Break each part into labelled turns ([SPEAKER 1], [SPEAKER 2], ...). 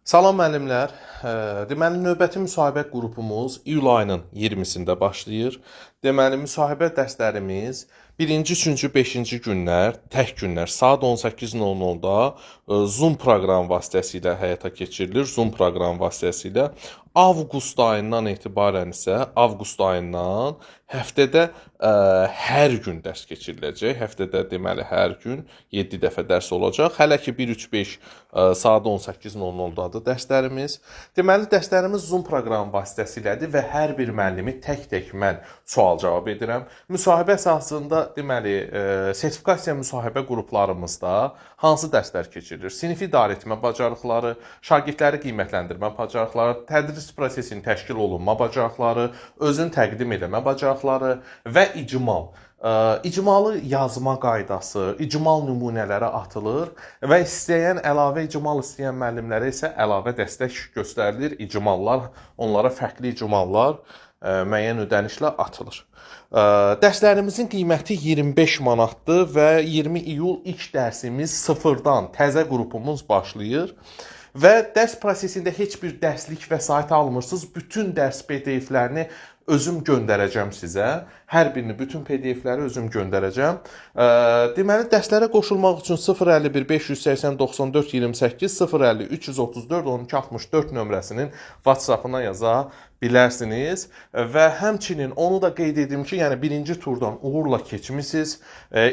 [SPEAKER 1] Salam müəllimlər. Deməli növbəti müsahibə qrupumuz iyul ayının 20-sində başlayır. Deməli müsahibə dərslərimiz 1-ci, 3-cü, 5-ci günlər, tək günlər saat 18:00-da Zoom proqramı vasitəsilə həyata keçirilir. Zoom proqramı vasitəsilə avqust ayından etibarən isə avqust ayından həftədə hər gün dərs keçiriləcək. Həftədə deməli hər gün 7 dəfə dərs olacaq. Hələ ki 1-3-5 saat 18:00-dadır dərslərimiz. Deməli dərslərimiz Zoom proqramı vasitəsilədir və hər bir müəllimi tək-tək mən sual-cavab edirəm. Müsahibə əsasında deməli sertifikasiya müsahibə qruplarımızda hansı dərslər keçirilir? Sinif idarəetmə bacarıqları, şagirdləri qiymətləndirmə bacarıqları, tədris prosesinin təşkil olunma bacarıqları, özünü təqdim etmə bacarıqları və icmal. İcmalı yazma qaydası, icmal nümunələri atılır və istəyən əlavə icmal istəyən müəllimlərə isə əlavə dəstək göstərilir. İcmallar, onlara fərqli icmallar müəyyən ödənişlə atılır. Dərslərimizin qiyməti 25 manatdır və 20 iyul ilk dərsimiz sıfırdan təzə qrupumuz başlayır. Və dərs prosesində heç bir dərslik vəsait almırsınız. Bütün dərs PDF-lərini özüm göndərəcəm sizə. Hər birini, bütün PDF-ləri özüm göndərəcəm. Deməli, dərslərə qoşulmaq üçün 051 580 94 28 050 334 12 64 nömrəsinin WhatsApp-ına yaza bilərsiniz. Və həmçinin onu da qeyd edim ki, yəni birinci turdan uğurla keçmisiniz.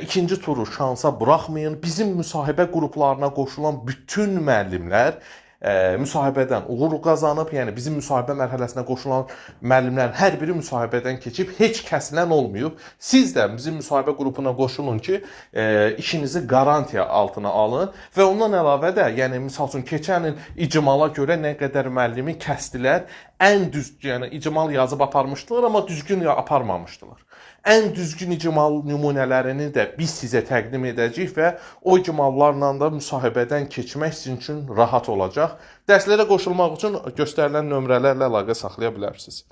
[SPEAKER 1] İkinci turu şansa buraxmayın. Bizim müsahibə qruplarına qoşulan bütün müəllimlər müsahibədən uğur qazanıb, yəni bizim müsahibə mərhələsinə qoşulan müəllimlərin hər biri müsahibədən keçib, heç kəsilən olmayıb. Siz də bizim müsahibə qrupuna qoşulun ki, işinizi qarantiya altına alın və ondan əlavə də, yəni misal üçün keçən il icmala görə nə qədər müəllimi kəsdilər, ən düzgün, yəni icmal yazıb aparmışdılar, amma düzgün aparmamışdılar. Ən düzgün icmal nümunələrini də biz sizə təqdim edəcəyik və o icmallarla da müsahibədən keçmək sizin üçün rahat olacaq. Dərslərə qoşulmaq üçün göstərilən nömrələrlə əlaqə saxlaya bilərsiniz.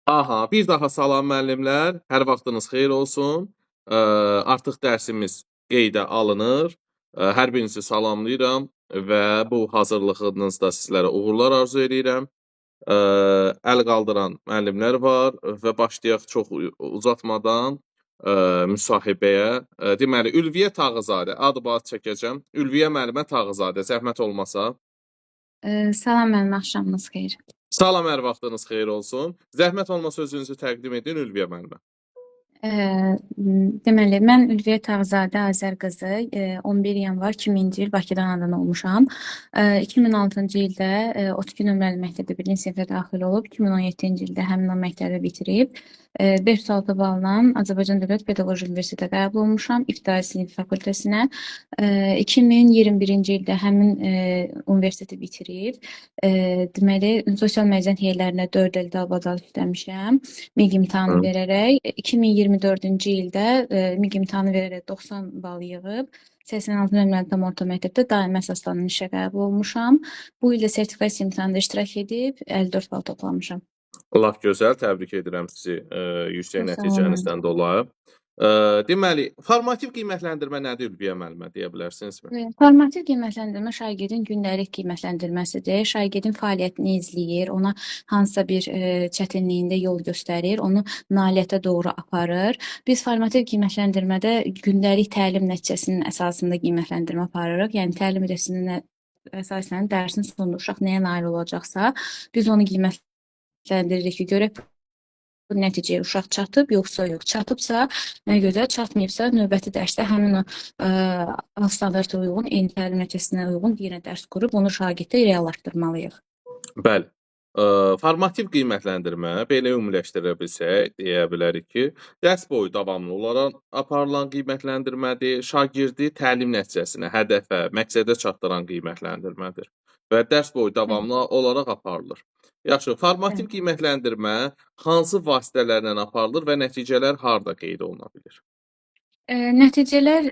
[SPEAKER 1] Aha, bir daha salam müəllimlər. Hər vaxtınız xeyir olsun. Artıq dərsimiz qeydə alınır. Hər birinizi salamlayıram və bu hazırlığınızda sizlərə uğurlar arzu edirəm. Əl qaldıran müəllimlər var və başlayaq çox uzatmadan müsahibəyə. Deməli, Ülviyə Tağızadə, adı-badı çəkəcəm. Ülviyə müəllimə Tağızadə, zəhmət olmasa.
[SPEAKER 2] Salam müəllim, axşamınız xeyir.
[SPEAKER 1] Salam, hər vaxtınız xeyir olsun. Zəhmət olmasa özünüzü təqdim edin Ülviyə müəllimə.
[SPEAKER 2] Deməli, mən Ülviyə Tağızadə Azər qızı, 11 yanvar 2000-ci il Bakıda anadan olmuşam. 2006-cı ildə 32 nömrəli məktəbdə birinci sinifə daxil olub, 2017-ci ildə həmin o məktəbi bitirib, 506 balla Azərbaycan Dövlət Pedaqoji Universitetə qəbul olmuşam, İbtidai sinif fakültəsinə. 2021-ci ildə həmin universiteti bitirib, deməli, sosial məzəniyyət yerlərinə 4 il davamlı işləmişəm, MİQ imtahanı verərək. 2024-cü ildə MİQ imtahanı verərək 90 bal yığıb, 86 nömrəli tam orta məktəbdə daimi əsasla işə qəbul olmuşam. Bu ildə sertifikasiya imtahanında iştirak edib 54 bal toplamışam.
[SPEAKER 1] Lap gözəl, təbrik edirəm sizi yüksək nəticənizdən dolayı. Deməli, formativ qiymətləndirmə nədir Ülviyə müəllimə, deyə bilərsinizmi?
[SPEAKER 2] Formativ qiymətləndirmə şagirdin gündəlik qiymətləndirməsidir. Şagirdin fəaliyyətini izləyir, ona hansısa bir çətinliyində yol göstərir, onu nailiyyətə doğru aparır. Biz formativ qiymətləndirmədə gündəlik təlim nəticəsinin əsasında qiymətləndirmə aparırıq. Yəni təlim nəticəsinin əsasən dərsin sonunda uşaq nəyə nail olacaqsa, biz onu qiymətləndiririk ki, görək bu nəticəyə uşaq çatıb, yoxsa yox. Çatıbsa, nə gözəl, çatmayıbsa, növbəti dərsdə həmin o standarta uyğun, eyni təlim nəticəsinə uyğun yenə dərs qurub, onu şagirddə reallaşdırmalıyıq.
[SPEAKER 1] Bəli. Formativ qiymətləndirmə belə ümumiləşdirə bilsək, deyə bilərik ki, dərs boyu davamlı olaraq aparılan qiymətləndirmədir, şagirdi təlim nəticəsinə, hədəfə, məqsədə çatdıran qiymətləndirmədir və dərs boyu davamlı olaraq aparılır. Yaxşı, formativ qiymətləndirmə hansı vasitələrlə aparılır və nəticələr harda qeyd oluna bilir?
[SPEAKER 2] Nəticələr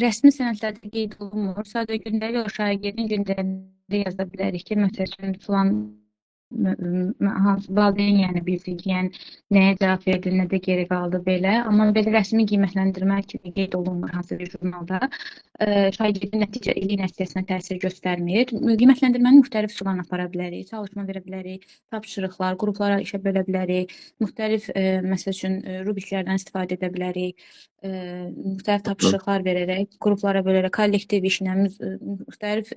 [SPEAKER 2] rəsmi sənədlərdə qeyd olunmur. Sadəcə gündəlik o şagirdin gündəliyində yaza bilərik ki, məsələn, filan hansı valideyn bilsin ki, nəyə cavab verdi, nə də geri qaldı belə. Amma belə rəsmi qiymətləndirmə kimi qeyd olunmur hansı bir jurnalda. Şagirdin nəticəsinə təsir göstərmir. Qiymətləndirmənin müxtəlif üsullarını apara bilərik. Çalışma verə bilərik, tapşırıqlar, qruplara işə bölə bilərik. Müxtəlif, məsəl üçün, rubriklərdən istifadə edə bilərik. Müxtəlif tapşırıqlar verərək, qruplara bölərək, kollektiv işlə, müxtəlif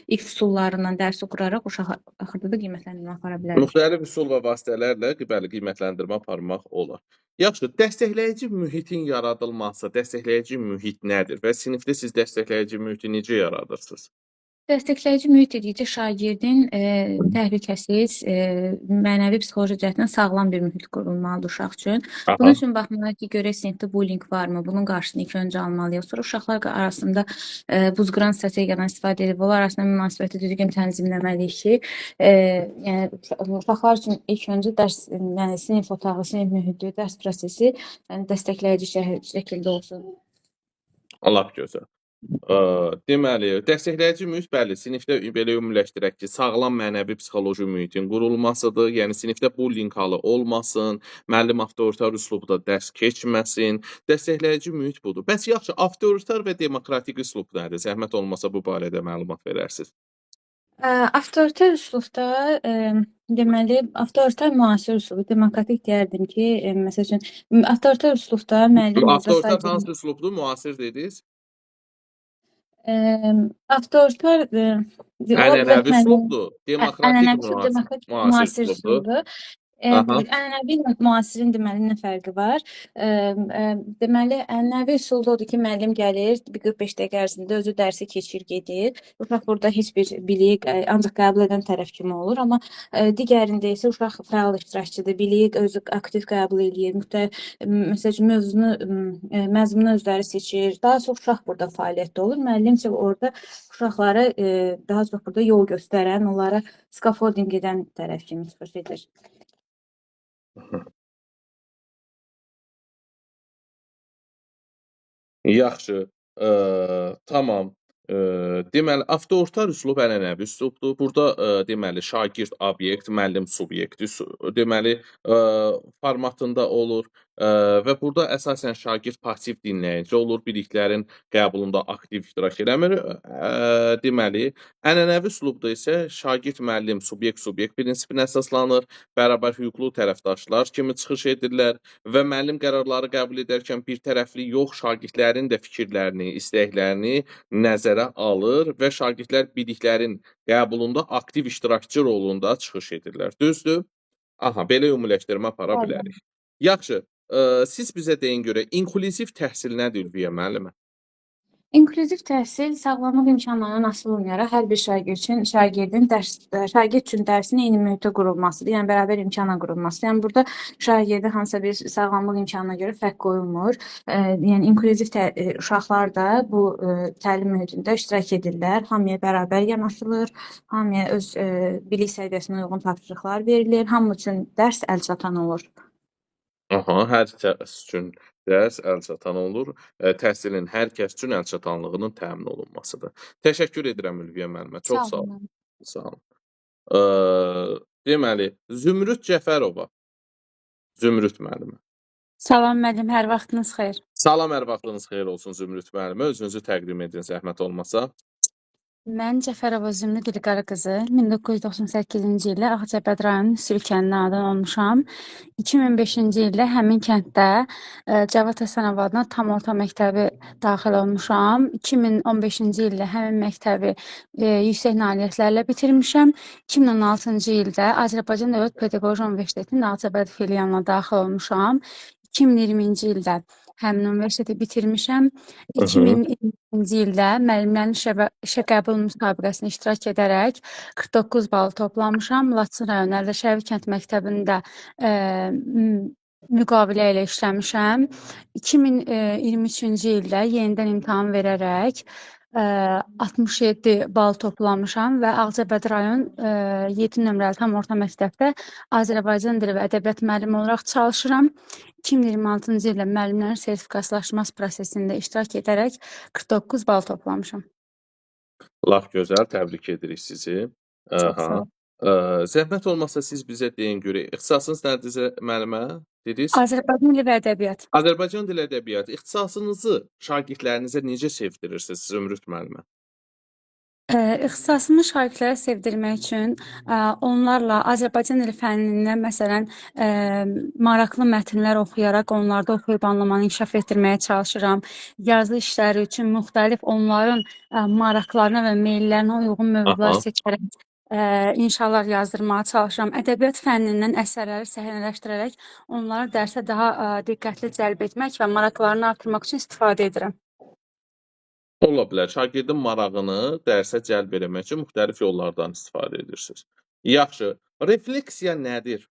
[SPEAKER 2] iş üsullarından dərsi quraraq uşaq axırda da qiymətləndirmə apara bilərik.
[SPEAKER 1] Müxtəlif üsul və vasitələrlə bəli, qiymətləndirmə aparmaq olar. Yaxşı, dəstəkləyici mühitin yaradılması, dəstəkləyici mühit nədir və sinifdə siz dəstəkləyici mühiti necə yaradırsınız?
[SPEAKER 2] Dəstəkləyici mühit dedikcə şagirdin təhlükəsiz, mənəvi, psixoloji cəhətdən sağlam bir mühit qurulmalıdır uşaq üçün.
[SPEAKER 1] Aha.
[SPEAKER 2] Bunun üçün baxmalıyıq ki, görək sinifdə bullying varmı? Bunun qarşısını ilk öncə almalıyıq. Sonra uşaqlar arasında buzqıran strategiyadan istifadə edib, onlar arasında münasibəti düzgün tənzimləməliyik ki, uşaqlar üçün ilk öncə dərs, sinif otağı, sinif mühiti, dərs prosesi dəstəkləyici şəkildə olsun.
[SPEAKER 1] Lap gözəl. Deməli, dəstəkləyici mühit bəli, sinifdə belə ümumiləşdirək ki, sağlam mənəvi psixoloji mühitin qurulmasıdır. Yəni sinifdə bullying halı olmasın, müəllim avtoritar üslubda dərs keçməsin. Dəstəkləyici mühit budur. Bəs yaxşı, avtoritar və demokratik üslub nədir? Zəhmət olmasa bu barədə məlumat verərsiniz.
[SPEAKER 2] Avtoritar üslubda, deməli, avtoritar müasir üslubu, demokratik deyərdim ki, məsəl üçün, avtoritar üslubda müəllim orada
[SPEAKER 1] Avtoritar
[SPEAKER 2] sadəcə
[SPEAKER 1] hansı üslubdur? Müasir dediniz?
[SPEAKER 2] avtoritar
[SPEAKER 1] Ənənəvi üslubdur. Demokratik
[SPEAKER 2] demokratik
[SPEAKER 1] müasir
[SPEAKER 2] müasir
[SPEAKER 1] üslubdur.
[SPEAKER 2] üslubdur.
[SPEAKER 1] Aha.
[SPEAKER 2] Ənənəvi ilə müasirin deməli nə fərqi var? Deməli, ənənəvi üsulda odur ki, müəllim gəlir, bir 45 dəqiqə ərzində özü dərsi keçir, gedir. Uşaq burada heç bir biliyi ancaq qəbul edən tərəf kimi olur, amma digərində isə uşaq fəal iştirakçıdır, biliyi özü aktiv qəbul eləyir, məsəl üçün məzmunu özləri seçir. Daha çox uşaq burada fəaliyyətdə olur. Müəllim isə orada uşaqlara daha çox burada yol göstərən, onlara scaffolding edən tərəf kimi çıxış edir.
[SPEAKER 1] Yaxşı, tamam. Deməli, avtoritar üslub ənənəvi üslubdur. Burada deməli, şagird obyekt, müəllim subyekt, deməli, formatında olur və burada əsasən şagird passiv dinləyici olur, biliklərin qəbulunda aktiv iştirak eləmir. Deməli, ənənəvi üslubda isə şagird, müəllim, subyekt prinsipinə əsaslanır, bərabər hüquqlu tərəfdaşlar kimi çıxış edirlər və müəllim qərarları qəbul edərkən bir tərəfli yox, şagirdlərin də fikirlərini, istəklərini nəzərə alır və şagirdlər biliklərin qəbulunda aktiv iştirakçı rolunda çıxış edirlər. Düzdür? Aha, belə ümumiləşdirmə apara bilərik. Yaxşı, siz bizə deyin görə inklüziv təhsil nədir Ülviyə müəllimə?
[SPEAKER 2] İnklüziv təhsil sağlamlıq imkanlarından asılı olmayaraq hər bir şagird üçün dərsin eyni mühitdə qurulmasıdır. Yəni bərabər imkanla qurulması. Yəni burada şagirdin hansısa bir sağlamlıq imkanına görə fərq qoyulmur. Yəni inklüziv uşaqlar da bu təlim mühitində iştirak edirlər. Hamıya bərabər yanaşılır, hamıya öz bilik səviyyəsinə uyğun tapşırıqlar verilir, hamı üçün dərs əlçatan olur.
[SPEAKER 1] Aha, hər kəs üçün dərs əlçatan olur. Təhsilin hər kəs üçün əlçatanlığının təmin olunmasıdır. Təşəkkür edirəm Ülviyə müəllimə. Çox sağ olun. Sağ olun. Deməli, Zümrüd Cəfərova. Zümrüd müəllimə.
[SPEAKER 2] Salam müəllim, hər vaxtınız xeyir.
[SPEAKER 1] Salam, hər vaxtınız xeyir olsun Zümrüd müəllimə. Özünüzü təqdim edin zəhmət olmasa.
[SPEAKER 2] Mən Cəfərova Zümrüd İlqarı qızı 1998-ci ildə Ağcabəd rayonu Sülkənin anadan olmuşam. 2005-ci ildə həmin kənddə Cavad Həsənov adına tam orta məktəbi daxil olmuşam. 2015-ci ildə həmin məktəbi yüksək nailiyyətlərlə bitirmişəm. 2016-cı ildə Azərbaycan Dövlət Pedaqoji Universitetinin Ağcabəd filialına daxil olmuşam. 2020-ci ildə həmin universiteti bitirmişəm. 2020-ci ildə müəllimlərin işə qəbul müsabiqəsində iştirak edərək 49 bal toplamışam. Laçın rayon Ərdəşəhər kənd məktəbində müqavilə ilə işləmişəm. 2023-cü ildə yenidən imtahan verərək 67 bal toplamışam və Ağcabəd rayon 7 nömrəli tam orta məktəbdə Azərbaycan dili və ədəbiyyat müəllimi olaraq çalışıram. 2026-cı ildə müəllimlərin sertifikatlaşması prosesində iştirak edərək 49 bal toplamışam.
[SPEAKER 1] Lap gözəl, təbrik edirik sizi.
[SPEAKER 2] Çox sağ olun.
[SPEAKER 1] Zəhmət olmasa siz bizə deyin görək, ixtisasınız nədir müəllimə? Dediniz?
[SPEAKER 2] Azərbaycan dili və ədəbiyyat.
[SPEAKER 1] Azərbaycan dili ədəbiyyatı. İxtisasınızı şagirdlərinizə necə sevdirirsiniz Zümrüd müəllimə?
[SPEAKER 2] İxtisasımı şagirdlərə sevdirmək üçün onlarla Azərbaycan dili fənnindən məsələn maraqlı mətnlər oxuyaraq onlarda oxuyub anlamanı inkişaf etdirməyə çalışıram. Yazı işləri üçün müxtəlif onların maraqlarına və meyllərinə uyğun mövzular
[SPEAKER 1] Aha.
[SPEAKER 2] seçərək inşalar yazdırmağa çalışıram. Ədəbiyyat fənnindən əsərləri səhnələşdirərək onları dərsə daha diqqətli cəlb etmək və maraqlarını artırmaq üçün istifadə edirəm.
[SPEAKER 1] Ola bilər. Şagirdin marağını dərsə cəlb eləmək üçün müxtəlif yollardan istifadə edirsiniz. Yaxşı. Refleksiya nədir?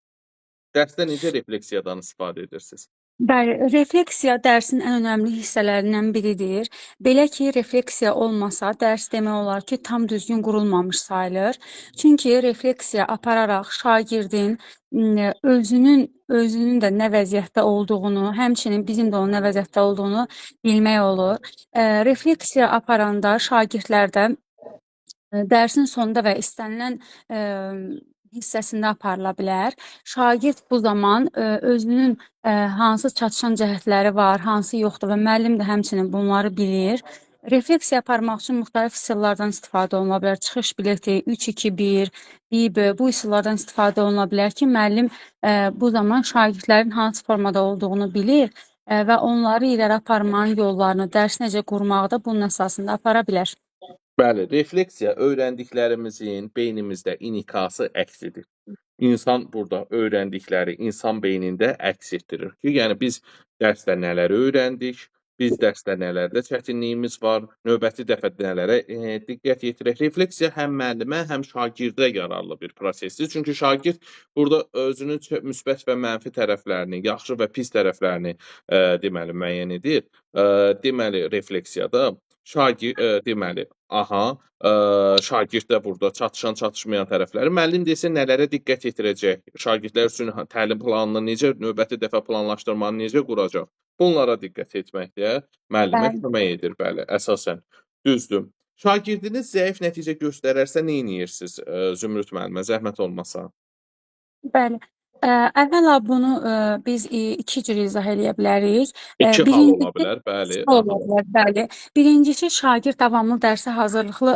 [SPEAKER 1] Dərsdə necə refleksiyadan istifadə edirsiniz?
[SPEAKER 2] Bəli, refleksiya dərsin ən önəmli hissələrindən biridir. Belə ki, refleksiya olmasa, dərs demək olar ki, tam düzgün qurulmamış sayılır. Çünki refleksiya apararaq şagirdin özünün də nə vəziyyətdə olduğunu, həmçinin bizim də onun nə vəziyyətdə olduğunu bilmək olur. Refleksiya aparanda şagirdlərdə dərsin sonunda və istənilən hissəsində aparıla bilər. Şagird bu zaman özünün hansı çatışan cəhətləri var, hansı yoxdur və müəllim də həmçinin bunları bilir. Refleksiya aparmaq üçün müxtəlif üsullardan istifadə oluna bilər. Çıxış bileti, 3-2-1, BİBÖ bu üsullardan istifadə oluna bilər ki, müəllim bu zaman şagirdlərin hansı formada olduğunu bilir və onları irəli aparmanın yollarını, dərs necə qurmağı da bunun əsasında apara bilər.
[SPEAKER 1] Bəli, refleksiya öyrəndiklərimizin beynimizdə inikası əksidir. İnsan burada öyrəndikləri insan beynində əks etdirir ki, yəni biz dərsdə nələri öyrəndik, biz dərsdə nələrdə çətinliyimiz var, növbəti dəfə nələrə diqqət yetirək. Refleksiya həm müəllimə, həm şagirdə yararlı bir prosesdir. Çünki şagird burada özünün müsbət və mənfi tərəflərini, yaxşı və pis tərəflərini deməli müəyyən edir. Deməli refleksiyada deməli, şagird də burada çatışan-çatışmayan tərəfləri, müəllim desə nələrə diqqət yetirəcək, şagirdlər üçün təlim planını necə, növbəti dəfə planlaşdırmanı necə quracaq, bunlara diqqət etməkdə müəllimə kömək edir, bəli, əsasən. Düzdür. Şagirdiniz zəif nəticə göstərərsə nə edirsiniz Zümrüd müəllimə, zəhmət olmasa?
[SPEAKER 2] Bəli. Əvvəla bunu biz iki cür izah eləyə bilərik.
[SPEAKER 1] İki hal ola bilər, bəli.
[SPEAKER 2] Ola bilər, bəli. Birincisi, şagird davamlı dərsə hazırlıqlı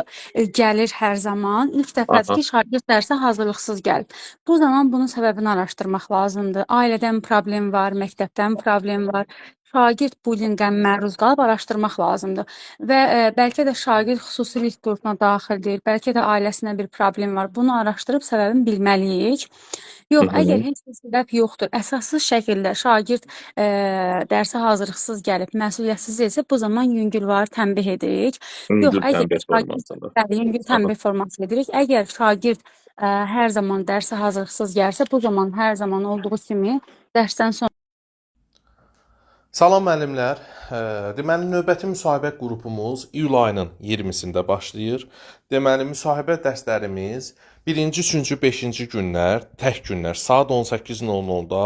[SPEAKER 2] gəlir hər zaman. İlk dəfədir ki, şagird dərsə hazırlıqsız gəlir. Bu zaman bunun səbəbini araşdırmaq lazımdır. Ailədən problem var, məktəbdən problem var. Şagird bullyingə məruz qalıb araşdırmaq lazımdır. Və bəlkə də şagird xüsusi risk qrupuna daxildir, bəlkə də ailəsinə bir problem var. Bunu araşdırıb səbəbini bilməliyik. Yox, əgər heç bir səbəb yoxdur, əsassız şəkildə şagird dərsə hazırlıqsız gəlib, məsuliyyətsiz isə bu zaman yüngülvarı tənbih edirik. Yox, əgər yüngül tənbih forması edirik. Əgər şagird hər zaman dərsə hazırlıqsız gəlsə, bu zaman hər zaman olduğu kimi dərsdən sonra
[SPEAKER 1] Salam müəllimlər. Deməli, növbəti müsahibə qrupumuz iyul ayının 20-sində başlayır. Deməli, müsahibə dərslərimiz 1-ci, 3-cü, 5-ci günlər, tək günlər saat 18:00-da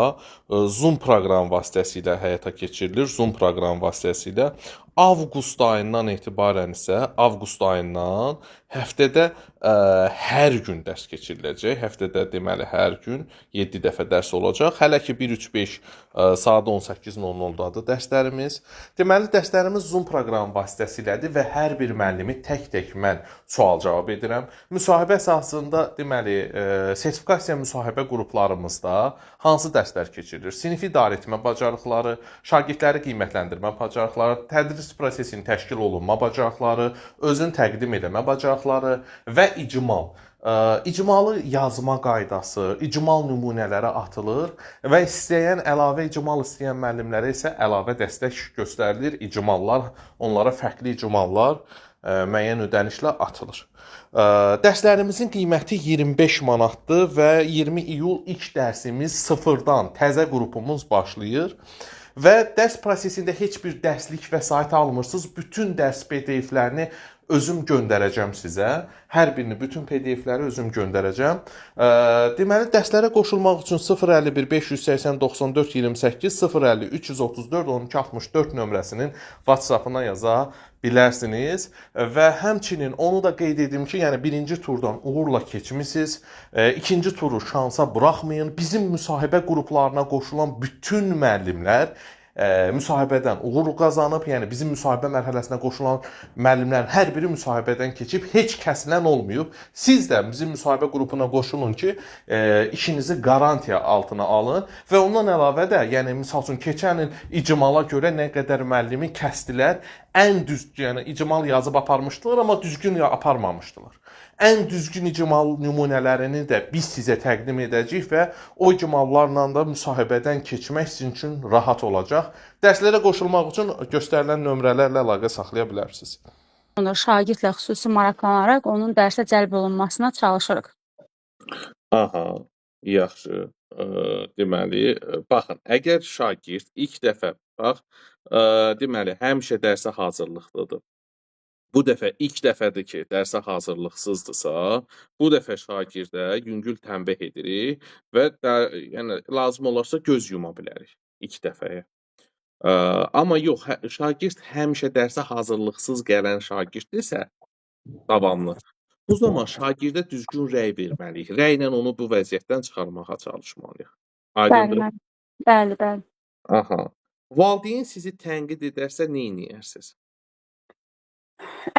[SPEAKER 1] Zoom proqram vasitəsilə həyata keçirilir. Zoom proqram vasitəsilə avqust ayından etibarən isə avqust ayından həftədə hər gün dərs keçiriləcək. Həftədə deməli hər gün 7 dəfə dərs olacaq. Hələ ki 1-3-5 saat 18:00-dadır dərslərimiz. Deməli dərslərimiz Zoom proqram vasitəsilədir və hər bir müəllimi tək-tək mən sual-cavab edirəm. Müsahibə əsasında deməli sertifikasiya müsahibə qruplarımızda hansı dərslər keçirilir? Sinif idarəetmə bacarıqları, şagirdləri qiymətləndirmə bacarıqları, tədris prosesinin təşkil olunma bacarıqları, özün təqdim etmə bacarıqları və icmal. İcmalı yazma qaydası, icmal nümunələri atılır və istəyən əlavə icmal istəyən müəllimlərə isə əlavə dəstək göstərilir. İcmallar, onlara fərqli icmallar müəyyən ödənişlə atılır. Dərslərimizin qiyməti 25 manatdır və 20 iyul ilk dərsimiz sıfırdan təzə qrupumuz başlayır. Və dərs prosesində heç bir dərslik vəsait almırsınız. Bütün dərs PDF-lərini özüm göndərəcəm sizə. Hər birini, bütün PDF-ləri özüm göndərəcəm. Deməli, dərslərə qoşulmaq üçün 051 580 94 28 050 334 12 64 nömrəsinin WhatsApp-ına yaza bilərsiniz və həmçinin onu da qeyd edim ki, yəni birinci turdan uğurla keçmisiniz. İkinci turu şansa buraxmayın. Bizim müsahibə qruplarına qoşulan bütün müəllimlər müsahibədən uğur qazanıb, yəni bizim müsahibə mərhələsinə qoşulan müəllimlərin hər biri müsahibədən keçib, heç kəsilən olmayıb. Siz də bizim müsahibə qrupuna qoşulun ki, işinizi qarantiya altına alın və ondan əlavə də, yəni misal üçün keçən il icmala görə nə qədər müəllimi kəsdilər, ən düzgün, yəni icmal yazıb aparmışdılar, amma düzgün aparmamışdılar. Ən düzgün icmal nümunələrini də biz sizə təqdim edəcəyik və o icmallarla da müsahibədən keçmək sizin üçün rahat olacaq. Dərslərə qoşulmaq üçün göstərilən nömrələrlə əlaqə saxlaya bilərsiniz.
[SPEAKER 2] Şagirdlə xüsusi maraqlanaraq onun dərsə cəlb olunmasına çalışırıq.
[SPEAKER 1] Aha, yaxşı. Deməli, baxın, əgər şagird ilk dəfə, deməli, həmişə dərsə hazırlıqlıdır. Bu dəfə ilk dəfədir ki, dərsə hazırlıqsızdırsa, bu dəfə şagirdə yüngül tənbih edirik və yəni lazım olarsa göz yuma bilərik ilk dəfəyə. Amma yox, şagird həmişə dərsə hazırlıqsız gələn şagirddirsə, davamlı. Bu zaman şagirdə düzgün rəy verməliyik. Rəylə onu bu vəziyyətdən çıxarmağa çalışmalıyıq. Aydındır?
[SPEAKER 2] Bəli, bəli.
[SPEAKER 1] Aha. Valideyn sizi tənqid edərsə nə edərsiniz?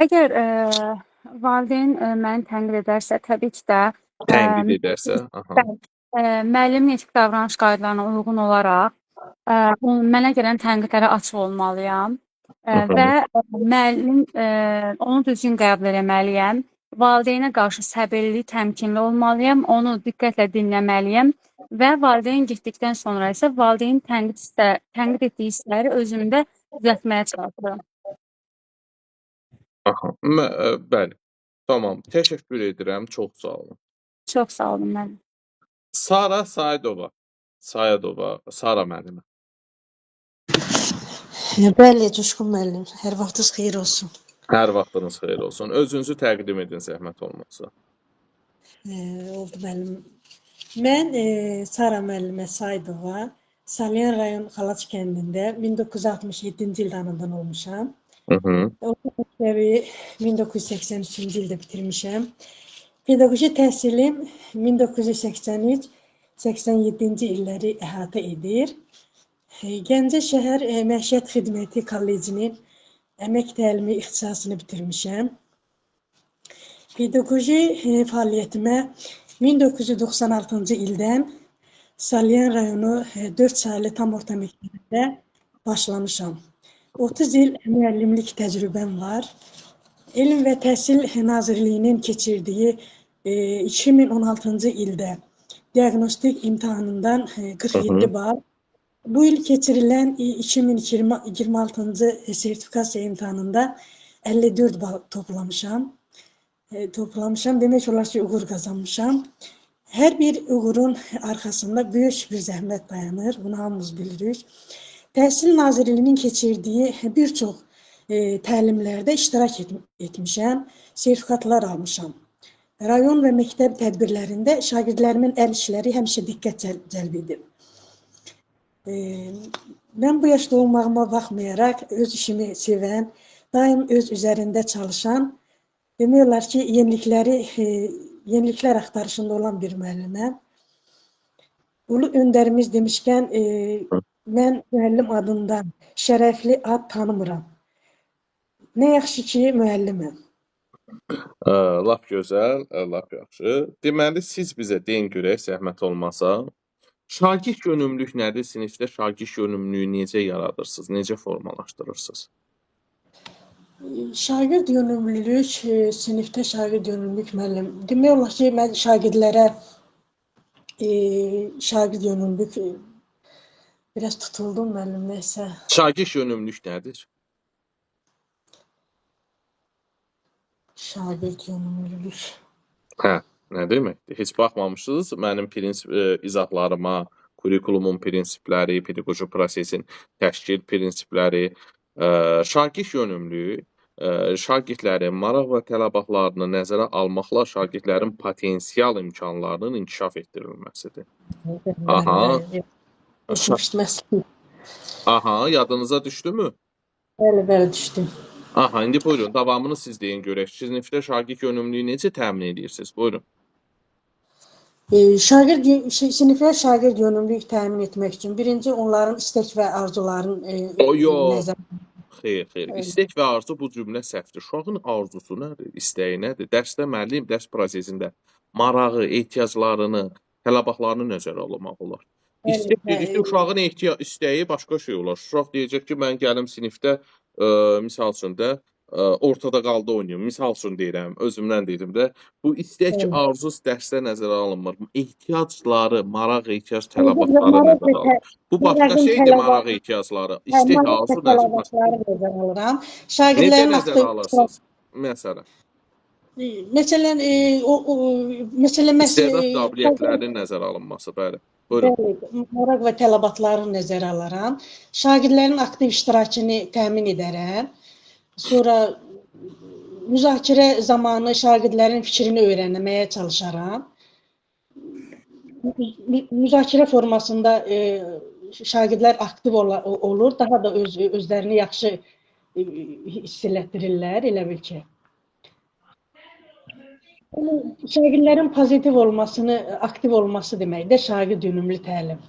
[SPEAKER 2] Əgər valideyn məni tənqid edərsə, təbii ki də
[SPEAKER 1] Tənqid edərsə, aha.
[SPEAKER 2] müəllimin etik davranış qaydalarına uyğun olaraq mənə gələn tənqidlərə açıq olmalıyam və müəllim onu düzgün qəbul etməliyəm. Valideynə qarşı səbirli, təmkinli olmalıyam, onu diqqətlə dinləməliyəm və valideyn getdikdən sonra isə valideyn tənqid etdiyi hissləri özümdə düzəltməyə çalışıram.
[SPEAKER 1] Aha, bəli. Tamam, təşəkkür edirəm, çox sağ olun.
[SPEAKER 2] Çox sağ olun müəllim.
[SPEAKER 1] Sara Sayadova, Sara müəllimə.
[SPEAKER 3] Bəli, Coşqun müəllim. Hər vaxtınız xeyir olsun.
[SPEAKER 1] Hər vaxtınız xeyir olsun. Özünüzü təqdim edin zəhmət olmasa.
[SPEAKER 3] Oldu müəllim. Mən Sara müəllimə Sayadova, Salyan rayon Xalaç kəndində 1967-ci ildə anadan olmuşam. Orta məktəbi 1983-cü ildə bitirmişəm. Pedaqoji təhsilim 1983-87-ci illəri əhatə edir. Gəncə şəhər Məişət Xidməti Kollecinin əmək təlimi ixtisasını bitirmişəm. Pedaqoji fəaliyyətimə 1996-cı ildən Salyan rayonu 4 saylı tam orta məktəbində başlamışam. 30 il müəllimlik təcrübəm var. Elm və Təhsil Nazirliyinin keçirdiyi 2016-cı ildə diaqnostik imtahanından 47 bal, bu il keçirilən 2026-cı sertifikasiya imtahanında 54 bal toplamışam. Demək olar ki, uğur qazanmışam. Hər bir uğurun arxasında böyük bir zəhmət dayanır, bunu hamımız bilirik. Təhsil Nazirliyinin keçirdiyi bir çox təlimlərdə iştirak etmişəm, sertifikatlar almışam. Rayon və məktəb tədbirlərində şagirdlərimin əl işləri həmişə diqqət cəlb edib. Mən bu yaşda olmağıma baxmayaraq öz işimi sevən, daim öz üzərində çalışan, demək olar ki, yeniliklər axtarışında olan bir müəlliməm. Ulu öndərimiz demişkən, mən müəllim adından şərəfli ad tanımıram. Nə yaxşı ki, müəlliməm.
[SPEAKER 1] Lap gözəl, lap yaxşı. Deməli, siz bizə deyin görək, zəhmət olmasa, şagird yönümlülük nədir? Sinifdə şagird yönümlülüyü necə yaradırsınız, necə formalaşdırırsınız?
[SPEAKER 3] Şagird yönümlülük, sinifdə şagird yönümlülük müəllim. Demək olar ki, mən şagirdlərə şagird yönümlülük biraz tutuldum müəllim, nəysə.
[SPEAKER 1] Şagird yönümlülük nədir?
[SPEAKER 3] Şagird yönümlülük.
[SPEAKER 1] Nə deməkdir? Heç baxmamışsınız mənim izahlarıma, kurikulumun prinsipləri, pedaqoji prosesin təşkil prinsipləri. Şagird yönümlülüyü şagirdlərin maraq və tələbatlarını nəzərə almaqla şagirdlərin potensial imkanlarının inkişaf etdirilməsidir. Aha,
[SPEAKER 3] Düşmüşdü məsələn.
[SPEAKER 1] aha, yadınıza düşdümü?
[SPEAKER 3] Bəli, düşdü.
[SPEAKER 1] Aha, indi buyurun, davamını siz deyin görək. Sinifdə şagird yönümlülüyü necə təmin edirsiniz? Buyurun.
[SPEAKER 3] Sinifə şagird yönümlülük təmin etmək üçün birinci onların istək və arzularını
[SPEAKER 1] O yox.
[SPEAKER 3] nəzərə
[SPEAKER 1] Xeyr. İstək və arzu bu cümlə səhvdir. Uşağın arzusu nədir? İstəyi nədir? Dərsdə müəllim dərs prosesində marağı, ehtiyaclarını, tələbatlarını nəzərə almaq olar. İstək dedikdə uşağın istəyi başqa şey olar. Uşaq deyəcək ki, mən gəlim sinifdə misal üçün də ortada qaldı oynayım. Misal üçün deyirəm, özümdən dedim də. Bu istək, arzu dərsdə nəzərə alınmır. Ehtiyacları, maraq, ehtiyac, tələbatları nəzərə alınır. Bu başqa şeydir, maraq, ehtiyacları. İstək, arzu
[SPEAKER 3] tələbatları nəzərə alıram.
[SPEAKER 1] necə
[SPEAKER 3] Şagirdlərin
[SPEAKER 1] nəzərə alırsınız? Məsələn,
[SPEAKER 3] məsələn,
[SPEAKER 1] istedad qabiliyyətlərinin nəzərə alınması, bəli. Buyurun.
[SPEAKER 3] maraq və tələbatlarını nəzərə alaram. Şagirdlərin aktiv iştirakını təmin edərəm. Sonra müzakirə zamanı şagirdlərin fikrini öyrənməyə çalışaram. Müzakirə formasında şagirdlər aktiv olur, daha da özlərini yaxşı hiss elətdirirlər, elə bil ki. Şagirdlərin pozitiv olmasını, aktiv olması deməkdir şagird yönümlü təlim.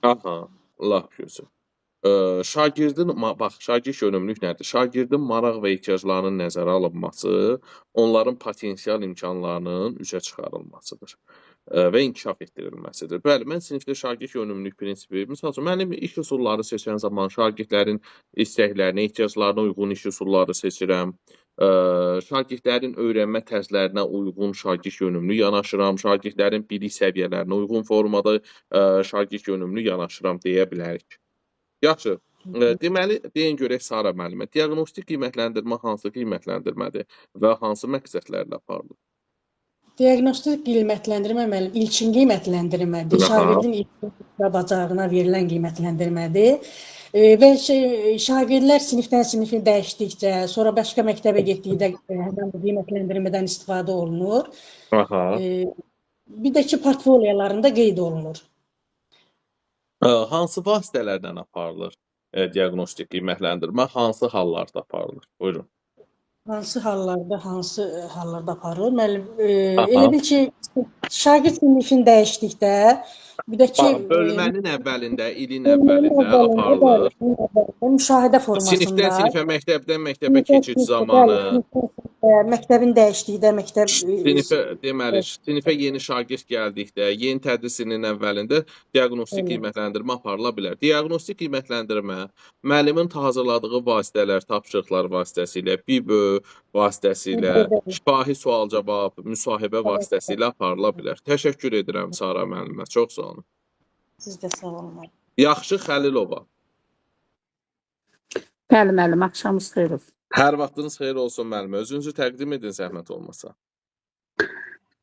[SPEAKER 1] Aha, lap gözəl. Şagirdin, bax, şagird yönümlülük nədir? Şagirdin maraq və ehtiyaclarının nəzərə alınması, onların potensial imkanlarının üzə çıxarılmasıdır və inkişaf etdirilməsidir. Bəli, mən sinifdə şagird yönümlülük prinsipi, misal üçün, mənim iş üsulları seçən zaman şagirdlərin istəklərinə, ehtiyaclarına uyğun iş üsulları seçirəm. Şagirdlərin öyrənmə tərzlərinə uyğun şagird yönümlü yanaşıram, şagirdlərin bilik səviyyələrinə uyğun formada şagird yönümlü yanaşıram deyə bilərik. Yaxşı, deməli, deyin görək Sara müəllimə, diaqnostik qiymətləndirmə hansı qiymətləndirmədir və hansı məqsədlərlə aparılır?
[SPEAKER 3] Diaqnostik qiymətləndirmə ilkin qiymətləndirmədir. Şagirdin ilkin və bacarığına verilən qiymətləndirmədir. Və şagirdlər sinifdən sinifə dəyişdikcə, sonra başqa məktəbə getdikdə həmin bu qiymətləndirmədən istifadə olunur.
[SPEAKER 1] Aha.
[SPEAKER 3] Bir də ki, portfolyolarında qeyd olunur.
[SPEAKER 1] Hansı vasitələrdən aparılır diaqnostik qiymətləndirmə, hansı hallarda aparılır? Buyurun.
[SPEAKER 3] Hansı hallarda aparılır? Müəllim, elə bil ki, şagird sinifin dəyişdikdə, bir də ki,
[SPEAKER 1] bölmənin əvvəlində, ilin əvvəlində aparılır.
[SPEAKER 3] Müşahidə formasında.
[SPEAKER 1] Sinifdən sinifə, məktəbdən məktəbə keçid zamanı.
[SPEAKER 3] Məktəbin dəyişdikdə,
[SPEAKER 1] Deməli, sinifə yeni şagird gəldikdə, yeni tədris ilinin əvvəlində diaqnostik qiymətləndirmə aparıla bilər. Diaqnostik qiymətləndirmə müəllimin hazırladığı vasitələr, tapşırıqlar vasitəsilə, BİBÖ vasitəsilə, şifahi sual-cavab, müsahibə vasitəsilə aparıla bilər. Təşəkkür edirəm Sara müəllimə. Çox sağ olun.
[SPEAKER 3] Siz də sağ olun.
[SPEAKER 1] Yaxşı Xəlilova.
[SPEAKER 4] Bəli, müəllim, axşamınız xeyir olsun.
[SPEAKER 1] Hər vaxtınız xeyir olsun müəllimə. Özünüzü təqdim edin zəhmət olmasa.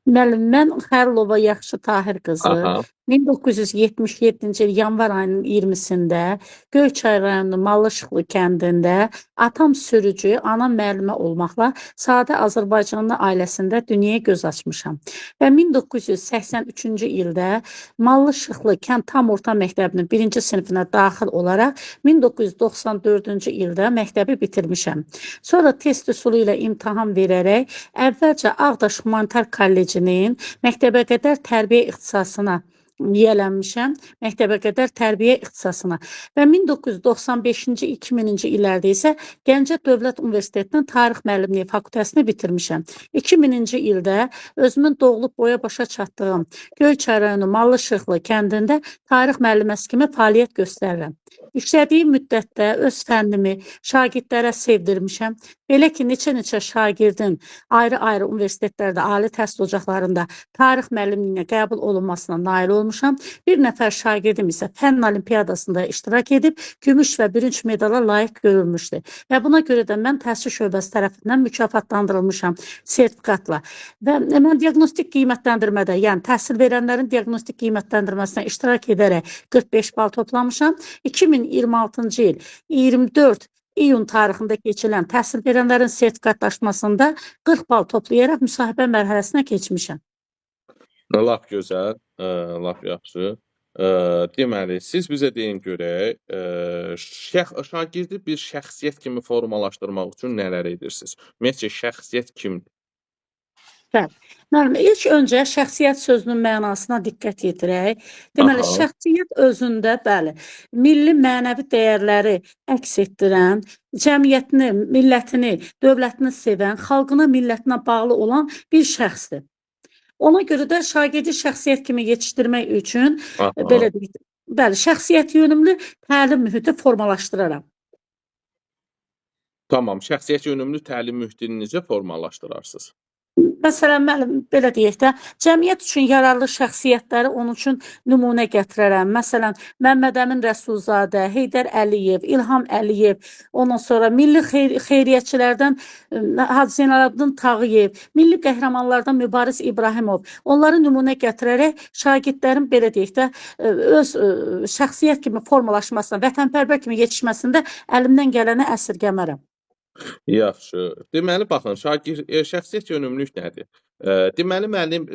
[SPEAKER 4] Müəllim, mən Xəlilova Yaxşı Tahir qızı.
[SPEAKER 1] Aha.
[SPEAKER 4] 1977-ci il yanvar ayının 20-sində Göyçay rayonunun Malışıqlı kəndində atam sürücü, anam müəllimə olmaqla sadə Azərbaycanlı ailəsində dünyaya göz açmışam. Və 1983-cü ildə Malışıqlı kənd tam orta məktəbinin 1-ci sinifinə daxil olaraq 1994-cü ildə məktəbi bitirmişəm. Sonra test üsulu ilə imtahan verərək əvvəlcə Ağdaş Humanitar Kollecinin məktəbə qədər tərbiyə ixtisasına yiyələnmişəm, məktəbə qədər tərbiyə ixtisasına və 1995-ci 2000-ci illərdə isə Gəncə Dövlət Universitetinin Tarix müəllimliyi fakültəsini bitirmişəm. 2000-ci ildə özümün doğulub boya başa çatdığım Göyçay rayonu Malışıqlı kəndində tarix müəlliməsi kimi fəaliyyət göstərirəm. İşlədiyim müddətdə öz fənnimi şagirdlərə sevdirmişəm. Belə ki, neçə şagirdin ayrı-ayrı universitetlərdə, ali təhsil ocaqlarında tarix müəllimliyinə qəbul olunmasına nail olmuşam. Bir nəfər şagirdim isə fənn olimpiyadasında iştirak edib, gümüş və bürünc medala layiq görülmüşdür. Və buna görə də mən təhsil şöbəsi tərəfindən mükafatlandırılmışam sertifikatla. Və mən diaqnostik qiymətləndirmədə, yəni təhsil verənlərin diaqnostik qiymətləndirməsində iştirak edərək 45 bal toplamışam. 2026-cı il 24 iyun tarixində keçirilən təhsil verənlərin sertifikatlaşmasında 40 bal toplayaraq müsahibə mərhələsinə keçmişəm.
[SPEAKER 1] Lap gözəl, lap yaxşı. Deməli, siz bizə deyin görək, şagirdi bir şəxsiyyət kimi formalaşdırmaq üçün nələr edirsiniz? Ümumiyyətcə, şəxsiyyət kimdir?
[SPEAKER 4] Bəli. Müəllim, ilk öncə şəxsiyyət sözünün mənasına diqqət yetirək. Deməli,
[SPEAKER 1] Aha.
[SPEAKER 4] şəxsiyyət özündə, bəli, milli mənəvi dəyərləri əks etdirən, cəmiyyətini, millətini, dövlətini sevən, xalqına, millətinə bağlı olan bir şəxsdir. Ona görə də şagirdi şəxsiyyət kimi yetişdirmək üçün
[SPEAKER 1] Aha.
[SPEAKER 4] belə deyək, bəli, şəxsiyyət yönümlü təlim mühiti formalaşdıraram.
[SPEAKER 1] Tamam, şəxsiyyət yönümlü təlim mühitini necə formalaşdırarsınız?
[SPEAKER 4] Məsələn, müəllim, belə deyək də, cəmiyyət üçün yararlı şəxsiyyətləri onun üçün nümunə gətirərəm. Məsələn, Məmməd Əmin Rəsulzadə, Heydər Əliyev, İlham Əliyev, ondan sonra milli xeyriyyətçilərdən Hacı Zeynalabdin Tağıyev, milli qəhrəmanlardan Mübariz İbrahimov, onları nümunə gətirərək şagirdlərin belə deyək də, öz şəxsiyyət kimi formalaşmasına, vətənpərvər kimi yetişməsində əlimdən gələni əsirgəmərəm.
[SPEAKER 1] Yaxşı. Deməli, baxın, şəxsiyyət yönümlülük nədir? Deməli, müəllim,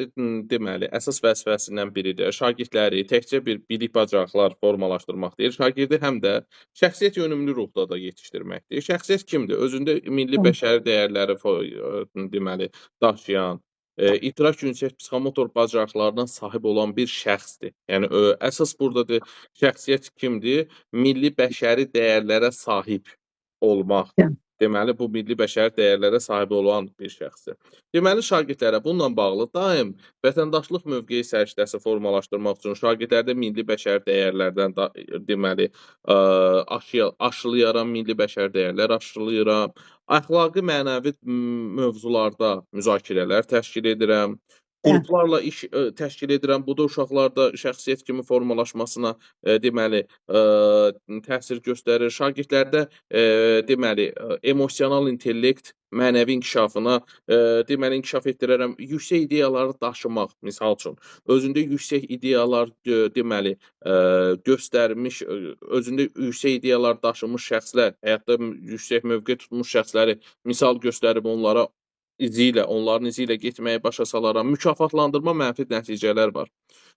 [SPEAKER 1] deməli, əsas vəzifəsindən biridir. Şagirdləri təkcə bir bilik bacarıqlar formalaşdırmaq deyil, şagirdi həm də şəxsiyyət yönümlü ruhda da yetişdirməkdir. Şəxsiyyət kimdir? Özündə milli bəşəri dəyərləri deməli, daşıyan, idrak ünsiyyət psixomotor bacarıqlarına sahib olan bir şəxsdir. Yəni, əsas buradadır, şəxsiyyət kimdir? Milli bəşəri dəyərlərə sahib olmaq. Deməli, bu milli bəşəri dəyərlərə sahib olan bir şəxsdir. Deməli, şagirdlərə bununla bağlı daim vətəndaşlıq mövqeyi səriştəsi formalaşdırmaq üçün şagirdlərdə milli bəşəri dəyərlərdən deməli, aşılayaram, milli bəşəri dəyərlər aşılayıram. Əxlaqi mənəvi mövzularda müzakirələr təşkil edirəm. Qruplarla iş təşkil edirəm. Bu da uşaqlarda şəxsiyyət kimi formalaşmasına deməli, təsir göstərir. Şagirdlərdə deməli, emosional intellekt mənəvi inkişafına deməli, inkişaf etdirərəm. Yüksək ideyaları daşımaq, misal üçün, özündə yüksək ideyalar deməli, göstərmiş, özündə yüksək ideyalar daşımış şəxslər, həyatda yüksək mövqe tutmuş şəxsləri misal göstərib onlara onların izi ilə getməyə başa salaram. Mükafatlandırma mənfi nəticələr var.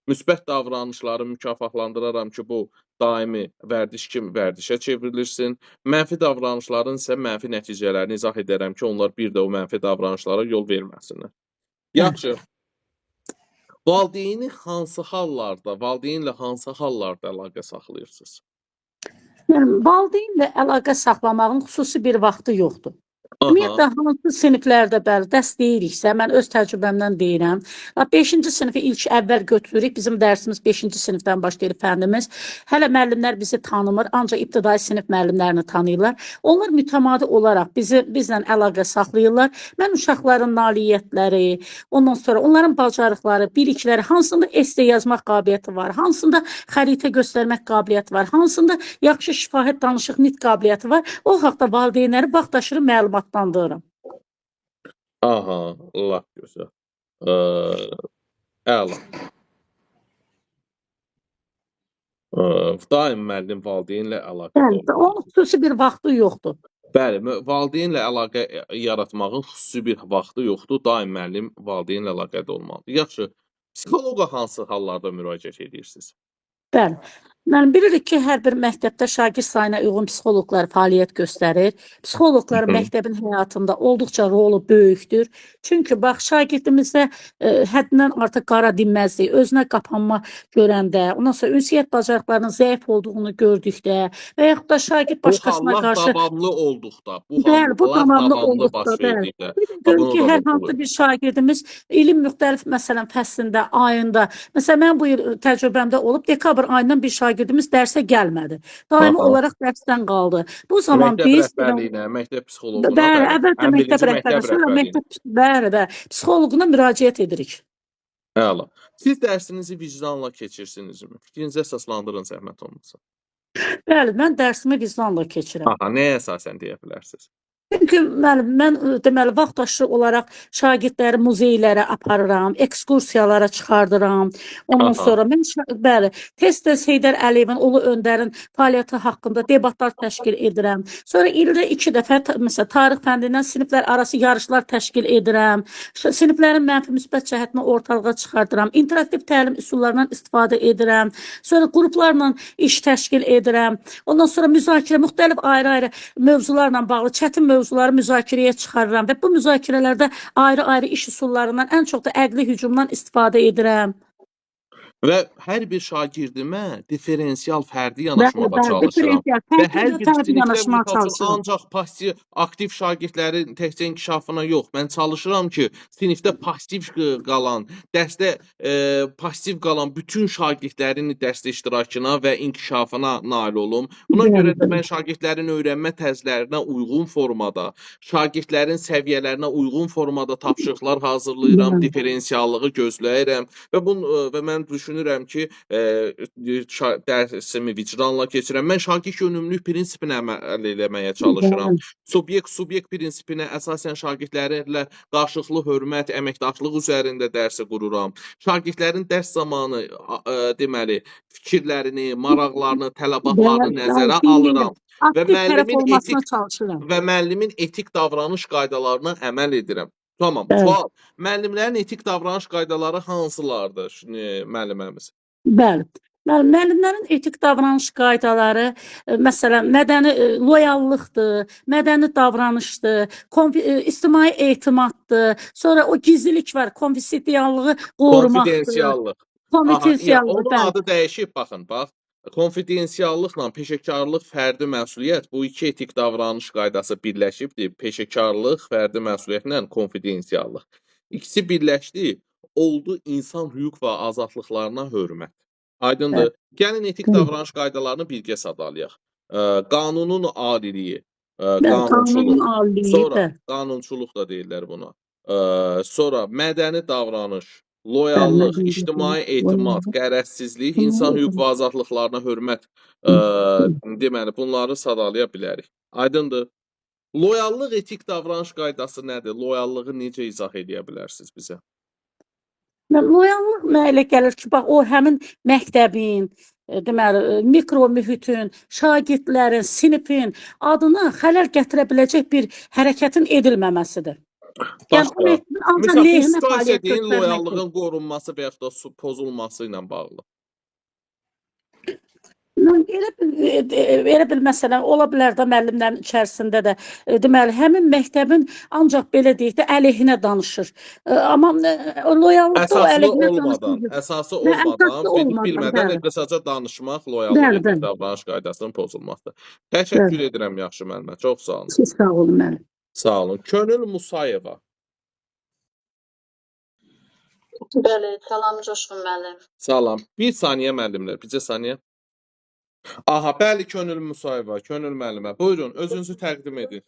[SPEAKER 1] Müsbət davranışları mükafatlandıraram ki, bu daimi vərdiş kimi vərdişə çevrilirsin. Mənfi davranışların isə mənfi nəticələrini izah edərəm ki, onlar bir də o mənfi davranışlara yol verməsinlər. Yaxşı. Valideynlə hansı hallarda əlaqə saxlayırsınız?
[SPEAKER 4] Yəni, valideynlə əlaqə saxlamağın xüsusi bir vaxtı yoxdur. Ümumiyyətlə, hansı siniflərdə bəli, dərs deyiriksə, mən öz təcrübəmdən deyirəm. 5-ci sinifi ilk əvvəl götürürük. Bizim dərsimiz 5-ci sinifdən başlayır fəndimiz. Hələ müəllimlər bizi tanımır, ancaq ibtidai sinif müəllimlərini tanıyırlar. Onlar mütəmadi olaraq bizlə əlaqə saxlayırlar. Mən uşaqların nailiyyətləri, ondan sonra onların bacarıqları, bilikləri, hansında essə yazmaq qabiliyyəti var, hansında xəritə göstərmək qabiliyyəti var, hansında yaxşı şifahi danışıq, nitq qabiliyyəti var. O haqda valideynləri vaxtaşırı məlumatlandırıram.
[SPEAKER 1] Aha, lap gözəl. Əla. Daim müəllim valideynlə əlaqədə olur.
[SPEAKER 4] Bəli, onun xüsusi bir vaxtı yoxdur.
[SPEAKER 1] Bəli, valideynlə əlaqə yaratmağın xüsusi bir vaxtı yoxdur. Daim müəllim valideynlə əlaqədə olmalıdır. Yaxşı, psixoloqa hansı hallarda müraciət edirsiniz?
[SPEAKER 4] Bəli. Mən bilirik ki, hər bir məktəbdə şagird sayına uyğun psixoloqlar fəaliyyət göstərir. Psixoloqların məktəbin həyatında olduqca rolu böyükdür. Çünki bax, şagirdimizdə həddindən artıq qara dinməzlik, özünə qapanma görəndə, ondan sonra ünsiyyət bacarıqlarının zəif olduğunu gördükdə və yaxud da şagird başqasına qarşı...
[SPEAKER 1] Bu hallar davamlı olduqda,
[SPEAKER 4] bu davamlı olduqda, bəli. Görün ki, hər hansı bir şagirdimiz ilin müxtəlif, məsələn, fəslində, ayında, məsələn, mən bu il təcrübəmdə olub, dekabr ayından bir şagirdimiz dərsə gəlmədi. Daimi olaraq dərsdən qaldı. Bu zaman biz...
[SPEAKER 1] Məktəb rəhbərliyinə, məktəb psixologuna...
[SPEAKER 4] Bəli, əvvəlcə məktəb rəhbərliyinə, sonra məktəb psixologuna müraciət edirik.
[SPEAKER 1] Əla. Siz dərsinizi vicdanla keçirsinizmi? Fikrinizi əsaslandırın, zəhmət olmasa.
[SPEAKER 4] Bəli, mən dərsimi vicdanla keçirəm.
[SPEAKER 1] Aha, nəyə əsasən deyə bilərsiniz?
[SPEAKER 4] Çünki mən deməli vaxtaşırı olaraq şagirdləri muzeylərə aparıram, ekskursiyalara çıxardıram. Ondan
[SPEAKER 1] Aha.
[SPEAKER 4] sonra mən bəli, tez-tez Heydər Əliyevin, Ulu Öndərin fəaliyyəti haqqında debatlar təşkil edirəm. Sonra ildə 2 dəfə məsələn tarix fənnindən siniflər arası yarışlar təşkil edirəm. Siniflərin mənfi müsbət cəhətini ortalığa çıxardıram. İnteraktiv təlim üsullarından istifadə edirəm. Sonra qruplarla iş təşkil edirəm. Ondan sonra müzakirə müxtəlif ayrı-ayrı mövzularla bağlı çətin mövzuları müzakirəyə çıxarıram və bu müzakirələrdə ayrı-ayrı iş üsullarından ən çox da əqli hücumdan istifadə edirəm.
[SPEAKER 1] Və hər bir şagirdimə diferensial fərdi
[SPEAKER 4] Bəli,
[SPEAKER 1] yanaşmağa
[SPEAKER 4] bəli,
[SPEAKER 1] çalışıram.
[SPEAKER 4] diferensial,
[SPEAKER 1] Və hər
[SPEAKER 4] fərqli
[SPEAKER 1] bir
[SPEAKER 4] fərqli
[SPEAKER 1] sinifdə
[SPEAKER 4] yanaşmağa
[SPEAKER 1] misal üçün
[SPEAKER 4] çalışıram.
[SPEAKER 1] ancaq passiv, aktiv şagirdlərin təkcə inkişafına yox, mən çalışıram ki, sinifdə passiv qalan, dərsdə passiv qalan bütün şagirdlərin dərsdə iştirakına və inkişafına nail olum. Buna
[SPEAKER 4] Bəli,
[SPEAKER 1] görə də
[SPEAKER 4] bəli.
[SPEAKER 1] mən şagirdlərin öyrənmə tərzlərinə uyğun formada, şagirdlərin səviyyələrinə uyğun formada tapşırıqlar hazırlayıram,
[SPEAKER 4] Bəli.
[SPEAKER 1] diferensiallığı gözləyirəm və mən düşünürəm ki, dərsimi vicdanla keçirəm. Mən şagird yönümlülük prinsipinə əməl eləməyə çalışıram. Subyekt prinsipinə əsasən şagirdlərlə qarşılıqlı hörmət, əməkdaşlıq üzərində dərsi qururam. Şagirdlərin dərs zamanı deməli fikirlərini, maraqlarını, tələbatlarını nəzərə alıram və
[SPEAKER 4] Aktiv tərəf olmasına çalışıram.
[SPEAKER 1] müəllimin etik davranış qaydalarına əməl edirəm. Tamam.
[SPEAKER 4] Bəli.
[SPEAKER 1] Sual. Müəllimlərin etik davranış qaydaları hansılardır müəlliməmiz?
[SPEAKER 4] Bəli. Müəllimlərin etik davranış qaydaları, məsələn, mədəni loyallıqdır, mədəni davranışdır, ictimai etimaddır, sonra o gizlilik var, konfidensiallığı qorumaqdır.
[SPEAKER 1] Konfidensiallıq. Aha,
[SPEAKER 4] Konfidensiallığı,
[SPEAKER 1] onun
[SPEAKER 4] bəli.
[SPEAKER 1] adı dəyişib, baxın, bax. Konfidensiallıqla peşəkarlıq, fərdi məsuliyyət bu iki etik davranış qaydası birləşibdir. Peşəkarlıq, fərdi məsuliyyətlə konfidensiallıq. İkisi birləşdi, oldu insan hüquq və azadlıqlarına hörmət. Aydındır. Gəlin etik davranış qaydalarını birgə sadalayaq. Qanunun aliliyi,
[SPEAKER 4] Qanunun
[SPEAKER 1] qanunçuluq.
[SPEAKER 4] aliliyi,
[SPEAKER 1] Sonra
[SPEAKER 4] bəli.
[SPEAKER 1] qanunçuluq da deyirlər buna. Sonra mədəni davranış, loyallıq,
[SPEAKER 4] Mədəni
[SPEAKER 1] ictimai
[SPEAKER 4] davranış,
[SPEAKER 1] etimad,
[SPEAKER 4] loyallıq,
[SPEAKER 1] qərəzsizlik,
[SPEAKER 4] ictimai
[SPEAKER 1] insan hüquq
[SPEAKER 4] etimad.
[SPEAKER 1] və azadlıqlarına hörmət, deməli bunları sadalaya bilərik. Aydındır. Loyallıq etik davranış qaydası nədir? Loyallığı necə izah edə bilərsiniz bizə?
[SPEAKER 4] Loyallıq mənə elə gəlir ki, bax o həmin məktəbin, deməli, mikro mühitin, şagirdlərin, sinifin adına xələl gətirə biləcək bir hərəkətin edilməməsidir. Yəni o
[SPEAKER 1] Başqa.
[SPEAKER 4] məktəbin ancaq
[SPEAKER 1] Məsələn, bu
[SPEAKER 4] lehinə
[SPEAKER 1] situasiya
[SPEAKER 4] fəaliyyət
[SPEAKER 1] deyin,
[SPEAKER 4] göstərməkdir.
[SPEAKER 1] loyallığın qorunması və yaxud da pozulması ilə bağlı.
[SPEAKER 4] Elə bil məsələn, ola bilər də müəllimlərin içərisində də deməli, həmin məktəbin ancaq belə deyək də əleyhinə danışır. Amma loyallıq da o
[SPEAKER 1] Əsaslı
[SPEAKER 4] əleyhinə
[SPEAKER 1] olmadan,
[SPEAKER 4] danışmır.
[SPEAKER 1] əsası
[SPEAKER 4] Əsaslı
[SPEAKER 1] olmadan, bilib
[SPEAKER 4] olmadan,
[SPEAKER 1] bilmədən
[SPEAKER 4] bəli.
[SPEAKER 1] qısaca danışmaq loyallıq
[SPEAKER 4] Bəli,
[SPEAKER 1] etik
[SPEAKER 4] bəli.
[SPEAKER 1] davranış qaydasının pozulmasıdır. Təşəkkür
[SPEAKER 4] Bəli.
[SPEAKER 1] edirəm yaxşı müəllimə. Çox sağ olun.
[SPEAKER 4] Siz sağ olun müəllim.
[SPEAKER 1] Sağ olun. Könül Musayeva.
[SPEAKER 5] Bəli, salam Coşqun müəllim.
[SPEAKER 1] Salam. Bir saniyə müəllimlər, bircə saniyə. Aha, bəli Könül Musayeva, Könül müəllimə. Buyurun, özünüzü təqdim edin.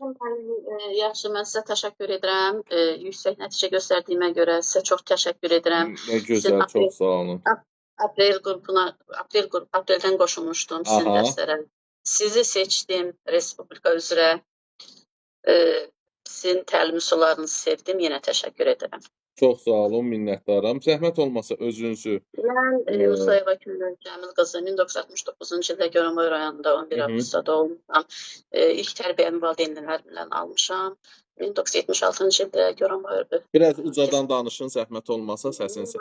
[SPEAKER 5] Yaxşı, mən sizə təşəkkür edirəm. Yüksək nəticə göstərdiyimə görə sizə çox təşəkkür edirəm.
[SPEAKER 1] Nə gözəl, çox sağ olun.
[SPEAKER 5] Apreldən qoşulmuşdum sizin
[SPEAKER 1] Aha.
[SPEAKER 5] dərslərə. Sizi seçdim Respublika üzrə. Sizin təlim üsullarınızı sevdim. Yenə təşəkkür edirəm.
[SPEAKER 1] Çox sağ olun, minnətdaram. Zəhmət olmasa özünüzü.
[SPEAKER 5] Mən Musayeva Könül Cəmil qızı 1969-cu ildə Görəməy rayonunda 11 avqustda doğulmuşam. İlk tərbiyəni valideynlərimdən almışam. 1976-cı ildə Görəməy
[SPEAKER 1] Biraz ucadan danışın, zəhmət olmasa səsinizi.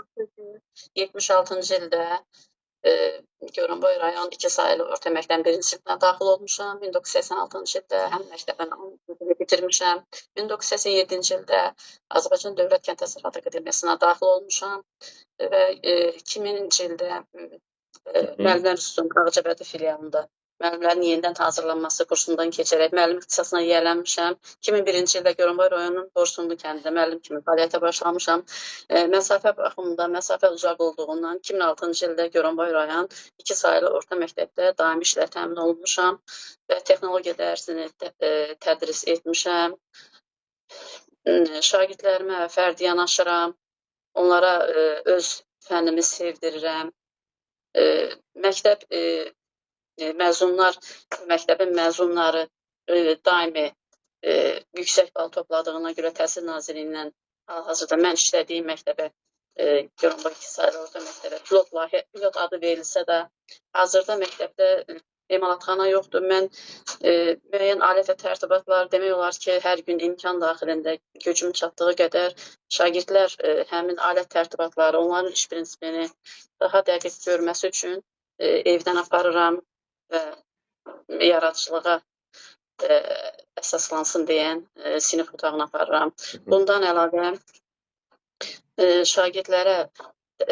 [SPEAKER 5] 76-cı ildə Görəməy rayon 2 saylı orta məktəbin 1-ci sinfinə daxil olmuşam. 1986-cı ildə həm məktəbin 10-cu ilini bitirmişəm. 1987-ci ildə Azərbaycan Dövlət Kənd Təsərrüfatı Akademiyasına daxil olmuşam və 2000-ci ildə Müəllimlər İnstitutunun Ağcabədi filialında müəllimlərin yenidən hazırlanması kursundan keçərək müəllim ixtisasına yiyələnmişəm. 2001-ci ildə Görəməy rayonunun Borsunlu kəndində müəllim kimi fəaliyyətə başlamışam. Məsafə baxımında məsafə uzaq olduğundan 2006-cı ildə Görəməy rayon 2 saylı orta məktəbdə daimi işlə təmin olunmuşam və texnologiya dərsini tədris etmişəm. Şagirdlərimə fərdi yanaşıram, onlara öz fənnimi sevdirirəm. Məktəbin məzunları daimi yüksək bal topladığına görə Təhsil Nazirliyindən hal-hazırda mən işlədiyim məktəbə, Goranboy 2 saylı orta məktəbə pilot adı verilsə də, hazırda məktəbdə emalatxana yoxdur. Mən müəyyən alət və tərtibatlar demək olar ki, hər gün imkan daxilində gücüm çatdığı qədər şagirdlər həmin alət tərtibatları, onların iş prinsipini daha dəqiq görməsi üçün evdən aparıram və yaradıcılığa əsaslansın deyən sinif otağına aparıram. Bundan əlavə şagirdlərə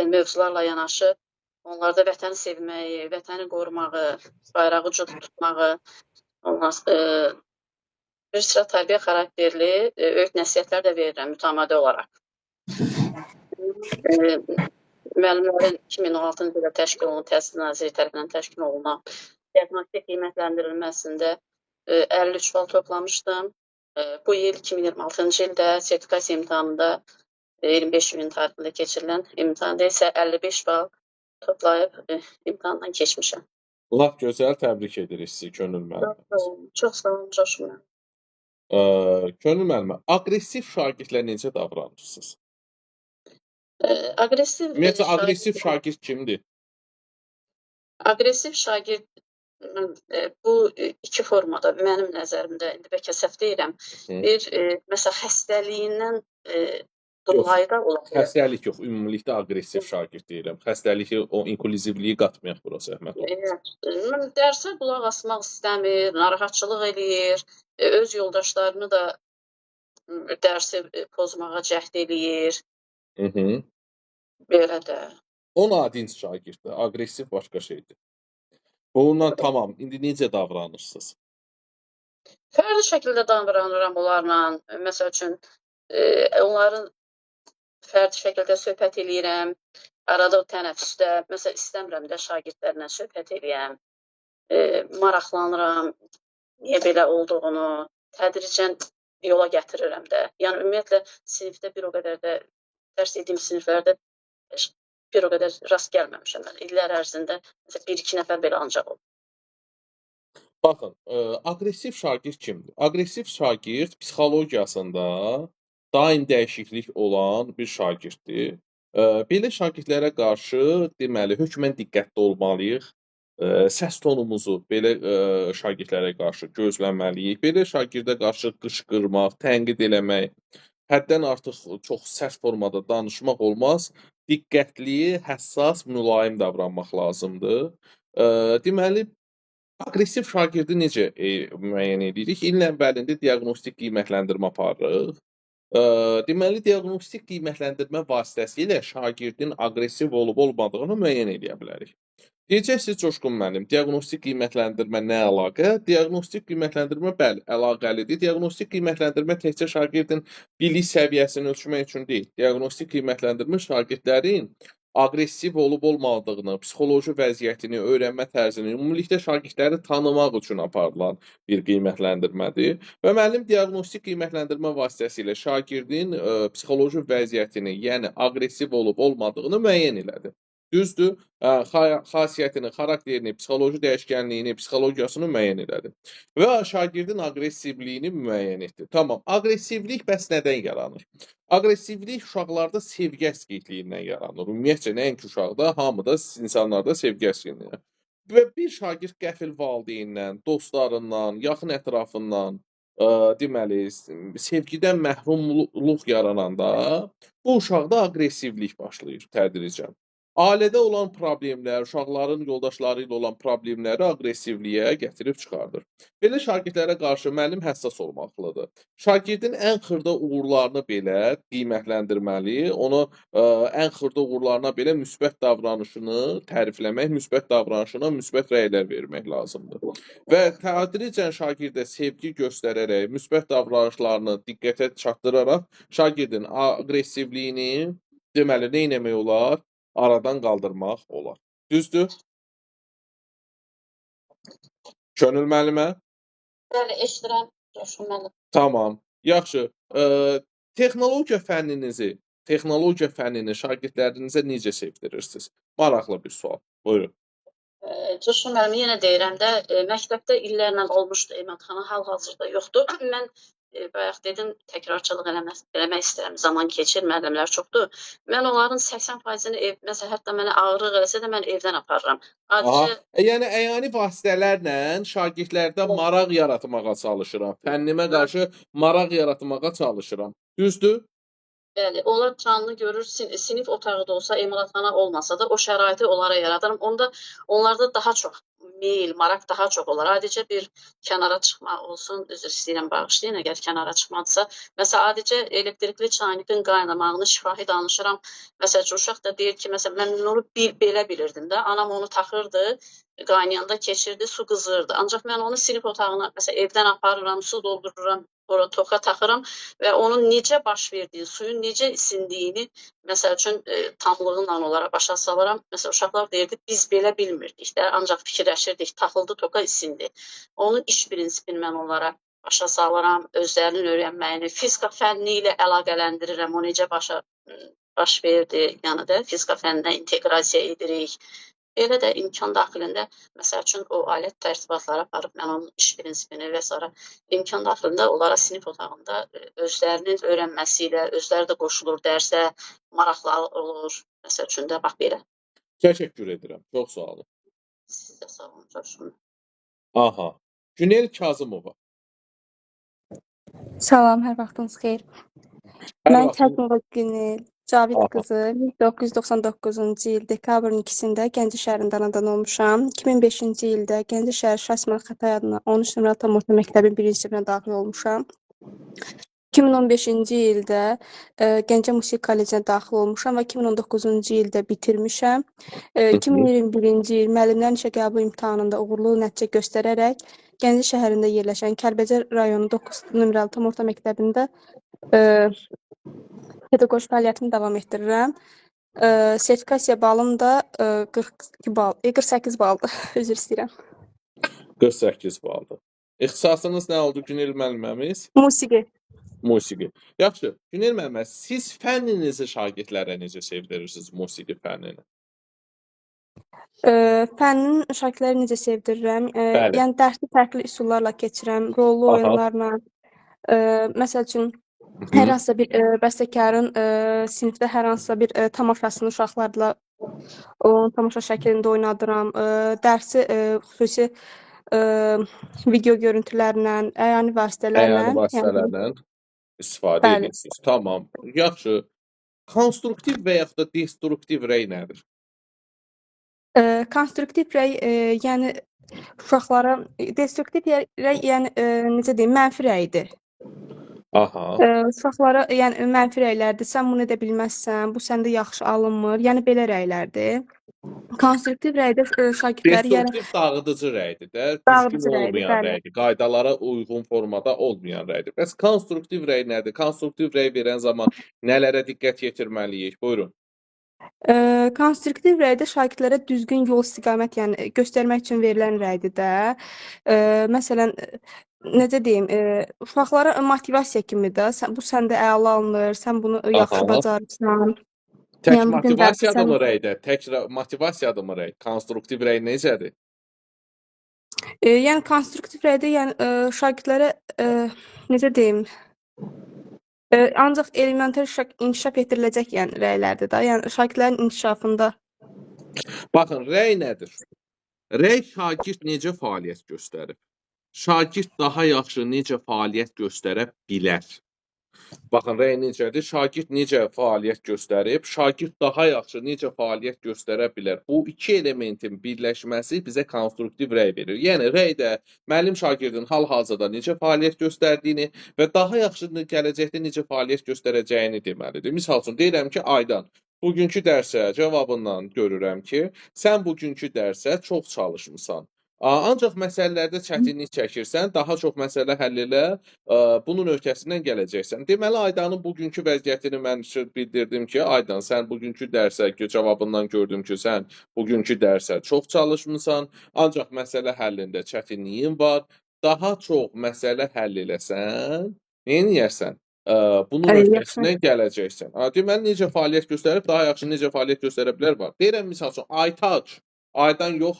[SPEAKER 5] mövzularla yanaşı onlarda vətəni sevməyi, vətəni qorumağı, bayrağı ucud tutmağı, bir sıra tərbiyə xarakterli öyrət nəsihətlər də verirəm mütəmadi olaraq. Müəllimlərin 2016-cı ildə təşkil olunan Təhsil Nazirliyi tərəfindən təşkil olunan diaqnostik qiymətləndirilməsində 53 bal toplamışdım. Bu il 2026-cı ildə sertifikasiya imtahanında 25 iyun tarixində keçirilən imtahanda isə 55 bal toplayıb imtahandan keçmişəm.
[SPEAKER 1] Lap gözəl, təbrik edirik sizi Könül müəllimə.
[SPEAKER 5] Çox sağ olun, Coşum müəllim.
[SPEAKER 1] Könül müəllimə, aqressiv şagirdlə necə davranırsınız? Ümumiyyətlə, aqressiv şagird kimdir?
[SPEAKER 5] Aqressiv şagird bu iki formada mənim nəzərimdə, indi bəlkə səhv deyirəm, bir məsəl xəstəliyindən dolayı da ola bilər.
[SPEAKER 1] Xəstəlik yox, ümumilikdə aqressiv şagird deyirəm. Xəstəliyi, o inklüzivliyi qatmayaq bura zəhmət olmaz.
[SPEAKER 5] Dərsə qulaq asmaq istəmir, narahatçılıq eləyir, öz yoldaşlarını da dərsi pozmağa cəhd eləyir. Belə də.
[SPEAKER 1] O nadinc şagirddir, aqressiv başqa şeydir. Bununla tamam, indi necə davranırsınız?
[SPEAKER 5] Fərdi şəkildə davranıram onlarla. Məsəl üçün, onların fərdi şəkildə söhbət eləyirəm. Arada o tənəffüsdə, məsəl istəmirəm də şagirdlərlə söhbət eləyəm. Maraqlanıram, niyə belə olduğunu, tədricən yola gətirirəm də. Yəni, ümumiyyətlə, sinifdə bir o qədər də, dərs ediyim siniflərdə bir o qədər rast gəlməmişəm. İllər ərzində bir-iki nəfər belə ancaq oldu.
[SPEAKER 1] Baxın, aqressiv şagird kimdir? Aqressiv şagird psixologiyasında daim dəyişiklik olan bir şagirddir. Belə şagirdlərə qarşı deməli, hökmən diqqətli olmalıyıq. Səs tonumuzu belə şagirdlərə qarşı gözləməliyik. Belə şagirdə qarşı qışqırmaq, tənqid eləmək, həddən artıq çox sərt formada danışmaq olmaz. Diqqətli, həssas, mülayim davranmaq lazımdır. Deməli, aqressiv şagirdi necə müəyyən edirik? İlin əvvəlində diaqnostik qiymətləndirmə aparırıq. Deməli, diaqnostik qiymətləndirmə vasitəsilə şagirdin aqressiv olub-olmadığını müəyyən edə bilərik. Deyəcəksiniz, Coşqun müəllim, diaqnostik qiymətləndirmə nə əlaqə? Diaqnostik qiymətləndirmə, bəli, əlaqəlidir. Diaqnostik qiymətləndirmə təkcə şagirdin bilik səviyyəsini ölçmək üçün deyil. Diaqnostik qiymətləndirmə şagirdlərin aqressiv olub-olmadığını, psixoloji vəziyyətini, öyrənmə tərzini, ümumilikdə şagirdləri tanımaq üçün aparılan bir qiymətləndirmədir. Və müəllim diaqnostik qiymətləndirmə vasitəsilə şagirdin psixoloji vəziyyətini, yəni aqressiv olub-olmadığını müəyyən elədi. Düzdür, xasiyyətini, xarakterini, psixoloji dəyişkənliyini, psixologiyasını müəyyən elədi. Və şagirdin aqressivliyini müəyyən etdi. Tamam, aqressivlik bəs nədən yaranır? Aqressivlik uşaqlarda sevgi əskikliyindən yaranır. Ümumiyyətcə, nəinki uşaqda, hamıda, insanlarda sevgi əskikliyindən. Və bir şagird qəfil valideynindən, dostlarından, yaxın ətrafından, deməli, sevgidən məhrumluq yarananda bu uşaqda aqressivlik başlayır tədricən. Ailədə olan problemlər, uşaqların yoldaşları ilə olan problemləri aqressivliyə gətirib çıxardır. Belə şagirdlərə qarşı müəllim həssas olmalıdır. Şagirdin ən xırda uğurlarını belə qiymətləndirməli, ona ən xırda uğurlarına belə müsbət davranışını tərifləmək, müsbət davranışına müsbət rəylər vermək lazımdır. Və tədricən şagirdə sevgi göstərərək, müsbət davranışlarını diqqətə çatdıraraq şagirdin aqressivliyini deməli, nə etmək olar? Aradan qaldırmaq olar. Düzdür? Könül müəllimə?
[SPEAKER 5] Bəli, eşidirəm, Coşqun müəllim.
[SPEAKER 1] Tamam, yaxşı. Texnologiya fənnini şagirdlərinizə necə sevdirirsiniz? Maraqlı bir sual. Buyurun.
[SPEAKER 5] Coşqun müəllim, yenə deyirəm də, məktəbdə illərlə olmuşdu emalatxana, hal-hazırda yoxdur. Mən bayaq dedim, təkrarçılıq eləmək istəyirəm. Zaman keçir, müəllimlər çoxdur. Mən onların 80%-ni məsələn, hətta mənə ağrıq eləsə də mən evdən aparıram.
[SPEAKER 1] Aha.
[SPEAKER 5] Adicə
[SPEAKER 1] Yəni əyani vasitələrlə şagirdlərdə maraq yaratmağa çalışıram. Fənnimə qarşı maraq yaratmağa çalışıram. Düzdür?
[SPEAKER 5] bəli, onlar canlı görür, sinif otağı da olsa, emalatxana olmasa da o şəraiti onlara yaradıram. Onlarda daha çox meyl, maraq daha çox olar. Adicə bir kənara çıxmaq olsun, üzr istəyirəm, bağışlayın, əgər kənara çıxmadısa. Məsələn, adicə elektrikli çaynikin qaynamağını şifahi danışıram. Məsələn, uşaq da deyir ki, məsələn, mən onu belə bilirdim də, anam onu taxırdı, qaynayanda keçirdi, su qızırdı. Ancaq mən onu sinif otağına, məsələn, evdən aparıram, su doldururam, ora toka taxıram və onun necə baş verdiyi, suyun necə isindiyini, məsəl üçün, tamlığı ilə onlara başa salıram. Məsələn, uşaqlar deyirdi, biz belə bilmirdik də, ancaq fikirləşirdik, taxıldı toka isindi. Onun iş prinsipini mən onlara başa salıram, özlərinin öyrənməyini, fizika fənni ilə əlaqələndirirəm, o necə baş verdi, yəni də fizika fənninə inteqrasiya edirik. Elə də imkan daxilində, məsəl üçün, o alət tərtibatları aparıb, mən onun iş prinsipini və s. imkan daxilində onlara sinif otağında özlərinin öyrənməsi ilə, özləri də qoşulur dərsə, maraqlı olur. Məsəl üçün də bax belə.
[SPEAKER 1] Təşəkkür edirəm. Çox sağ olun.
[SPEAKER 5] Siz də sağ olun, Coşqun.
[SPEAKER 1] Aha. Günel Kazımova.
[SPEAKER 6] Salam, hər vaxtınız xeyir.
[SPEAKER 1] Hər
[SPEAKER 6] Mən
[SPEAKER 1] vaxtınız-
[SPEAKER 6] Kazımova Günel Cavid
[SPEAKER 1] Aha.
[SPEAKER 6] qızı 1999-cu il dekabrın 2-sində Gəncə şəhərində anadan olmuşam. 2005-ci ildə Gəncə şəhər Şahsman Xətai adına 13 nömrəli tam orta məktəbin 1-ci sinfinə daxil olmuşam. 2015-ci ildə Gəncə Musiqi Kollecinə daxil olmuşam və 2019-cu ildə bitirmişəm. 2021-ci il müəllimlərin işə qəbul imtahanında uğurlu nəticə göstərərək Gəncə şəhərində yerləşən Kəlbəcər rayonu 9 nömrəli tam orta məktəbində pedaqoji fəaliyyətimi davam etdirirəm. Sertifikasiya balım da 48 baldır. Üzr istəyirəm.
[SPEAKER 1] 48 baldır. İxtisasınız nə oldu Günel müəlliməmiz?
[SPEAKER 6] Musiqi.
[SPEAKER 1] Musiqi. Yaxşı. Günel müəllimə, siz fənninizi şagirdlərə necə sevdirirsiniz musiqi fənnini?
[SPEAKER 6] Fənnin şagirdləri necə sevdirirəm?
[SPEAKER 1] Bəli.
[SPEAKER 6] Yəni dərsi fərqli üsullarla keçirəm, rollu
[SPEAKER 1] Aha.
[SPEAKER 6] oyunlarla. Məsəl üçün hər hansısa bir bəstəkarın sinifdə hər hansısa bir tamaşasını uşaqlarla onun tamaşa şəklində oynadıram. Dərsi xüsusi video görüntülərlə, əyani vasitələrlə,
[SPEAKER 1] Əyani vasitələrlə istifadə
[SPEAKER 6] Bəli.
[SPEAKER 1] edirsiniz. Tamam. Yaxşı. Konstruktiv və yaxud da destruktiv rey nədir?
[SPEAKER 6] Konstruktiv rəy, yəni uşaqlara destruktiv rəy, yəni necə deyim, mənfi rəydir.
[SPEAKER 1] Aha.
[SPEAKER 6] Uşaqlara, yəni mənfi rəylərdir. Sən bunu edə bilməzsən, bu səndə yaxşı alınmır. Yəni belə rəylərdir. Konstruktiv rəydə şagirdləri yəni
[SPEAKER 1] Destruktiv dağıdıcı rəydir də,
[SPEAKER 6] Dağıdıcı
[SPEAKER 1] düzgün
[SPEAKER 6] rəydir,
[SPEAKER 1] olmayan
[SPEAKER 6] bəli.
[SPEAKER 1] rəydir. Qaydalara uyğun formada olmayan rəydir. Bəs konstruktiv rəy nədir? Konstruktiv rəy verən zaman nələrə diqqət yetirməliyik? Buyurun.
[SPEAKER 6] Konstruktiv rəydə şagirdlərə düzgün yol istiqamət, yəni göstərmək üçün verilən rəydir də. Məsələn, necə deyim, uşaqlara motivasiya kimi də, bu səndə əla alınır, sən bunu yaxşı
[SPEAKER 1] Aha.
[SPEAKER 6] bacarırsan.
[SPEAKER 1] Tək
[SPEAKER 6] Yəni bu gün
[SPEAKER 1] motivasiyadır mı
[SPEAKER 6] dərsən
[SPEAKER 1] rəydə? Tək motivasiyadır mı rəy? Konstruktiv rəy necədir?
[SPEAKER 6] Yəni konstruktiv rəydə, yəni şagirdlərə necə deyim, ancaq elementar inkişaf etdiriləcək, yəni rəylərdir də. Yəni şagirdlərin inkişafında
[SPEAKER 1] Baxın, rəy nədir? Rəy şagird necə fəaliyyət göstərib? Şagird daha yaxşı necə fəaliyyət göstərə bilər? Baxın, rəy necədir? Şagird necə fəaliyyət göstərib? Şagird daha yaxşı necə fəaliyyət göstərə bilər? Bu iki elementin birləşməsi bizə konstruktiv rəy verir. Yəni rəydə müəllim şagirdin hal-hazırda necə fəaliyyət göstərdiyini və daha yaxşı gələcəkdə necə fəaliyyət göstərəcəyini deməlidir. Misal üçün deyirəm ki, Aydan, bugünkü dərsə cavabından görürəm ki, sən bugünkü dərsə çox çalışmısan. Ancaq məsələlərdə çətinlik çəkirsən, daha çox məsələ həll elə, bunun öhdəsindən gələcəksən. Deməli, Aydanın bugünkü vəziyyətini mən bildirdim ki, Aydan, sən bugünkü dərsə cavabından gördüm ki, sən bugünkü dərsə çox çalışmısan, ancaq məsələ həllində çətinliyin var. Daha çox məsələ həll eləsən, neyniyərsən? Bunun öhdəsindən gələcəksən. Deməli, necə fəaliyyət göstərib, daha yaxşı necə fəaliyyət göstərə bilər var. Deyirəm, misal üçün, Aytac, Aydan yox,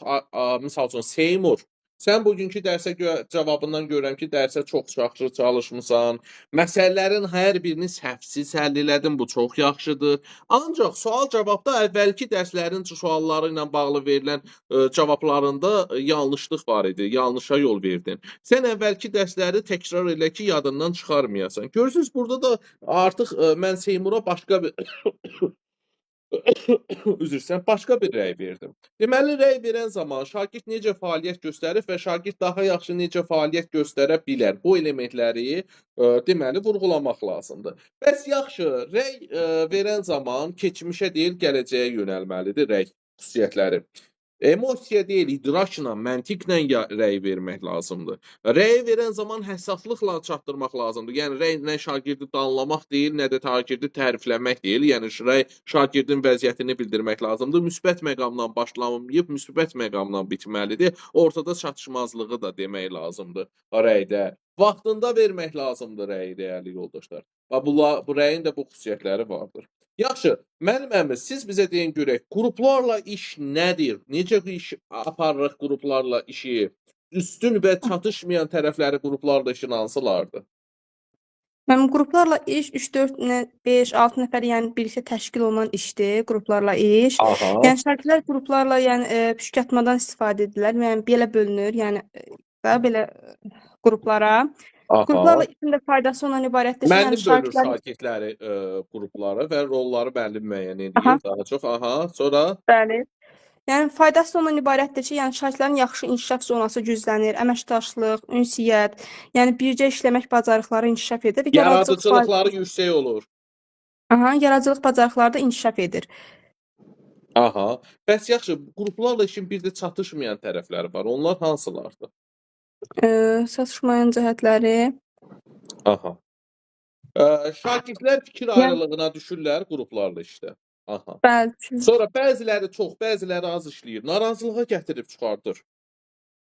[SPEAKER 1] misal üçün, Seymur. Sən bugünkü dərsə cavabından görürəm ki, dərsə çox yaxşı çalışmısan. Məsələlərin hər birini səhvsiz həll elədin. Bu çox yaxşıdır. Ancaq sual-cavabda əvvəlki dərslərin sualları ilə bağlı verilən cavablarında yanlışlıq var idi. Yanlışa yol verdin. Sən əvvəlki dərsləri təkrar elə ki, yadından çıxarmayasan. Görürsüz, burada da artıq mən Seymura başqa bir üzr istəyirəm, başqa bir rəy verdim. Deməli, rəy verən zaman şagird necə fəaliyyət göstərir və şagird daha yaxşı necə fəaliyyət göstərə bilər? Bu elementləri deməli vurğulamaq lazımdır. Bəs yaxşı, rəy verən zaman keçmişə deyil, gələcəyə yönəlməlidir rəy xüsusiyyətləri. Emosiya deyil, idrakla, məntiqlə rəy vermək lazımdır. Rəy verən zaman həssaslıqla çatdırmaq lazımdır. Yəni rəy nə şagirdi danlamaq deyil, nə də şagirdi tərifləmək deyil. Yəni rəy şagirdin vəziyyətini bildirmək lazımdır. Müsbət məqamdan başlamayıb müsbət məqamdan bitməlidir. Ortada çatışmazlığı da demək lazımdır rəydə. Vaxtında vermək lazımdır rəyi, dəyərli yoldaşlar. Və bu rəyin də bu xüsusiyyətləri vardır. Yaxşı, müəllim əmi, siz bizə deyin görək, qruplarla iş nədir? Necə iş aparırıq qruplarla işi? Üstün və çatışmayan tərəfləri qruplarla işin hansılardır?
[SPEAKER 6] Mənim qruplarla iş 3-4, 5-6 nəfər, yəni birlikdə təşkil olunan işdir, qruplarla iş.
[SPEAKER 1] Aha,
[SPEAKER 6] Yəni şagirdlər qruplarla, yəni püşkatmadan istifadə edirlər. Yəni belə bölünür, yəni da belə qruplara.
[SPEAKER 1] aha.
[SPEAKER 6] Qruplarla işin də faydası ondan ibarətdir ki, yəni
[SPEAKER 1] Müəllim bölür
[SPEAKER 6] şagirdlər
[SPEAKER 1] şagirdləri qruplara və rolları müəllim müəyyən
[SPEAKER 6] Aha.
[SPEAKER 1] edir daha çox. Aha, sonra
[SPEAKER 6] bəli. Yəni faydası ondan ibarətdir ki, yəni şagirdlərin yaxşı inkişaf zonası güclənir, əməkdaşlıq, ünsiyyət, yəni birgə işləmək bacarıqları inkişaf edir və
[SPEAKER 1] yaradıcılıqları yüksək olur.
[SPEAKER 6] yaradıcılıq bacarıqları da inkişaf edir.
[SPEAKER 1] Aha. Bəs yaxşı, qruplarla işin bir də çatışmayan tərəfləri var. Onlar hansılardır?
[SPEAKER 6] Çatışmayan cəhətləri.
[SPEAKER 1] Aha. Şagirdlər fikir
[SPEAKER 6] Yəni
[SPEAKER 1] ayrılığına düşürlər qruplarla işdə. Aha.
[SPEAKER 6] bəli.
[SPEAKER 1] Sonra bəziləri çox, bəziləri az işləyir. Narazılığa gətirib çıxardır.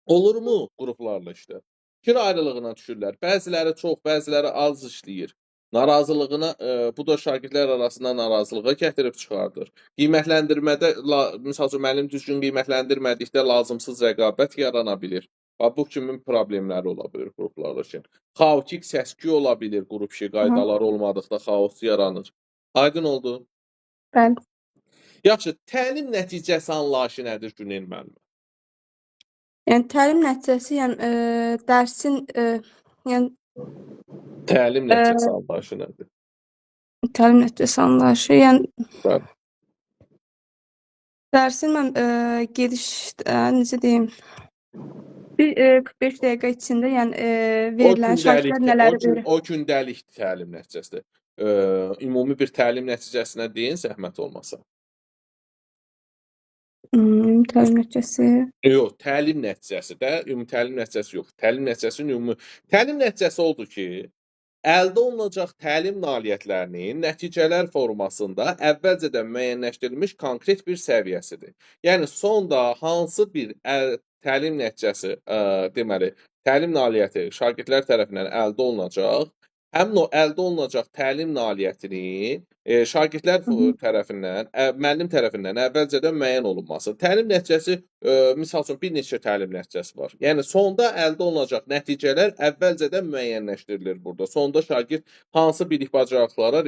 [SPEAKER 1] Olurmu qruplarla işdə? Fikir ayrılığına düşürlər. Bəziləri çox, bəziləri az işləyir. Narazılığına, bu da şagirdlər arasında narazılığa gətirib çıxardır. Qiymətləndirmədə, misal üçün, müəllim düzgün qiymətləndirmədikdə lazımsız rəqabət yarana bilir. Bu kimi problemləri ola bilir qruplarla işin. Xaotik səs-küy ola bilir qrup işi, qaydaları olmadıqda xaos yaranır. Aydın oldu?
[SPEAKER 6] Bəli.
[SPEAKER 1] Yaxşı, təlim nəticəsi anlayışı nədir Günel müəllim?
[SPEAKER 6] Yəni təlim nəticəsi, yəni dərsin yəni
[SPEAKER 1] Təlim nəticəsi anlayışı nədir?
[SPEAKER 6] təlim nəticəsi anlayışı, yəni
[SPEAKER 1] Bəli.
[SPEAKER 6] dərsin mən gediş necə deyim, bir 45 dəqiqə içində, yəni verilən şagirdlər nələri öyrənir.
[SPEAKER 1] O gündəlik təlim nəticəsidir. Ümumi bir təlim nəticəsinə deyin, zəhmət olmasa.
[SPEAKER 6] Təlim nəticəsi.
[SPEAKER 1] Yox, təlim nəticəsi də, ümumi təlim nəticəsi yox. Təlim nəticəsinin ümumi təlim nəticəsi odur ki, əldə olunacaq təlim nailiyyətlərinin nəticələr formasında əvvəlcədən müəyyənləşdirilmiş konkret bir səviyyəsidir. Yəni sonda hansı bir təlim nəticəsi, deməli, təlim nailiyyəti şagirdlər tərəfindən əldə olunacaq, həmin o əldə olunacaq təlim nailiyyətini şagirdlər tərəfindən, müəllim tərəfindən əvvəlcədən müəyyən olunması. Təlim nəticəsi, misal üçün, bir neçə təlim nəticəsi var. Yəni sonda əldə olunacaq nəticələr əvvəlcədən müəyyənləşdirilir burada. Sonda şagird hansı bilik bacarıqlara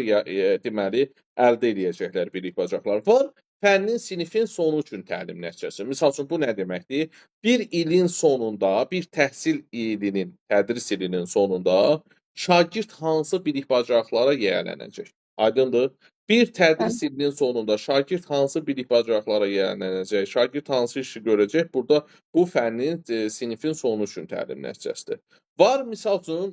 [SPEAKER 1] deməli əldə edəcəklər bilik bacarıqlar var. Fənnin, sinifin sonu üçün təlim nəticəsi. Misal üçün, bu nə deməkdir? Bir ilin sonunda, bir təhsil ilinin, tədris ilinin sonunda şagird hansı bilik bacarıqlara yiyələnəcək? Aydındır? Bir tədris ilinin sonunda şagird hansı bilik bacarıqlara yiyələnəcək? Şagird hansı işi görəcək? Burada bu fənnin, sinifin sonu üçün təlim nəticəsidir. Var, misal üçün,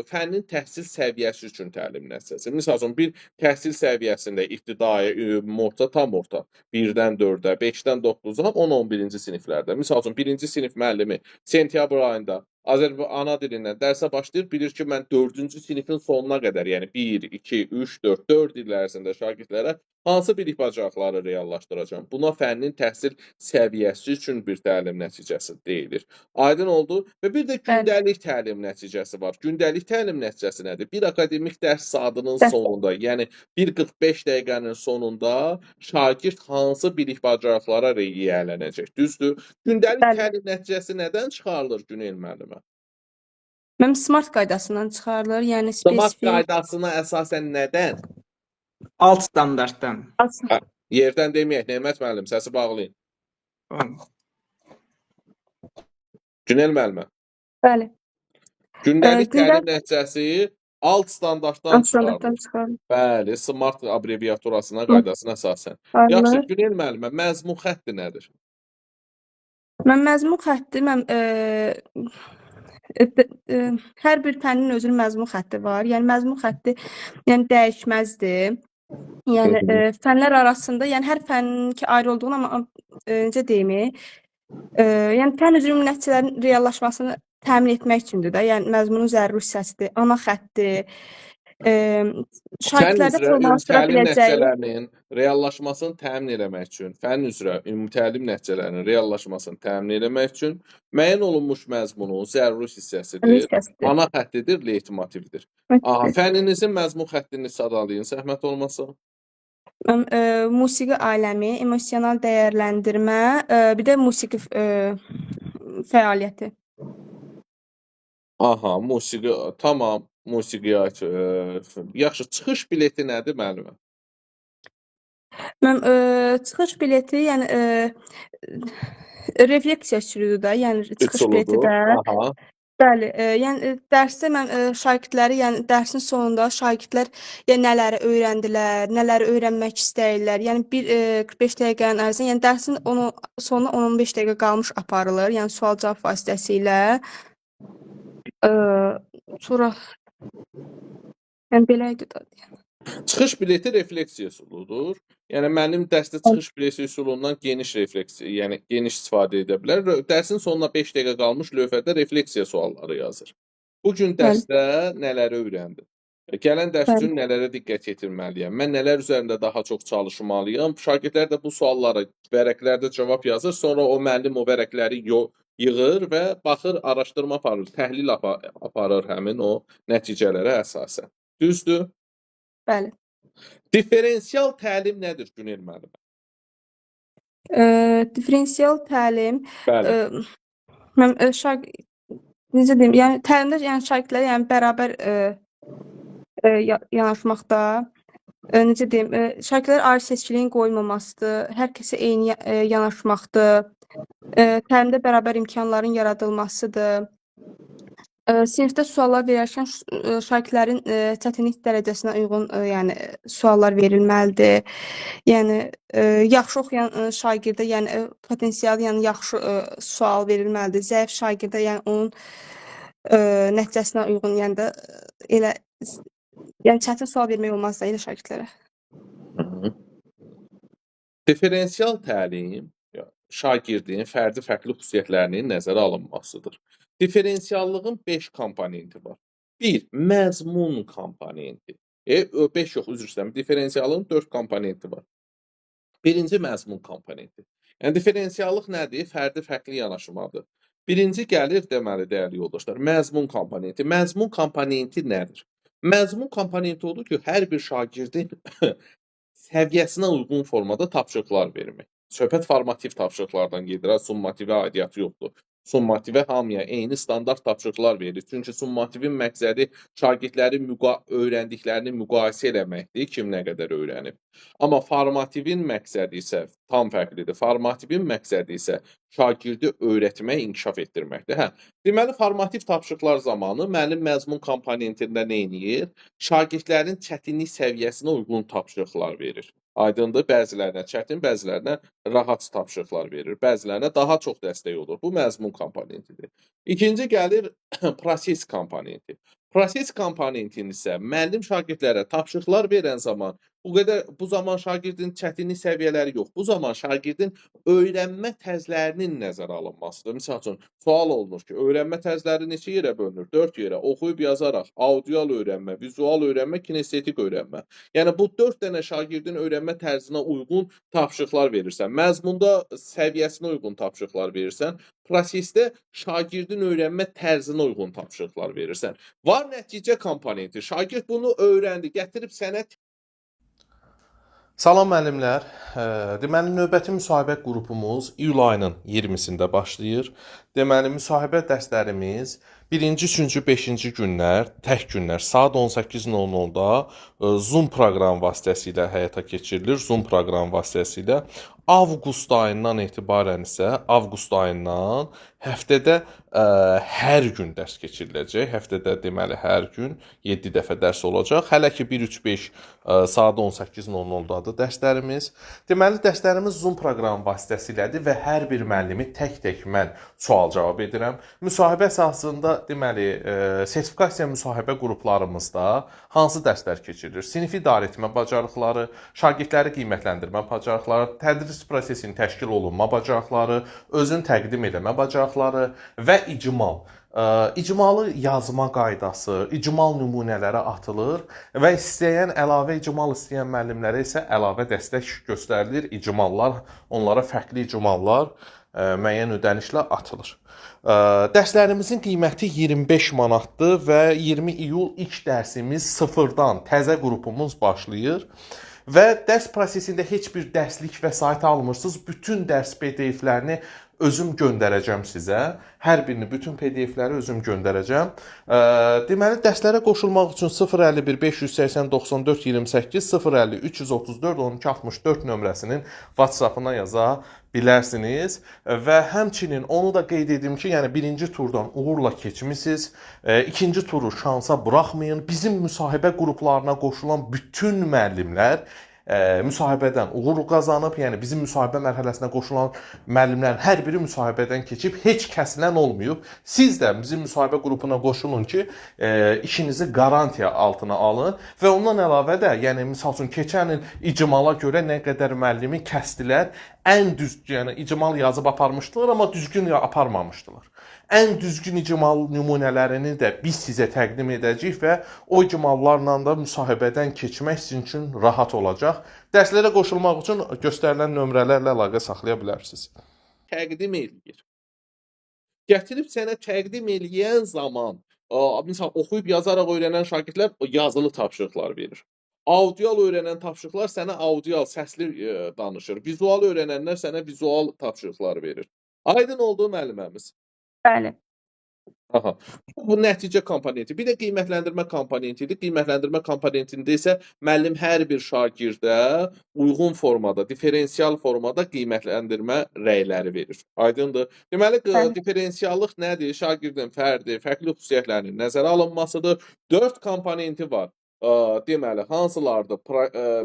[SPEAKER 1] fənnin təhsil səviyyəsi üçün təlim nəticəsi. Misal üçün, bir təhsil səviyyəsində ibtidai, orta, tam orta, 1-dən 4-ə, 5-dən 9-a, 10-11-ci siniflərdə. Misal üçün, 1-ci sinif müəllimi sentyabr ayında ana dilindən dərsə başlayır, bilir ki, mən 4-cü sinifin sonuna qədər, yəni 1, 2, 3, 4 il ərzində şagirdlərə Hansı bilik bacarıqları reallaşdıracağam? Buna fənnin təhsil səviyyəsi üçün bir təlim nəticəsi deyilir. Aydın oldu və bir də gündəlik təlim nəticəsi var. Gündəlik təlim nəticəsi nədir? Bir akademik dərs saatının
[SPEAKER 6] Dərs.
[SPEAKER 1] sonunda, yəni bir 45 dəqiqənin sonunda şagird hansı bilik bacarıqlara yiyələnəcək? Düzdür? Gündəlik
[SPEAKER 6] Bəli.
[SPEAKER 1] təlim nəticəsi nədən çıxarılır Günel müəllimə?
[SPEAKER 6] Mənim smart qaydasından çıxarılır, yəni
[SPEAKER 1] Smart
[SPEAKER 6] spesifik
[SPEAKER 1] qaydasına əsasən nədən?
[SPEAKER 7] Alt standartdan.
[SPEAKER 1] Hə, yerdən deməyək, Nemət müəllim, səsi bağlayın. Günel müəllimə,
[SPEAKER 6] Bəli.
[SPEAKER 1] gündəlik
[SPEAKER 6] Gündəlik-
[SPEAKER 1] təlim nəticəsi alt standartdan
[SPEAKER 6] Alt standartdan
[SPEAKER 1] çıxarılır.
[SPEAKER 6] çıxarılır.
[SPEAKER 1] Bəli, smart abreviaturasına, qaydasına əsasən. Yaxşı, Günel müəllimə, məzmun xətti nədir?
[SPEAKER 6] Mən məzmun xətti, hər bir fənnin özünün məzmun xətti var. Yəni məzmun xətti yəni dəyişməzdir. Yəni fənlər arasında, yəni hər fənninki ayrı olduğunu amma necə deyim? Yəni fən üzrə nəticələrin reallaşmasını təmin etmək üçündür də. Yəni məzmunun zəruri hissəsidir, ana xətti.
[SPEAKER 1] Fən
[SPEAKER 6] Şagirdlərdə
[SPEAKER 1] üzrə
[SPEAKER 6] formalaşdıra
[SPEAKER 1] ümumi təlim
[SPEAKER 6] biləcəyi
[SPEAKER 1] nəticələrinin reallaşmasını təmin etmək üçün, fən üzrə ümumi təlim nəticələrinin reallaşmasını təmin etmək üçün müəyyən olunmuş məzmunun zəruri hissəsidir.
[SPEAKER 6] hissəsidir.
[SPEAKER 1] Ana xəttidir, leytmotivdir. Aha, fəninizin məzmun xəttini sadalayın, zəhmət olmasa.
[SPEAKER 6] Mən musiqi aləmi, emosional dəyərləndirmə, bir də musiqi fəaliyyəti.
[SPEAKER 1] Aha, musiqi, tamam, musiqiyə aid. Yaxşı, çıxış bileti nədir müəllimə?
[SPEAKER 6] Mən çıxış bileti, yəni refleksiya üsuludur da, yəni çıxış bileti
[SPEAKER 1] Üsuludur.
[SPEAKER 6] də.
[SPEAKER 1] Aha.
[SPEAKER 6] Bəli, yəni dərsdə mən şagirdləri, yəni dərsin sonunda şagirdlər yəni nələri öyrəndilər, nələri öyrənmək istəyirlər. Yəni bir 45 dəqiqənin ərzində, yəni dərsin sonuna 10-15 dəqiqə qalmış aparılır, yəni sual-cavab vasitəsilə. Sonra yəni belə idi da.
[SPEAKER 1] Çıxış bileti refleksiya üsuludur. Yəni müəllim dərsdə çıxış bileti üsulundan geniş refleksiya, yəni geniş istifadə edə bilər. Dərsin sonuna 5 dəqiqə qalmış lövhədə refleksiya sualları yazır. Bu gün dərsdə nələri öyrəndim? Gələn dərs üçün nələrə diqqət yetirməliyəm? Mən nələr üzərində daha çox çalışmalıyam? Şagirdlər də bu suallara vərəqlərdə cavab yazır, sonra o müəllim o vərəqləri yığır və baxır, araşdırma aparır, təhlil aparır həmin o nəticələrə əsasən. Düzdür?
[SPEAKER 6] Bəli.
[SPEAKER 1] Differensial təlim nədir Günel müəllimə?
[SPEAKER 6] Differensial təlim,
[SPEAKER 1] Bəli.
[SPEAKER 6] mən necə deyim, yəni təlimdə yəni şagirdlərə yəni bərabər yanaşmaqda, necə deyim, şagirdlər ayrı seçkiliyin qoyulmamasıdır, hər kəsə eyni yanaşmaqdır, təlimdə bərabər imkanların yaradılmasıdır. Sinifdə suallar verərkən şagirdlərin çətinlik dərəcəsinə uyğun yəni suallar verilməlidir. Yəni yaxşı oxuyan şagirdə yəni potensial, yəni yaxşı sual verilməlidir. Zəif şagirdə yəni onun nəticəsinə uyğun, yəni də elə yəni çətin sual vermək olmaz da elə şagirdlərə.
[SPEAKER 1] Differensial təlim şagirdin fərdi-fərqli xüsusiyyətlərinin nəzərə alınmasıdır. Differensiallığın 5 komponenti var. 1. Məzmun komponenti. 5 yox, üzr istəyirəm. Differensiallığın 4 komponenti var. Birinci məzmun komponenti. Yəni differensiallıq nədir? Fərdi-fərqli yanaşmadır. Birinci gəlir, deməli, dəyərli yoldaşlar, məzmun komponenti. Məzmun komponenti nədir? Məzmun komponenti odur ki, hər bir şagirdin səviyyəsinə uyğun formada tapşırıqlar vermək. Söhbət formativ tapşırıqlardan gedir, summativə aidiyyatı yoxdur. Summativə hamıya eyni standart tapşırıqlar verilir. Çünki summativin məqsədi şagirdlərin öyrəndiklərini müqayisə eləməkdir, kim nə qədər öyrənib. Amma formativin məqsədi isə tam fərqlidir. Formativin məqsədi isə şagirdi öyrətmək, inkişaf etdirməkdir. Deməli, formativ tapşırıqlar zamanı müəllim məzmun komponentində nə edir? Şagirdlərin çətinlik səviyyəsinə uyğun tapşırıqlar verir. Aydındır, bəzilərinə çətin, bəzilərinə rahat tapşırıqlar verir, bəzilərinə daha çox dəstək olur. Bu məzmun komponentidir. İkinci gəlir proses komponenti. Proses komponentini isə müəllim şagirdlərə tapşırıqlar verən zaman Bu zaman şagirdin çətinlik səviyyələri yox. Bu zaman şagirdin öyrənmə tərzlərinin nəzərə alınmasıdır. Məsəl üçün, sual olunur ki, öyrənmə tərzləri neçə yerə bölünür? 4 yerə. Oxuyub yazaraq, audial öyrənmə, vizual öyrənmə, kinestetik öyrənmə. Yəni bu 4 dənə şagirdin öyrənmə tərzinə uyğun tapşırıqlar verirsən. Məzmunda səviyyəsinə uyğun tapşırıqlar verirsən. Prosesdə şagirdin öyrənmə tərzinə uyğun tapşırıqlar verirsən. Var nəticə komponenti. Şagird bunu öyrəndi, gətirib sənə. Salam müəllimlər. Deməli, növbəti müsahibə qrupumuz iyul ayının 20-sində başlayır. Deməli, müsahibə dərslərimiz 1-ci, 3-cü, 5-ci günlər, tək günlər saat 18:00-da Zoom proqram vasitəsilə həyata keçirilir. Zoom proqram vasitəsilə avqust ayından etibarən isə avqust ayından həftədə hər gün dərs keçiriləcək. Həftədə deməli hər gün 7 dəfə dərs olacaq. Hələ ki 1-3-5 saat 18:00-dadır dərslərimiz. Deməli dərslərimiz Zoom proqram vasitəsilədir və hər bir müəllimi tək-tək mən sual cavab edirəm. Müsahibə əsasında deməli sertifikasiya müsahibə qruplarımızda hansı dərslər keçirilir? Sinif idarə etmə bacarıqları, şagirdləri qiymətləndirmə bacarıqları, tədris prosesinin təşkil olunma bacarıqları, özünü təqdim etmə bacarıqları və icmal. İcmalı yazma qaydası, icmal nümunələri atılır və istəyən əlavə icmal istəyən müəllimlərə isə əlavə dəstək göstərilir. İcmallar, onlara fərqli icmallar müəyyən ödənişlə atılır. Dərslərimizin qiyməti 25 manatdır və 20 iyul ilk dərsimiz sıfırdan təzə qrupumuz başlayır. Və dərs prosesində heç bir dərslik vəsait almırsınız. Bütün dərs PDF-lərini özüm göndərəcəm sizə. Hər birini, bütün PDF-ləri özüm göndərəcəm. Deməli, dərslərə qoşulmaq üçün 051 580 94 28 050 334 12 64 nömrəsinin WhatsApp-ına yaza bilərsiniz. Və həmçinin onu da qeyd edim ki, yəni birinci turdan uğurla keçmisiniz. İkinci turu şansa buraxmayın. Bizim müsahibə qruplarına qoşulan bütün müəllimlər müsahibədən uğur qazanıb, yəni bizim müsahibə mərhələsinə qoşulan müəllimlərin hər biri müsahibədən keçib, heç kəsilən olmayıb. Siz də bizim müsahibə qrupuna qoşulun ki, işinizi qarantiya altına alın və ondan əlavə də, yəni misal üçün keçən il icmala görə nə qədər müəllimi kəsdilər, ən düzgün, yəni icmal yazıb aparmışdılar, amma düzgün aparmamışdılar. Ən düzgün icmal nümunələrini də biz sizə təqdim edəcəyik və o icmallarla da müsahibədən keçmək sizin üçün rahat olacaq. Dərslərə qoşulmaq üçün göstərilən nömrələrlə əlaqə saxlaya bilərsiniz. Təqdim eləyir. Gətirib sənə təqdim eləyən zaman, misal oxuyub yazaraq öyrənən şagirdlər yazılı tapşırıqlar verir. Audial öyrənən tapşırıqlar sənə audial, səsli danışır. Vizual öyrənənlər sənə vizual tapşırıqlar verir. Aydın oldu müəlliməmiz?
[SPEAKER 6] Bəli.
[SPEAKER 1] Aha. Bu nəticə komponenti. Bir də qiymətləndirmə komponentidir. Qiymətləndirmə komponentində isə müəllim hər bir şagirdə uyğun formada, diferensial formada qiymətləndirmə rəyləri verir. Aydındır? Deməli, diferensiallıq nədir? Şagirdin fərdi, fərqli xüsusiyyətlərinin nəzərə alınmasıdır. 4 komponenti var. Deməli, hansılardır?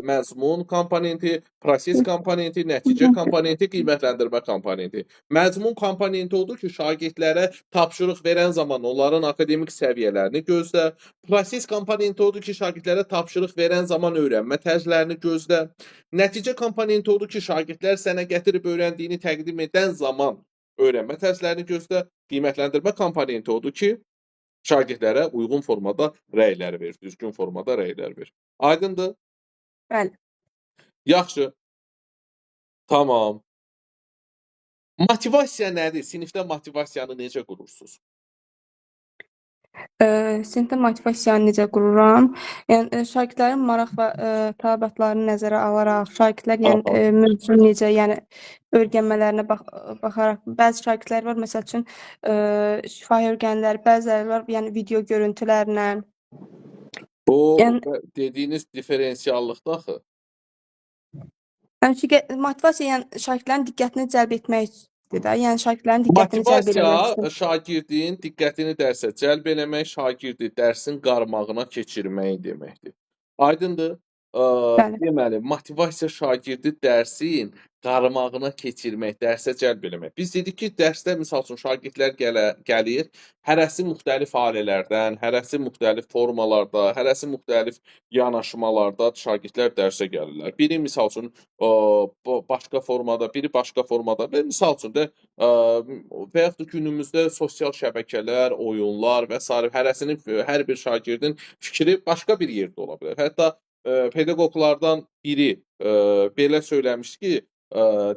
[SPEAKER 1] Məzmun komponenti, proses komponenti, nəticə komponenti, qiymətləndirmə komponenti. Məzmun komponenti odur ki, şagirdlərə tapşırıq verən zaman onların akademik səviyyələrini gözlə. Proses komponenti odur ki, şagirdlərə tapşırıq verən zaman öyrənmə tərzlərini gözlə. Nəticə komponenti odur ki, şagirdlər sənə gətirib öyrəndiyini təqdim edən zaman öyrənmə tərzlərini gözlə. Qiymətləndirmə komponenti odur ki, şagirdlərə uyğun formada rəylər verir, düzgün formada rəylər verir. Aydındır?
[SPEAKER 6] Bəli.
[SPEAKER 1] Yaxşı. Tamam. Motivasiya nədir? Sinifdə motivasiyanı necə qurursunuz?
[SPEAKER 6] Sinifdə motivasiyanı necə qururam? Yəni şagirdlərin maraq və tələbatlarını nəzərə alaraq, şagirdlər mövzu necə, yəni öyrənmələrinə baxaraq, bəzi şagirdlər var, məsəl üçün şifahi öyrənirlər, bəziləri var, yəni video görüntülərlə.
[SPEAKER 1] Bu
[SPEAKER 6] Yəni
[SPEAKER 1] dediyiniz diferensiallıqdır axı.
[SPEAKER 6] Yəni motivasiya yəni şagirdlərin diqqətini cəlb etməkdir də. Yəni şagirdlərin diqqətini cəlb etmək.
[SPEAKER 1] Motivasiya şagirdin diqqətini dərsə cəlb eləmək, şagirdi dərsin qarmağına keçirmək deməkdir. Aydındır? Deməli, motivasiya şagirdi dərsin qarmağına keçirmək, dərsə cəlb eləmək. Biz dedik ki, dərsdə misal üçün şagirdlər gəlir, hərəsi müxtəlif ailələrdən, hərəsi müxtəlif formalarda, hərəsi müxtəlif yanaşmalarda şagirdlər dərsə gəlirlər. Biri misal üçün başqa formada, biri başqa formada və misal üçün də və yaxud da günümüzdə sosial şəbəkələr, oyunlar və s. hərəsinin, hər bir şagirdin fikri başqa bir yerdə ola bilər. Hətta pedaqoqlardan biri belə söyləmiş ki,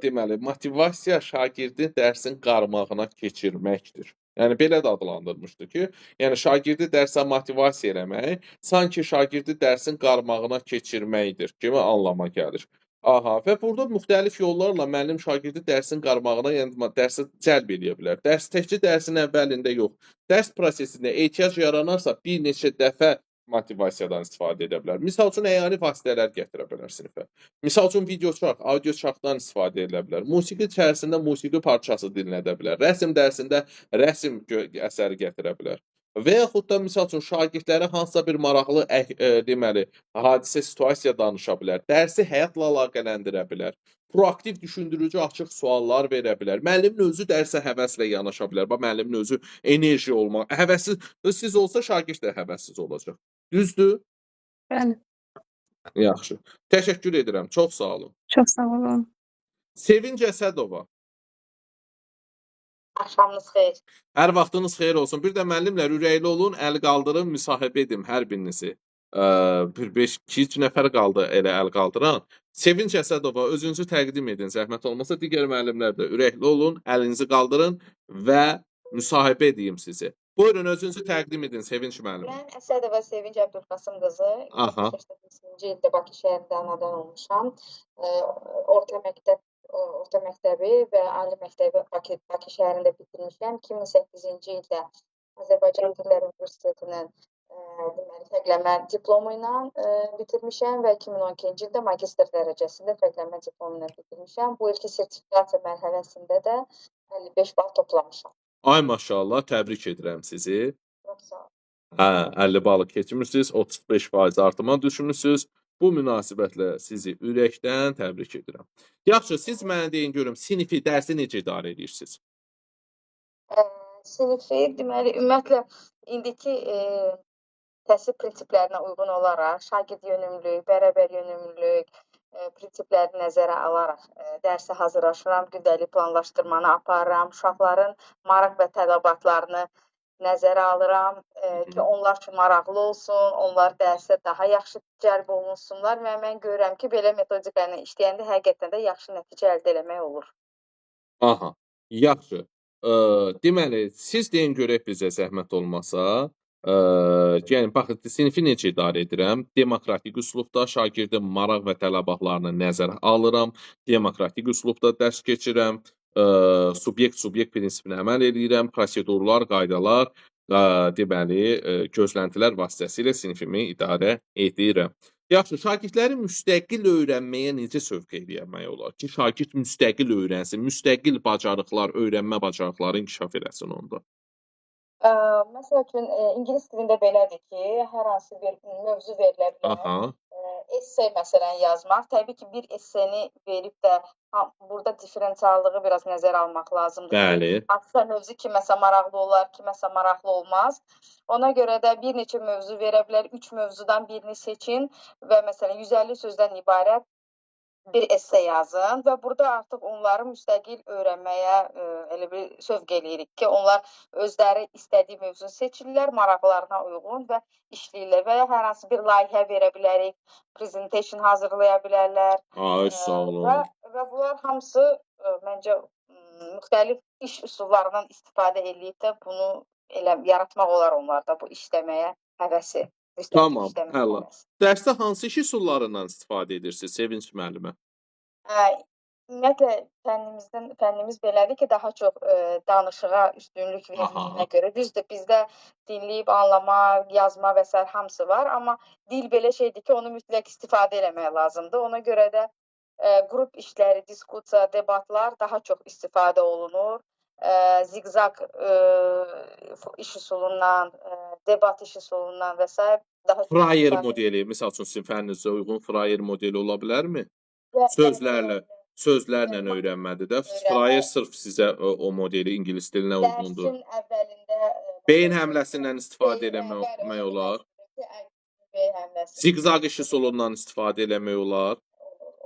[SPEAKER 1] deməli, motivasiya şagirdin dərsin qarmağına keçirməkdir. Yəni belə də adlandırmışdı ki, yəni şagirdi dərsə motivasiya eləmək, sanki şagirdi dərsin qarmağına keçirməkdir kimi anlama gəlir. Aha, və burada müxtəlif yollarla müəllim şagirdi dərsin qarmağına, yəni dərsə cəlb edə bilər. Dərs təkcə dərsin əvvəlində yox, dərs prosesində ehtiyac yaranarsa bir neçə dəfə motivasiyadan istifadə edə bilər. Misal üçün əyani vasitələr gətirə bilər sinifə. Misal üçün video çarx, audio çarxdan istifadə edilə bilər. Musiqi içərisində musiqi parçası dinlədə bilər. Rəsm dərsində rəsm əsəri gətirə bilər. Və yaxud da misal üçün şagirdlərə hansısa bir maraqlı deməli, hadisə, situasiya danışa bilər. Dərsi həyatla əlaqələndirə bilər. Proaktiv düşündürücü açıq suallar verə bilər. Müəllimin özü dərsə həvəslə yanaşa bilər. Bax müəllimin özü enerji olmaq, həvəssiz olsa şagird də həvəssiz olacaq. Düzdür?
[SPEAKER 6] Bəli,
[SPEAKER 1] Yaxşı. Təşəkkür edirəm. Çox sağ olun.
[SPEAKER 6] çox sağ olun.
[SPEAKER 1] Sevinc Əsədova.
[SPEAKER 5] Axşamınız xeyir.
[SPEAKER 1] Hər vaxtınız xeyir olsun. Bir də müəllimlər ürəkli olun, əl qaldırın, müsahibə edin hər birinizi. Bir 5-2-3 nəfər qaldı elə əl qaldıran. Sevinc Əsədova, özünüzü təqdim edin. Zəhmət olmasa digər müəllimlər də ürəkli olun, əlinizi qaldırın və müsahibə edeyim sizi. Buyurun özünüzü təqdim edin Sevinc müəllim.
[SPEAKER 5] Mən Əsədova Sevinc Əbdülqasım qızı.
[SPEAKER 1] Aha.
[SPEAKER 5] 1985-ci ildə Bakı şəhərində anadan olmuşam. Orta məktəbi və ali məktəbi Bakı şəhərində bitirmişəm. 2008-ci ildə Azərbaycan Dillər Universitetinin deməli fərqlənmə diplomu ilə bitirmişəm və 2012-ci ildə magistr dərəcəsində fərqlənmə diplomu ilə bitirmişəm. Bu ilki sertifikasiya mərhələsində də 55 bal toplamışam.
[SPEAKER 1] Ay maşallah, təbrik edirəm sizi.
[SPEAKER 5] Çox sağ olun.
[SPEAKER 1] Hə, 50 balı keçmirsiniz, 35% artıma düşmüsünüz. Bu münasibətlə sizi ürəkdən təbrik edirəm. Yaxşı, siz mənə deyin görüm, sinifi, dərsi necə idarə edirsiniz?
[SPEAKER 5] Sinifi deməli ümumiyyətlə indiki təhsil prinsiplərinə uyğun olaraq şagird yönümlülük, bərabər yönümlülük prinsiplərini nəzərə alaraq dərsə hazırlaşıram, gündəlik planlaşdırmanı aparıram, uşaqların maraq və tələbatlarını nəzərə alıram ki, onlar üçün maraqlı olsun, onlar dərsə daha yaxşı cəlb olunsunlar və mən görürəm ki, belə metodika ilə işləyəndə həqiqətən də yaxşı nəticə əldə etmək olur.
[SPEAKER 1] Aha, yaxşı. Deməli, siz deyin görək bizə zəhmət olmasa, yəni baxın, sinifi necə idarə edirəm? Demokratik üslubda şagirdin maraq və tələbatlarını nəzərə alıram, demokratik üslubda dərs keçirəm, subyekt prinsipinə əməl edirəm, prosedurlar, qaydalar, deməli, gözləntilər vasitəsilə sinifimi idarə edirəm. Yaxşı, şagirdləri müstəqil öyrənməyə necə sövq eləmək olar ki, şagird müstəqil öyrənsin, müstəqil bacarıqlar, öyrənmə bacarıqları inkişaf eləsin onda?
[SPEAKER 5] Məsəl üçün, ingilis dilində belədir ki, hər hansı bir mövzu verilə bilər.
[SPEAKER 1] Aha.
[SPEAKER 5] Essay məsələn yazmaq. Təbii ki, bir esseni verib də burada diferensiallığı biraz nəzərə almaq lazımdır.
[SPEAKER 1] Bəli.
[SPEAKER 5] Hansısa mövzu kiməsə maraqlı olar, kiməsə maraqlı olmaz. Ona görə də bir neçə mövzu verə bilər, 3 mövzudan birini seçin və məsələn 150 sözdən ibarət bir essay yazın və burada artıq onları müstəqil öyrənməyə elə bir sövq eləyirik ki, onlar özləri istədiyi mövzunu seçirlər, maraqlarına uyğun və işləyirlər və ya hər hansı bir layihə verə bilərik, presentation hazırlaya bilərlər.
[SPEAKER 1] Ay, sağ olun.
[SPEAKER 5] Və bunlar hamısı məncə müxtəlif iş üsullarından istifadə edib də bunu elə yaratmaq olar onlarda bu işləməyə həvəsi.
[SPEAKER 1] Tamam, həlla. Dərsdə hansı iş üsullarından istifadə edirsiniz Sevinç müəllimə?
[SPEAKER 5] Ümumiyyətlə, fənnimiz belədir ki, daha çox danışığa üstünlük verdiyinə görə. Düzdür, bizdə dinləyib, anlama, yazma və s. hamısı var, amma dil belə şeydir ki, onu mütləq istifadə eləmək lazımdır. Ona görə də qrup işləri, diskusiya, debatlar daha çox istifadə olunur. Zigzag iş üsulundan, debat iş üsulundan və s. daha çox
[SPEAKER 1] Frayer modeli, misal üçün sizin fənninizə uyğun frayer modeli ola bilərmi? Sözlərlə Sözlərlə öyrənmədir də. Sprayer sırf sizə o modeli ingilis dilinə uyğundur.
[SPEAKER 8] Dərsin əvvəlində
[SPEAKER 1] Beyin həmləsindən istifadə eləmək olar.
[SPEAKER 8] beyin həmləsi
[SPEAKER 1] Ziqzaq işi solundan istifadə eləmək olar.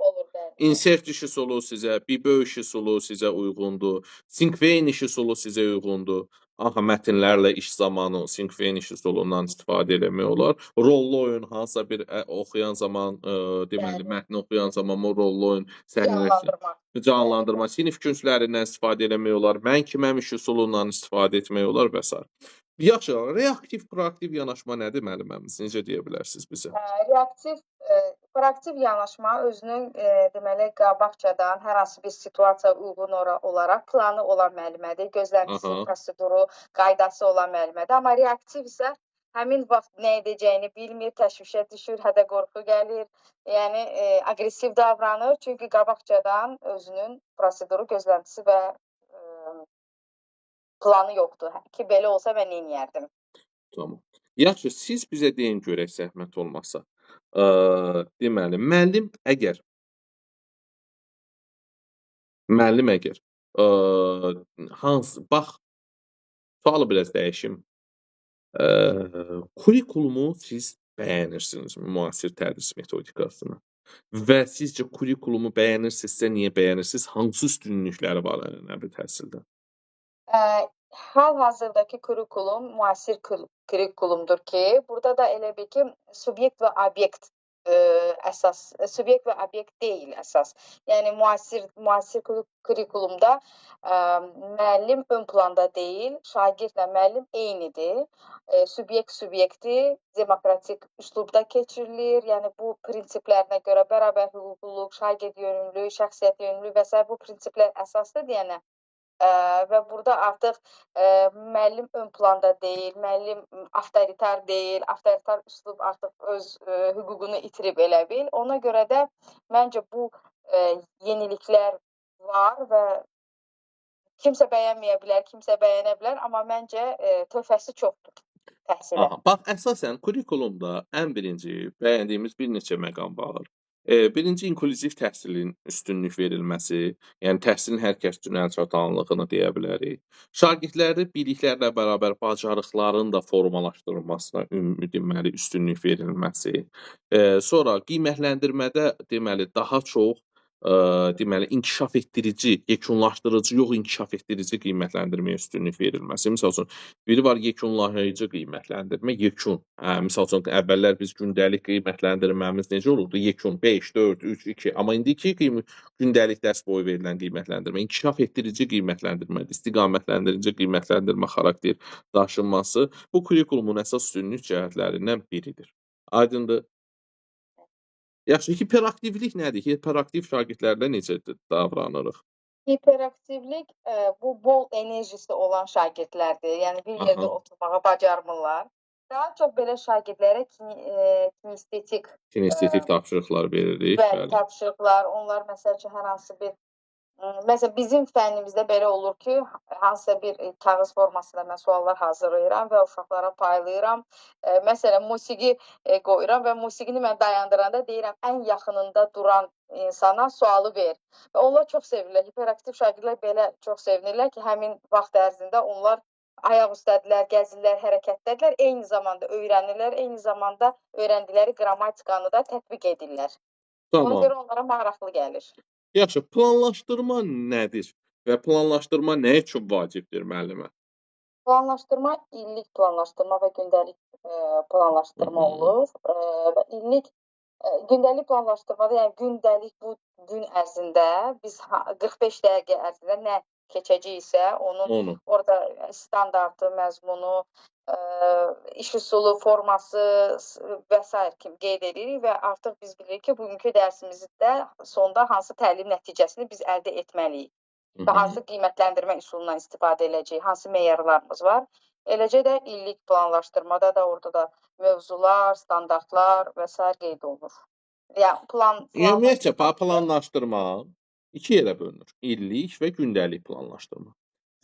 [SPEAKER 8] olur bəli.
[SPEAKER 1] İnsert işi solu sizə, bibö işi solu sizə uyğundur. Sinkveyn işi solu sizə uyğundur. Aha, mətnlərlə iş zamanı sinkveyn işi solundan istifadə eləmək olar. Rollu oyun hansısa bir oxuyan zaman, deməli,
[SPEAKER 8] Bəli.
[SPEAKER 1] mətni oxuyan zaman o rollu oyun səhnəsi
[SPEAKER 8] Canlandırma.
[SPEAKER 1] canlandırma, sinif künclərindən istifadə eləmək olar. Mən kiməm işi solundan istifadə etmək olar və s. Yaxşı, reaktiv, proaktiv yanaşma nədir müəlliməmiz? Necə deyə bilərsiniz bizə?
[SPEAKER 8] Reaktiv, proaktiv yanaşma özünün deməli qabaqcadan hər hansı bir situasiyaya uyğun olaraq planı olan müəllimədir. Gözləntisi,
[SPEAKER 1] Aha.
[SPEAKER 8] proseduru, qaydası olan müəllimədir. Amma reaktiv isə həmin vaxt nə edəcəyini bilmir, təşvişə düşür, hədə-qorxu gəlir. Yəni aqressiv davranır, çünki qabaqcadan özünün proseduru, gözləntisi və planı yoxdur. Ki belə olsa mən nə edərdim?
[SPEAKER 1] Tamam. Yaxşı, siz bizə deyin görək zəhmət olmasa. Deməli, müəllim əgər bax, sualı biraz dəyişim. Kurikulumu siz bəyənirsiniz, müasir tədris metodikasını. Və sizcə kurikulumu bəyənirsinizsə niyə bəyənirsiniz? Hansı üstünlükləri var ənənəvi təhsildə?
[SPEAKER 8] Hal-hazırdakı kurikulum müasir kurikulumdur ki, burada da elə bil ki, subyekt və obyekt əsas, subyekt və obyekt deyil əsas. Yəni müasir kurikulumda müəllim ön planda deyil, şagirdlə müəllim eynidir. Subyekti demokratik üslubda keçirilir. Yəni bu prinsiplərinə görə bərabər hüquqluluq, şagird yönümlülük, şəxsiyyət yönümlülük və s. bu prinsiplər əsasdır deyənə. Və burada artıq müəllim ön planda deyil, müəllim avtoritar deyil, avtoritar üslub artıq öz hüququnu itirib elə bil. Ona görə də məncə bu yeniliklər var və kimsə bəyənməyə bilər, kimsə bəyənə bilər, amma məncə töhfəsi çoxdur təhsilə.
[SPEAKER 1] Aha, bax, əsasən kurikulumda ən birinci bəyəndiyimiz bir neçə məqam var. Birinci, inklüziv təhsilin üstünlük verilməsi, yəni təhsilin hər kəs üçün əlçatanlığını deyə bilərik. Şagirdləri biliklərlə bərabər bacarıqların da formalaşdırılmasına deməli üstünlük verilməsi. Sonra qiymətləndirmədə deməli daha çox deməli inkişaf etdirici, yekunlaşdırıcı yox, inkişaf etdirici qiymətləndirməyə üstünlük verilməsi. Məsəl üçün, biri var yekunlayıcı qiymətləndirmə, yekun. Misal üçün, əvvəllər biz gündəlik qiymətləndirməmiz necə olurdu? Yekun, 5, 4, 3, 2. Amma indiki gündəlik dərs boyu verilən qiymətləndirmə, inkişaf etdirici qiymətləndirmədir, istiqamətləndiricə qiymətləndirmə xarakter daşınması bu kurikulumun əsas üstünlük cəhətlərindən biridir. Aydındır? Yaxşı, hiperaktivlik nədir? Hiperaktiv şagirdlərlə necə davranırıq?
[SPEAKER 8] Hiperaktivlik bu bol enerjisi olan şagirdlərdir. Yəni bir yerdə oturmağa bacarmırlar. Daha çox belə şagirdlərə
[SPEAKER 1] kinestetik tapşırıqlar veririk.
[SPEAKER 8] Bəli, tapşırıqlar, onlar məsəl üçün hər hansı bir məsələn bizim fənnimizdə belə olur ki, hansısa bir kağız formasında mən suallar hazırlayıram və uşaqlara paylayıram. Məsələn, musiqi qoyuram və musiqini mən dayandıranda deyirəm ən yaxınında duran insana sualı ver. Və onlar çox sevirlər. Hiperaktiv şagirdlər belə çox sevinirlər ki, həmin vaxt ərzində onlar ayaq üstədilər, gəzirlər, hərəkətdədirlər, eyni zamanda öyrənirlər, eyni zamanda öyrəndikləri qrammatikanı da tətbiq edirlər. Ona görə onlara maraqlı gəlir.
[SPEAKER 1] Yaxşı, planlaşdırma nədir və planlaşdırma nə üçün vacibdir müəllimə?
[SPEAKER 8] Planlaşdırma illik planlaşdırma və gündəlik planlaşdırma olur. Və illik gündəlik planlaşdırmada, yəni gündəlik bu gün ərzində biz 45 dəqiqə ərzində nə keçəcəksə, onun orada standartı, məzmunu, iş üsulu, forması və s. kimi qeyd edirik və artıq biz bilirik ki, bugünkü dərsimizdə sonda hansı təlim nəticəsini biz əldə etməliyik və hansı qiymətləndirmə üsulundan istifadə edəcəyik, hansı meyarlarımız var. Eləcə də illik planlaşdırmada da orada da mövzular, standartlar və s. qeyd olunur. Yəni
[SPEAKER 1] ümumiyyətcə planlaşdırma iki yerə bölünür. İllik və gündəlik planlaşdırma.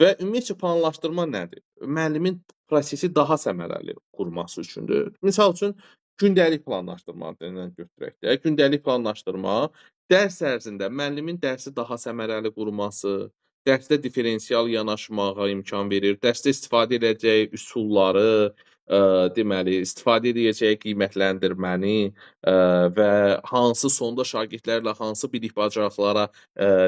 [SPEAKER 1] Və ümumiyyətcə planlaşdırma nədir? Müəllimin prosesi daha səmərəli qurması üçündür. Misal üçün, gündəlik planlaşdırma götürək də. Gündəlik planlaşdırma Dərs ərzində müəllimin dərsi daha səmərəli qurması, dərsdə differensial yanaşmağa imkan verir, dərsdə istifadə edəcəyi üsulları, deməli, istifadə edəcəyi qiymətləndirməni və hansı sonda şagirdlərlə hansı bilik bacarıqlara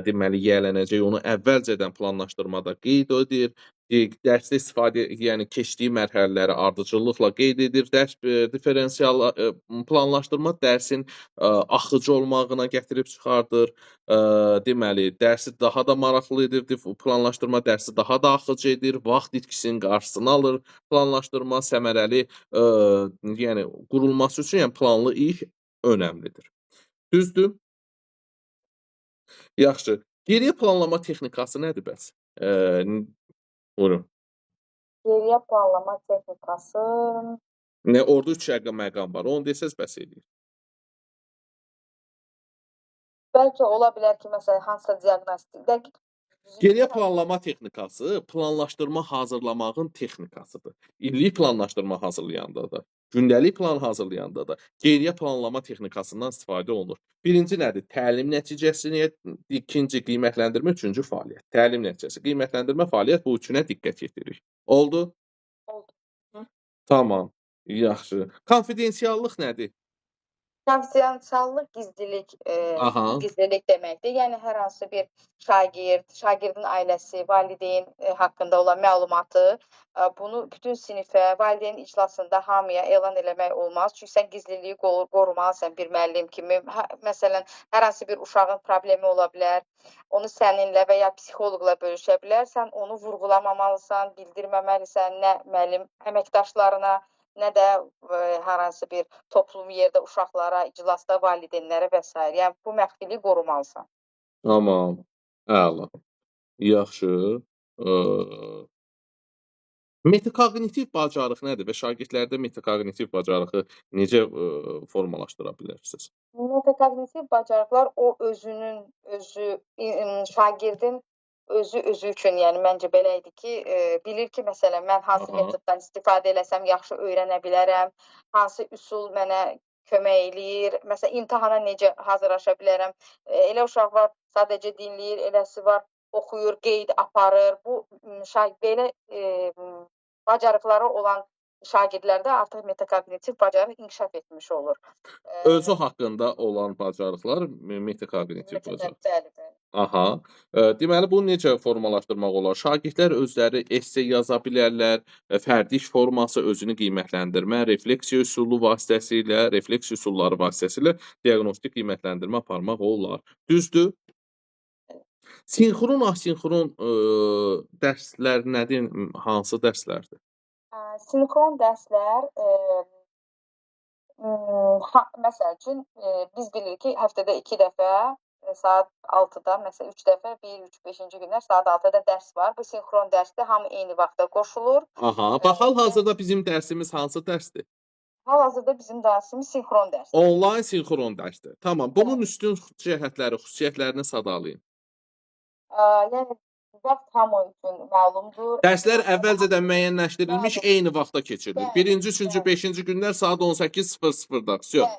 [SPEAKER 1] deməli yiyələnəcək, onu əvvəlcədən planlaşdırmada qeyd edir. Dərsdə istifadə, yəni keçdiyi mərhələləri ardıcıllıqla qeyd edir. Dərs differensial planlaşdırma dərsin axıcı olmağına gətirib çıxardır. Deməli, dərsi daha da maraqlı edir. Planlaşdırma dərsi daha da axıcı edir. Vaxt itkisinin qarşısını alır. Planlaşdırma səmərəli, yəni qurulması üçün, yəni planlı iş önəmlidir. Düzdür? Yaxşı. Geriyə planlama texnikası nədir bəs? Buyurun.
[SPEAKER 8] Geriyə planlama texnikası
[SPEAKER 1] Nə orada 3 şərqə məqam var. Onu desəz bəs eləyir.
[SPEAKER 8] bəlkə ola bilər ki, məsələn, hansısa diaqnostik
[SPEAKER 1] Geriyə planlama texnikası planlaşdırma hazırlamağın texnikasıdır. İllik planlaşdırma hazırlayanda da, gündəlik plan hazırlayanda da geriyə planlama texnikasından istifadə olunur. Birinci nədir? Təlim nəticəsini, ikinci qiymətləndirmə, üçüncü fəaliyyət. Təlim nəticəsi, qiymətləndirmə, fəaliyyət bu üçünə diqqət yetiririk. Oldu?
[SPEAKER 8] oldu.
[SPEAKER 1] Tamam. Yaxşı. Konfidensiallıq nədir?
[SPEAKER 8] Konfidensiallıq
[SPEAKER 1] Aha.
[SPEAKER 8] gizlilik deməkdir. Yəni hər hansı bir şagirdin ailəsi, valideyn haqqında olan məlumatı bunu bütün sinifə, valideyn iclasında hamıya elan eləmək olmaz. Çünki sən gizliliyi qorumalısan bir müəllim kimi. Məsələn, hər hansı bir uşağın problemi ola bilər. Onu səninlə və ya psixoloqla bölüşə bilər. Sən onu vurğulamamalısan, bildirməməlisən nə müəllim əməkdaşlarına, nə də hər hansı bir toplum yerdə uşaqlara, iclasda valideynlərə və s. Yəni bu məxfiliyi qorumalısan.
[SPEAKER 1] Tamam. Əla. Yaxşı. Metakognitiv bacarıq nədir və şagirdlərdə metakognitiv bacarığı necə formalaşdıra bilərsiniz?
[SPEAKER 8] Metakognitiv bacarıqlar o şagirdin özü üçün, yəni məncə belə idi ki, bilir ki, məsələn, mən hansı
[SPEAKER 1] Aha.
[SPEAKER 8] metoddan istifadə eləsəm yaxşı öyrənə bilərəm, hansı üsul mənə kömək eləyir, məsələn, imtahana necə hazırlaşa bilərəm. Elə uşaq var, sadəcə dinləyir, eləsi var, oxuyur, qeyd aparır. Bu belə bacarıqları olan şagirdlərdə artıq metakognitiv bacarıq inkişaf etmiş olur.
[SPEAKER 1] Özü haqqında olan bacarıqlar metakognitiv bacarıq.
[SPEAKER 8] Bəli.
[SPEAKER 1] Aha. Deməli, bunu necə formalaşdırmaq olar? Şagirdlər özləri esse yaza bilərlər, fərdi iş forması, özünü qiymətləndirmə, refleksiya üsulu vasitəsilə, refleksiya üsulları vasitəsilə diaqnostik qiymətləndirmə aparmaq olar. Düzdür? Sinxron, asinxron dərslər nədir? Hansı dərslərdir?
[SPEAKER 8] Sinxron dərslər məsəl üçün biz bilirik ki, həftədə 2 dəfə saat 6-da, məsələn 3 dəfə 1, 3, 5-ci günlər saat 6-da dərs var. Bu sinxron dərsdə hamı eyni vaxtda qoşulur.
[SPEAKER 1] Aha. Bax, hal-hazırda bizim dərsimiz hansı dərsdir?
[SPEAKER 8] Hal-hazırda bizim dərsimiz sinxron dərsdir.
[SPEAKER 1] Onlayn sinxron dərsdir. Tamam. Bunun üstün cəhətləri, xüsusiyyətlərini sadalayın.
[SPEAKER 8] Yəni vaxt hamı üçün məlumdur.
[SPEAKER 1] Dərslər əvvəlcədən müəyyənləşdirilmiş, eyni vaxtda keçirilir. Birinci, üçüncü, 5-ci günlər saat 18:00-da. Vsyo.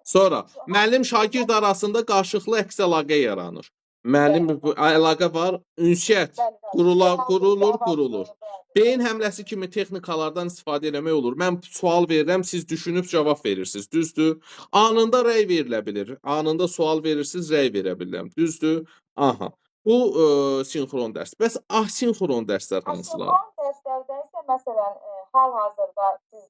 [SPEAKER 1] Sonra müəllim şagird arasında qarşılıqlı əks əlaqə yaranır. Müəllim əlaqə var, ünsiyyət qurulur. Beyin həmləsi kimi texnikalardan istifadə etmək olur. Mən sual verirəm, siz düşünüb cavab verirsiniz. Düzdür? Anında rəy verilə bilir. Anında sual verirsiniz, rəy verə bilirəm. Düzdür? Aha. Bu sinxron dərs. Bəs asinxron dərslər hansılar?
[SPEAKER 8] Sinxron dərslərdə isə məsələn hal-hazırda siz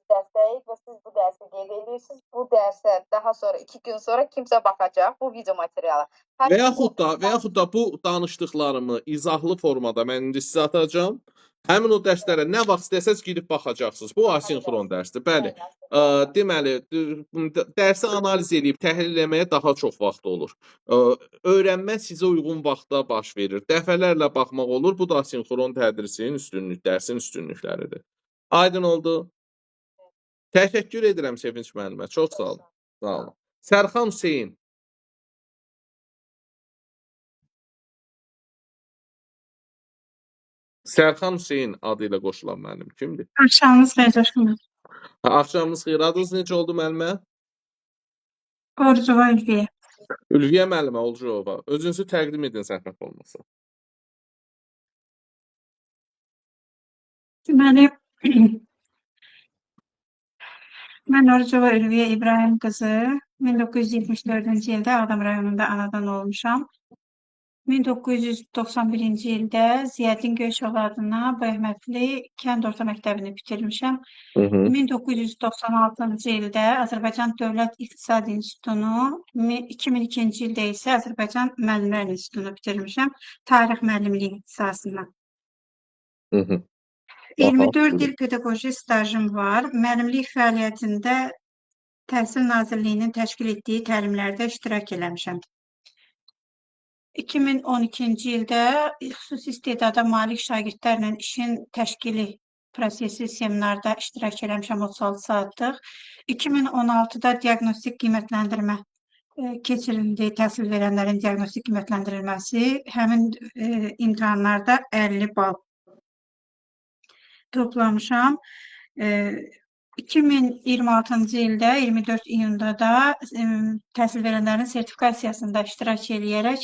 [SPEAKER 8] dərsdəyik və siz bu dərsi qeyd edirsiniz. Bu dərsə daha sonra 2 gün sonra kimsə baxacaq bu video materiala.
[SPEAKER 1] Və yaxud da bu danışdıqlarımı izahlı formada mən indi sizə atacağam. Həmin o dərslərə nə vaxt istəsəz girib baxacaqsınız. Bu asinxron dərsdir. Bəli. Deməli, dərsi analiz edib təhlil etməyə daha çox vaxt olur. Öyrənmə sizə uyğun vaxtda baş verir. Dəfələrlə baxmaq olur. Bu da asinxron tədrisin dərsin üstünlükləridir. Aydın oldu? Təşəkkür edirəm Sevinç müəllimə. Çox sağ olun. Sağ olun. Sərxan Hüseyn. Sərxan Hüseyn adı ilə qoşulan müəllim kimdir?
[SPEAKER 9] Axşamınız xeyir, Coşqun.
[SPEAKER 1] Axşamınız xeyir. Adınız necə oldu müəllimə?
[SPEAKER 9] Orucova Ülviyə.
[SPEAKER 1] Ülviyə müəllimə Olcuyova, özünüzü təqdim edin zəhmət olmasa.
[SPEAKER 9] Deməli, mən Orucova Ülviyə İbrahim qızı 1974-cü ildə Ağdam rayonunda anadan olmuşam. 1991-ci ildə Ziyəddin Göyçoğlu adına Bəhmətli kənd orta məktəbini bitirmişəm. 1996-cı ildə Azərbaycan Dövlət İqtisad İnstitutunu, 2002-ci ildə isə Azərbaycan Müəllimlər İnstitutunu bitirmişəm. Tarix müəllimliyi ixtisasından. 24 il pedaqoji stajım var. Müəllimlik fəaliyyətində Təhsil Nazirliyinin təşkil etdiyi təlimlərdə iştirak eləmişəm. 2012-ci ildə xüsusi istedada malik şagirdlərlə işin təşkili prosesi seminarda iştirak eləmişəm 36 saatlıq. 2016-da diaqnostik qiymətləndirmə keçirildi, təhsil verənlərin diaqnostik qiymətləndirilməsi. Həmin imtahanlarda 50 bal toplamışam. 2026-cı ildə 24 iyunda da təhsil verənlərin sertifikasiyasında iştirak eləyərək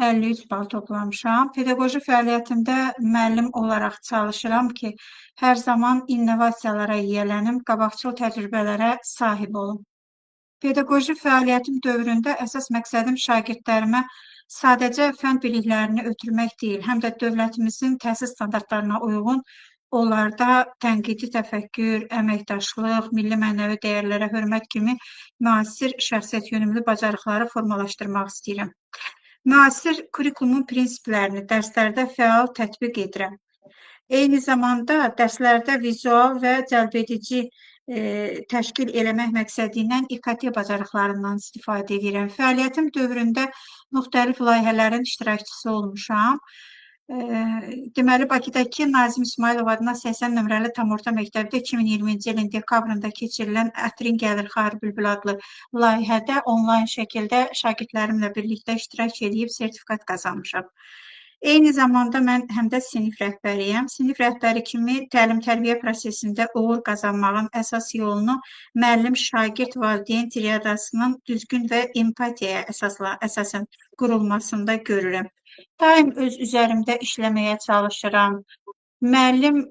[SPEAKER 9] 53 bal toplamışam. Pedaqoji fəaliyyətimdə müəllim olaraq çalışıram ki, hər zaman innovasiyalara yiyələnim, qabaqcıl təcrübələrə sahib olum. Pedaqoji fəaliyyətim dövründə əsas məqsədim şagirdlərimə sadəcə fən biliklərini ötürmək deyil, həm də dövlətimizin təhsil standartlarına uyğun onlarda tənqidi təfəkkür, əməkdaşlıq, milli mənəvi dəyərlərə hörmət kimi müasir şəxsiyyət yönümlü bacarıqları formalaşdırmaq istəyirəm. Müasir kurikulumun prinsiplərini dərslərdə fəal tətbiq edirəm. Eyni zamanda dərslərdə vizual və cəlbedici təşkil eləmək məqsədi ilə İKT bacarıqlarından istifadə edirəm. Fəaliyyətim dövründə müxtəlif layihələrin iştirakçısı olmuşam. Deməli, Bakıdakı Nazim İsmailov adına 80 nömrəli tam orta məktəbdə 2020-ci ilin dekabrında keçirilən Ətrin Gəlir Xarı Bülbül adlı layihədə onlayn şəkildə şagirdlərimlə birlikdə iştirak edib sertifikat qazanmışam. Eyni zamanda mən həm də sinif rəhbəriyəm. Sinif rəhbəri kimi təlim-tərbiyə prosesində uğur qazanmağın əsas yolunu müəllim-şagird valideyn triadasının düzgün və empatiyaya əsasən qurulmasında görürəm. Daim öz üzərimdə işləməyə çalışıram. Müəllim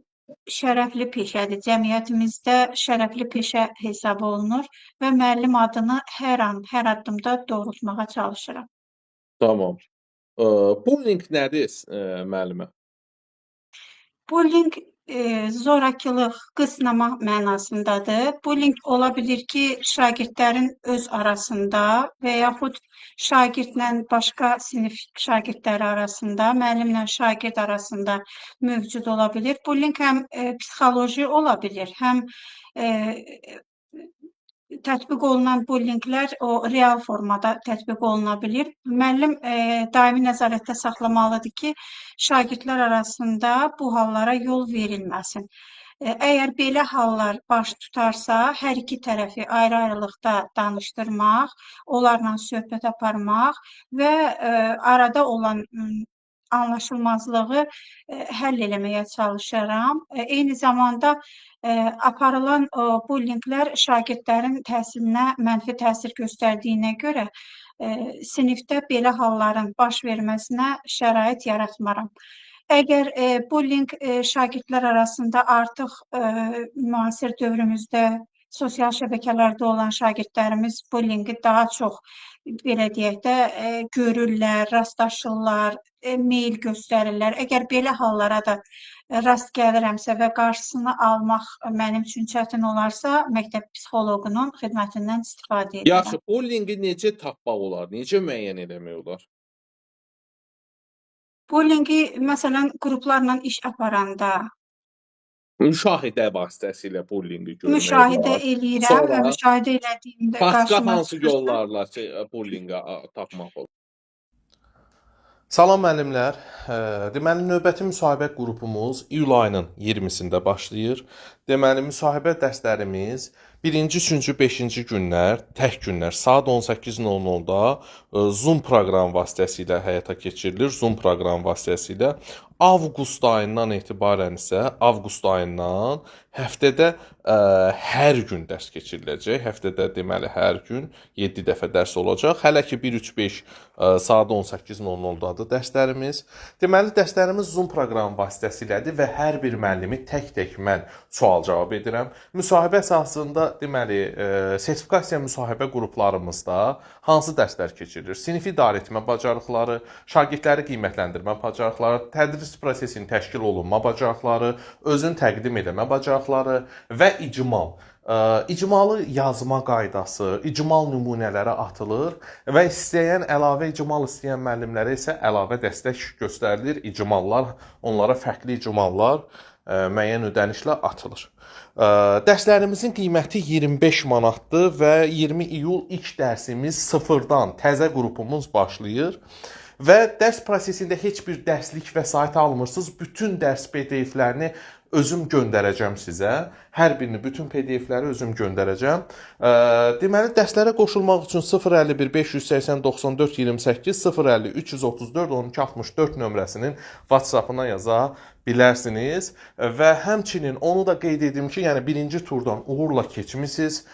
[SPEAKER 9] şərəfli peşədir. Cəmiyyətimizdə şərəfli peşə hesab olunur və müəllim adını hər an, hər addımda doğrultmağa çalışıram.
[SPEAKER 1] Tamam. Bullying nədir müəllimə?
[SPEAKER 9] Bullying zorakılıq, qısnama mənasındadır. Bullying ola bilir ki, şagirdlərin öz arasında və yaxud şagirdlə başqa sinif şagirdləri arasında, müəllimlə şagird arasında mövcud ola bilir. Bullying həm psixoloji ola bilir, həm tətbiq olunan bullyinglər o real formada tətbiq oluna bilir. Müəllim daimi nəzarətdə saxlamalıdır ki, şagirdlər arasında bu hallara yol verilməsin. Əgər belə hallar baş tutarsa, hər iki tərəfi ayrı-ayrılıqda danışdırmaq, onlarla söhbət aparmaq və arada olan anlaşılmazlığı həll eləməyə çalışaram. Eyni zamanda aparılan bullyinglər şagirdlərin təhsilinə mənfi təsir göstərdiyinə görə sinifdə belə halların baş verməsinə şərait yaratmaram. Əgər bullying şagirdlər arasında artıq müasir dövrümüzdə sosial şəbəkələrdə olan şagirdlərimiz bullyingi daha çox belə deyək də görürlər, rastlaşırlar, meyil göstərirlər. Əgər belə hallara da rast gəlirəmsə və qarşısını almaq mənim üçün çətin olarsa, məktəb psixoloqunun xidmətindən istifadə edirəm.
[SPEAKER 1] Yaxşı, bullyingi necə tapmaq olar? Necə müəyyən etmək olar?
[SPEAKER 9] Bullyingi, məsələn, qruplarla iş aparanda,
[SPEAKER 1] Müşahidə vasitəsilə bullyingi görmək
[SPEAKER 9] müşahidə
[SPEAKER 1] olar.
[SPEAKER 9] eləyirəm və
[SPEAKER 1] Sonra
[SPEAKER 9] müşahidə elədiyimdə
[SPEAKER 1] başqa
[SPEAKER 9] qarşıma
[SPEAKER 1] hansı
[SPEAKER 9] çıxırsa,
[SPEAKER 1] yollarla bullyinqə tapmaq olar? Salam müəllimlər. Deməli, növbəti müsahibə qrupumuz iyul ayının 20-sində başlayır. Deməli, müsahibə dərslərimiz Birinci, üçüncü, 5-ci günlər, tək günlər saat 18:00-da Zoom proqramı vasitəsilə həyata keçirilir. Zoom proqramı vasitəsilə avqust ayından etibarən isə avqust ayından həftədə hər gün dərs keçiriləcək. Həftədə deməli hər gün 7 dəfə dərs olacaq. Hələ ki 1 3 5 saat 18:00-dadır dərslərimiz. Deməli dərslərimiz Zoom proqramı vasitəsilədir və hər bir müəllimi tək-tək mən sual cavab edirəm. Müsahibə əsasında deməli sertifikasiya müsahibə qruplarımızda hansı dərslər keçirilir? Sinif idarəetmə bacarıqları, şagirdləri qiymətləndirmə bacarıqları, tədris prosesinin təşkil olunma bacarıqları, özünü təqdim etmə bacarıqları və icmal. İcmalı yazma qaydası, icmal nümunələri atılır və istəyən əlavə icmal istəyən müəllimlərə isə əlavə dəstək göstərilir. İcmallar, onlara fərqli icmallar müəyyən ödənişlə atılır. Dərslərimizin qiyməti 25 manatdır və 20 iyul ilk dərsimiz sıfırdan təzə qrupumuz başlayır. Və dərs prosesində heç bir dərslik vəsait almırsınız. Bütün dərs PDF-lərini özüm göndərəcəm sizə. Hər birini, bütün PDF-ləri özüm göndərəcəm. Deməli, dərslərə qoşulmaq üçün 051 580 94 28 050 334 12 64 nömrəsinin WhatsApp-ına yaza bilərsiniz. Və həmçinin onu da qeyd edim ki, yəni birinci turdan uğurla keçmisiniz.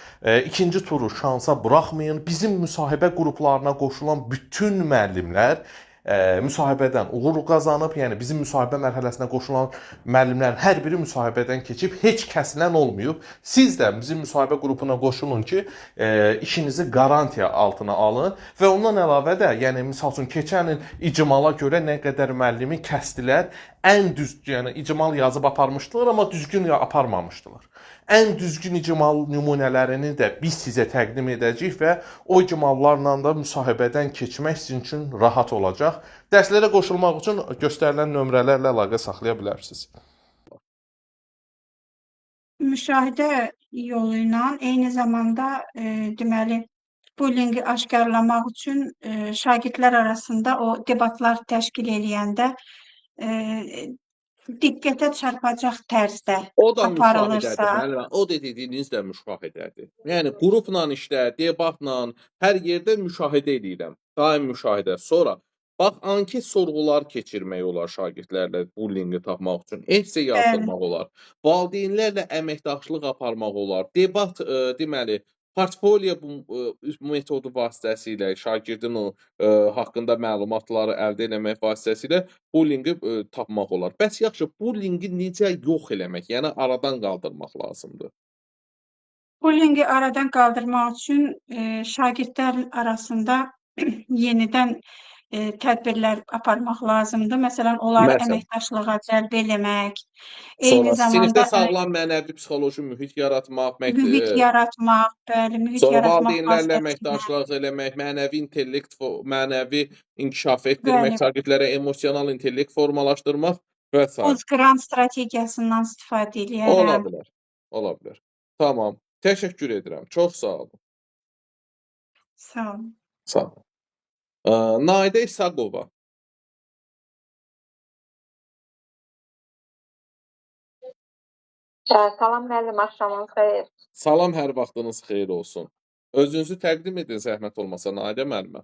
[SPEAKER 1] İkinci turu şansa buraxmayın. Bizim müsahibə qruplarına qoşulan bütün müəllimlər müsahibədən uğur qazanıb, yəni bizim müsahibə mərhələsinə qoşulan müəllimlərin hər biri müsahibədən keçib, heç kəsilən olmayıb. Siz də bizim müsahibə qrupuna qoşulun ki, işinizi qarantiya altına alın və ondan əlavə də, yəni misal üçün keçən il icmala görə nə qədər müəllimi kəsdilər, ən düzgün, yəni icmal yazıb aparmışdılar, amma düzgün aparmamışdılar. Ən düzgün icmal nümunələrini də biz sizə təqdim edəcəyik və o icmallarla da müsahibədən keçmək sizin üçün rahat olacaq. Dərslərə qoşulmaq üçün göstərilən nömrələrlə əlaqə saxlaya bilərsiniz.
[SPEAKER 9] Müşahidə yolu ilə eyni zamanda deməli bullyingi aşkarlamaq üçün şagirdlər arasında o debatlar təşkil edəndə diqqətə çarpacaq tərzdə
[SPEAKER 1] O da
[SPEAKER 9] aparılırsa,
[SPEAKER 1] müşahidədir, müəllimə. O da dediyiniz də müşahidədir. Yəni qrupla işlə, debatla hər yerdə müşahidə edirəm. Daim müşahidə. Sonra bax anket sorğular keçirmək olar şagirdlərlə bullyinqi tapmaq üçün. Esse yazdırmaq olar. Valideynlərlə əməkdaşlıq aparmaq olar. Debat deməli portfolio metodu vasitəsilə şagirdin o haqqında məlumatları əldə etmək vasitəsilə bullyinqi tapmaq olar. Bəs yaxşı, bullyinqi necə yox eləmək, yəni aradan qaldırmaq lazımdır?
[SPEAKER 9] bullyingi aradan qaldırmaq üçün şagirdlərin arasında yenidən tədbirlər aparmaq lazımdır. Məsələn, onları
[SPEAKER 1] Məsələn.
[SPEAKER 9] əməkdaşlığa cəlb eləmək,
[SPEAKER 1] Sonra
[SPEAKER 9] eyni
[SPEAKER 1] sinifdə
[SPEAKER 9] zamanda
[SPEAKER 1] sağlam mənəvi psixoloji mühit yaratmaq,
[SPEAKER 9] mühit yaratmaq, bəli, mühit
[SPEAKER 1] sonra
[SPEAKER 9] yaratmaq
[SPEAKER 1] valideynlərlə
[SPEAKER 9] vasitəsilə,
[SPEAKER 1] əməkdaşlıq eləmək, mənəvi intellekt, mənəvi inkişaf etdirmək,
[SPEAKER 9] bəli,
[SPEAKER 1] şagirdlərə emosional intellekt formalaşdırmaq və s.
[SPEAKER 9] Postgrant strategiyasından istifadə
[SPEAKER 1] Ola
[SPEAKER 9] eləyərəm.
[SPEAKER 1] bilər. Ola bilər. Tamam. Təşəkkür edirəm. Çox sağ olun.
[SPEAKER 9] Sağ olun.
[SPEAKER 1] Sağ olun. Naidə İsaqova.
[SPEAKER 5] Salam müəllim, axşamınız xeyir.
[SPEAKER 1] Salam, hər vaxtınız xeyir olsun. Özünüzü təqdim edin zəhmət olmasa Naidə müəllimə.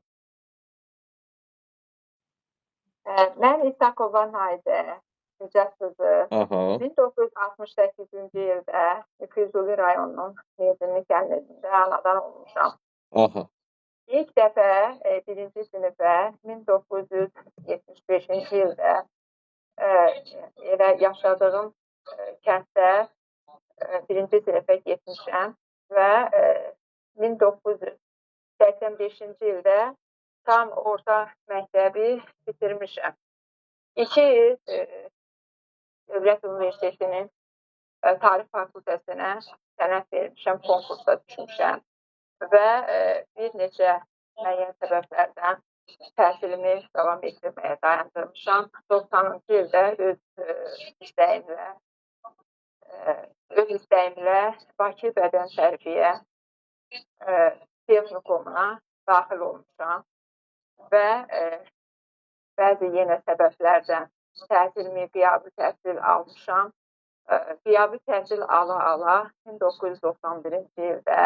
[SPEAKER 5] Mən İsaqova Naidə Mücəssizı.
[SPEAKER 1] Aha.
[SPEAKER 5] 1968-ci ildə Füzuli rayonunun Mezunli kəndində anadan olmuşam.
[SPEAKER 1] Aha.
[SPEAKER 5] İlk dəfə birinci sinifə 1975-ci ildə elə yaşadığım kənddə birinci sinifə getmişəm və 1985-ci ildə tam orta məktəbi bitirmişəm. 2 il Dövlət Universitetinin Tarix Fakültəsinə sənəd vermişəm, konkursa düşmüşəm və bir neçə müəyyən səbəblərdən təhsilimi davam etdirməyə dayandırmışam. 90-cı ildə öz istəyimlə Bakı Bədən Tərbiyə Texnikumuna daxil olmuşam və bəzi yenə səbəblərdən təhsilimi qiyabi təhsil almışam
[SPEAKER 8] qiyabi təhsil ala 1991-ci ildə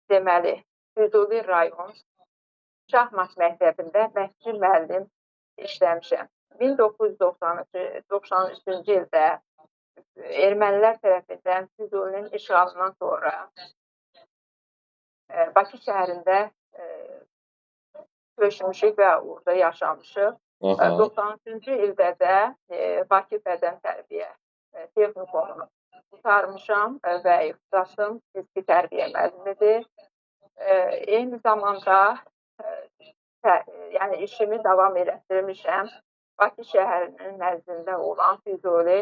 [SPEAKER 8] deməli Füzuli rayon şahmat məktəbində məşqçi müəllim işləmişəm. 1993-cü ildə ermənilər tərəfindən Füzulinin işğalından sonra Bakı şəhərində köçmüşük və orada yaşamışıq. 93-cü ildə də Bakı bədən tərbiyə texnikumunu qurtarmışam və ixtisasım fiziki tərbiyə müəllimidir. Eyni zamanda yəni işimi davam elətdirmişəm. Bakı şəhərinin nəzdində olan Füzuli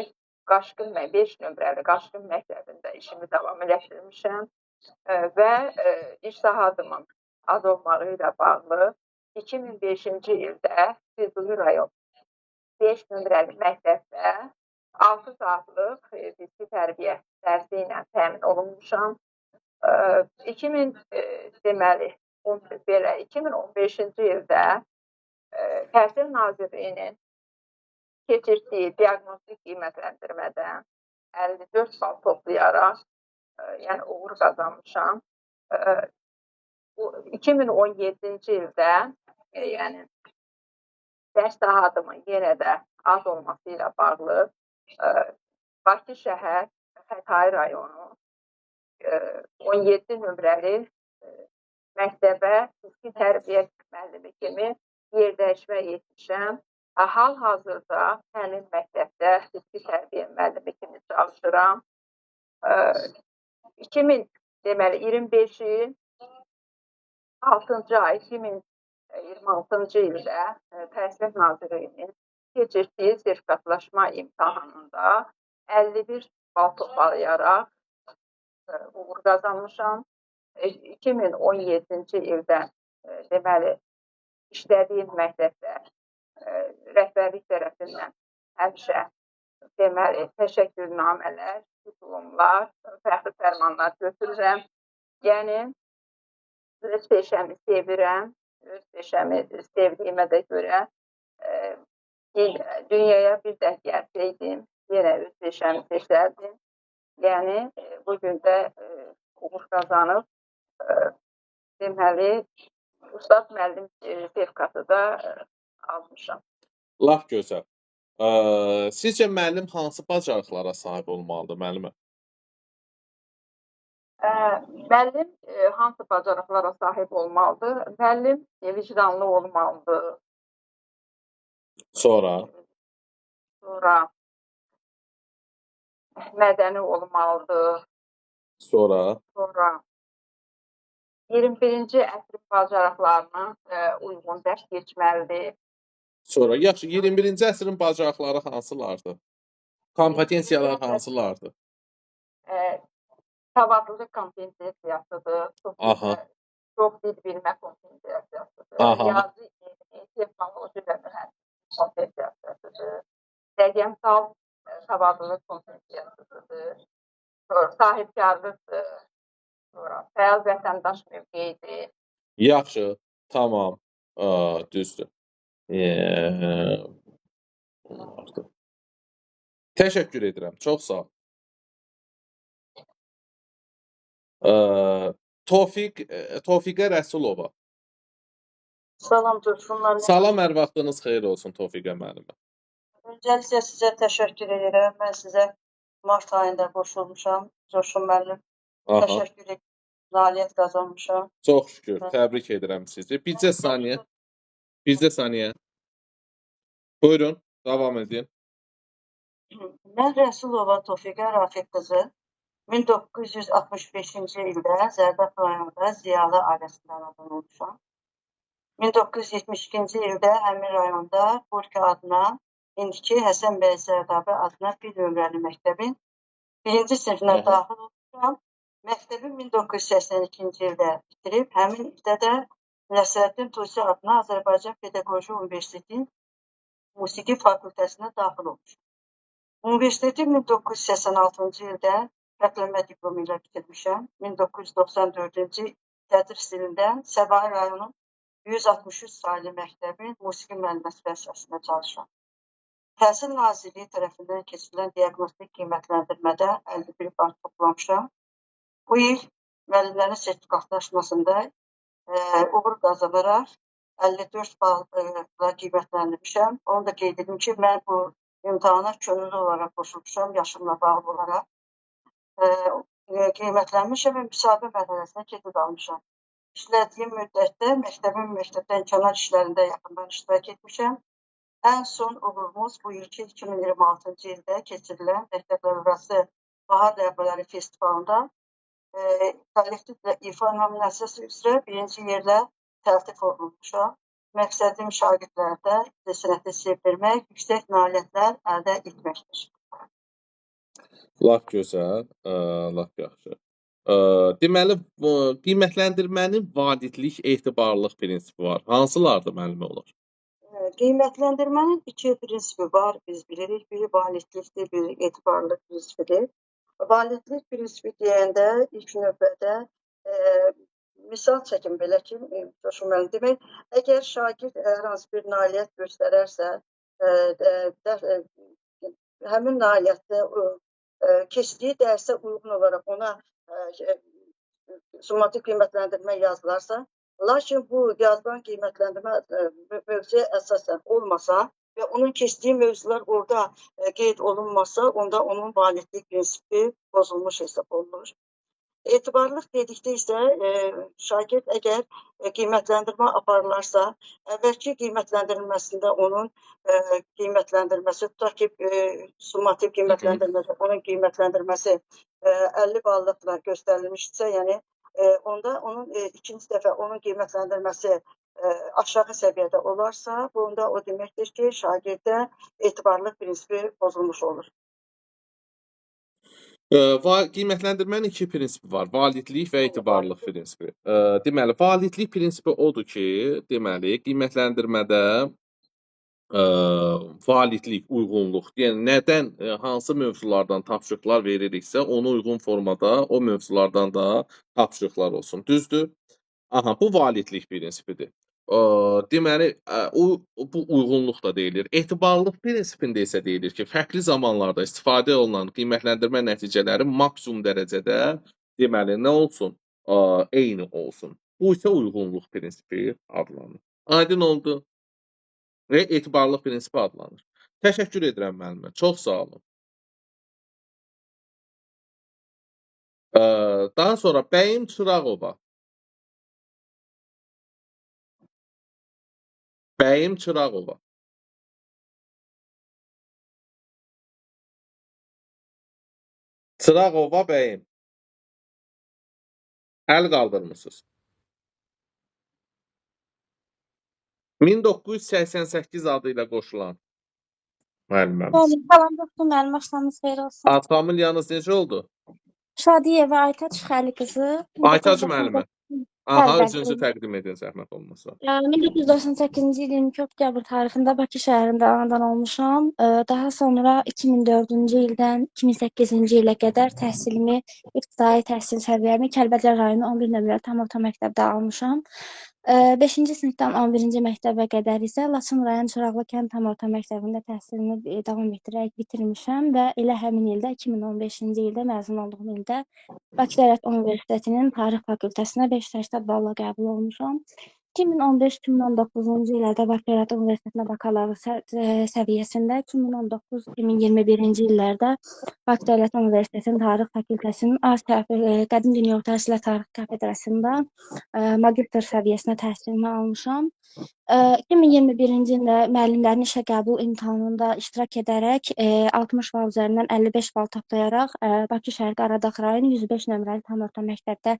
[SPEAKER 8] Qaşqın 5 nömrəli Qaşqın məktəbində işimi davam elətdirmişəm və iş sahatımın az olmağı ilə bağlı 2005-ci ildə Füzuli rayon 5 nömrəli məktəbdə 6 saatlıq fiziki tərbiyə dərsi ilə təmin olunmuşam. 2015-ci ildə Təhsil Nazirliyinin keçirdiyi diaqnostik qiymətləndirmədən 54 bal toplayaraq yəni uğur qazanmışam. 2017-ci ildə yəni dərs saatımın yenə də az olması ilə bağlı Bakı şəhər Xətai rayonu 17 nömrəli məktəbə fiziki tərbiyə müəllimi kimi yerdəyişmə etmişəm. Hal-hazırda həmin məktəbdə fiziki tərbiyə müəllimi kimi çalışıram. 2025-in 6-cı ay 2026-cı ildə Təhsil Nazirliyinin keçirdiyi sertifikatlaşma imtahanında 51 bal toplayaraq uğur qazanmışam. 2017-ci ildə deməli işlədiyim məktəbdə rəhbərlik tərəfindən həmişə deməli təşəkkürnamələr, diplomlar, fəxri fərmanlar götürürəm. Yəni öz peşəmi sevirəm, öz peşəmi sevdiyimə də görə dünyaya bir də gəlsəydim, yenə öz peşəmi seçərdim. Yəni bugün də uğur qazanıb deməli ustad müəllim sertifikatı da almışam.
[SPEAKER 1] Lap gözəl. Sizcə müəllim hansı bacarıqlara sahib olmalıdır müəllimə?
[SPEAKER 8] Müəllim hansı bacarıqlara sahib olmalıdır? Müəllim vicdanlı olmalıdır.
[SPEAKER 1] Sonra
[SPEAKER 8] Mədəni olmalıdır.
[SPEAKER 1] Sonra
[SPEAKER 8] 21-ci əsrin bacarıqlarına uyğun dərs keçməlidir.
[SPEAKER 1] Yaxşı, 21-ci əsrin bacarıqları hansılardır? Kompetensiyalar hansılardır?
[SPEAKER 8] Savadlılıq kompensasiyasıdır. Çox dil bilmə kompensasiyasıdır. Yazı elmi, texnoloji və mühəndislik kompensasiyasıdır. Rəqəmsal savadlılıq kompensasiyasıdır. Sahibkarlıqdır. Fəal vətəndaş mövqeyidir.
[SPEAKER 1] Yaxşı, tamam, düzdür. Təşəkkür edirəm, çox sağ ol. Tofiqə Rəsulova.
[SPEAKER 10] Salam Coşqunlar.
[SPEAKER 1] Salam, hər vaxtınız xeyir olsun Tofiqə müəllimə.
[SPEAKER 10] Öncəliklə sizə təşəkkür edirəm. Mən sizə mart ayında qoşulmuşam. Coşqun müəllim. Təşəkkür edirəm. Nailiyyət qazanmışam.
[SPEAKER 1] Çox şükür, təbrik edirəm sizi. Bircə saniyə. Buyurun, davam edin.
[SPEAKER 10] Mən Rəsulova Tofiqə Rafiq qızı 1965-ci ildə Zərdab rayonunda Ziyalı ailəsində anadan olmuşam. 1972-ci ildə həmin rayonda Burki adına, indiki Həsən bəy Zərdabi adına bir nömrəli məktəbin 1-ci sinifinə daxil olmuşam. Məktəbi 1982-ci ildə bitirib, həmin ildə də Nəsrəddin Tusi adına Azərbaycan Pedaqoji Universitetinin Musiqi Fakültəsinə daxil olmuşam. Universiteti 1986-cı ildə fərqlənmə diplomu ilə bitirmişəm. 1994-cü tədris ilində Səbahi rayonun 163 saylı məktəbin musiqi müəlliməsi vəzifəsində çalışıram. Təhsil Nazirliyi tərəfindən keçirilən diaqnostik qiymətləndirmədə 51 bal toplamışam. Bu il müəllimlərin sertifikatlaşmasında uğur qazanaraq 54 balla qiymətləndirmişəm. Onu da qeyd edim ki, mən bu imtahana könüllü olaraq qoşulmuşam, yaşımla bağlı olaraq. Qiymətlənmişəm və müsahibə mərhələsinə keçid almışam. İşlədiyim müddətdə məktəbdən kənar işlərində yaxından iştirak etmişəm. Ən son uğurumuz bu ilki 2026-cı ildə keçirilən məktəblərarası bahar ləqələri festivalında kollektiv ifa nominasiyası üzrə birinci yerlə təltif olunmuşam. Məqsədim şagirdlərdə sənəti sevdirmək, yüksək nailiyyətlər əldə etməkdir.
[SPEAKER 1] Lap gözəl, lap yaxşı. Deməli, qiymətləndirmənin validlik, etibarlılıq prinsipi var. Hansılardır müəllimə olar?
[SPEAKER 10] Qiymətləndirmənin iki prinsipi var, biz bilirik. Biri validlikdir, biri etibarlılıq prinsipidir. Validlik prinsipi deyəndə ilk növbədə misal çəkin belə ki, demək, əgər şagird hər hansı bir nailiyyət göstərərsə, həmin nailiyyətdə keçdiyi dərsə uyğun olaraq ona summativ qiymətləndirmə yazılarsa, lakin bu yazılan qiymətləndirmə mövzuya əsasən olmasa və onun keçdiyi mövzular orada qeyd olunmasa, onda onun validlik prinsipi pozulmuş hesab olunur. Etibarlılıq dedikdə isə şagird əgər qiymətləndirmə aparılarsa, əvvəlki qiymətləndirilməsində onun qiymətləndirməsi, tutaq ki, summativ qiymətləndirməsi, onun qiymətləndirməsi 50 ballıqla göstərilmişsə, yəni onda onun ikinci dəfə onun qiymətləndirməsi aşağı səviyyədə olarsa, bunda o deməkdir ki, şagirdə etibarlılıq prinsipi pozulmuş olur.
[SPEAKER 1] Qiymətləndirmənin iki prinsipi var. Validlik və etibarlılıq prinsipi. Deməli, validlik prinsipi odur ki, deməli, qiymətləndirmədə validlik, uyğunluq, yəni nədən, hansı mövzulardan tapşırıqlar veririksə, ona uyğun formada o mövzulardan da tapşırıqlar olsun. Düzdür? Aha, bu validlik prinsipidir. Deməli, bu uyğunluq da deyilir. Etibarlılıq prinsipində isə deyilir ki, fərqli zamanlarda istifadə olunan qiymətləndirmə nəticələri maksimum dərəcədə deməli nə olsun? Eyni olsun. Bu isə uyğunluq prinsipi adlanır. Aydın oldu? Və etibarlılıq prinsipi adlanır. Təşəkkür edirəm müəllimə. Çox sağ olun. Daha sonra Bəyim Çırağova. Bəyim Çırağova. Çırağova Bəyim. Əl qaldırmısınız. 1988 adı ilə qoşulan müəlliməmiz.
[SPEAKER 11] Salam dostum, mənim axşamınız xeyir olsun.
[SPEAKER 1] Ad familiyanız necə oldu?
[SPEAKER 11] Şadiyeva Aytaç Xəli qızı.
[SPEAKER 1] Aytaç müəllimə. Aha,
[SPEAKER 11] Bəli, bəli.
[SPEAKER 1] özünüzü təqdim edin zəhmət olmasa.
[SPEAKER 11] 1998-ci ilin 22 oktyabr tarixində Bakı şəhərində anadan olmuşam. Daha sonra 2004-cü ildən 2008-ci ilə qədər təhsilimi, ibtidai təhsil səviyyəmi Kəlbəcər rayonu 11 nömrəli tam orta məktəbdə almışam. 5-ci sinifdən 11-ci məktəbə qədər isə Laçın rayon Çıraqlı kənd tam orta məktəbində təhsilimi davam etdirərək bitirmişəm və elə həmin ildə 2015-ci ildə məzun olduğum ildə Bakı Dövlət Universitetinin Tarix fakültəsinə 580 balla qəbul olmuşam. 2015-2019-cu illərdə Bakı Dövlət Universitetinə bakalavr səviyyəsində, 2019-2021-ci illərdə Bakı Dövlət Universitetinin Tarix fakültəsinin Asiya Qədim Dünya Orta Əsrlər Tarix kafedrasında magistr səviyyəsinə təhsilini almışam. 2021-ci ildə müəllimlərin işə qəbul imtahanında iştirak edərək 60 bal üzərindən 55 bal toplayaraq Bakı şəhər Qaradağ rayonu 105 nömrəli tam orta məktəbdə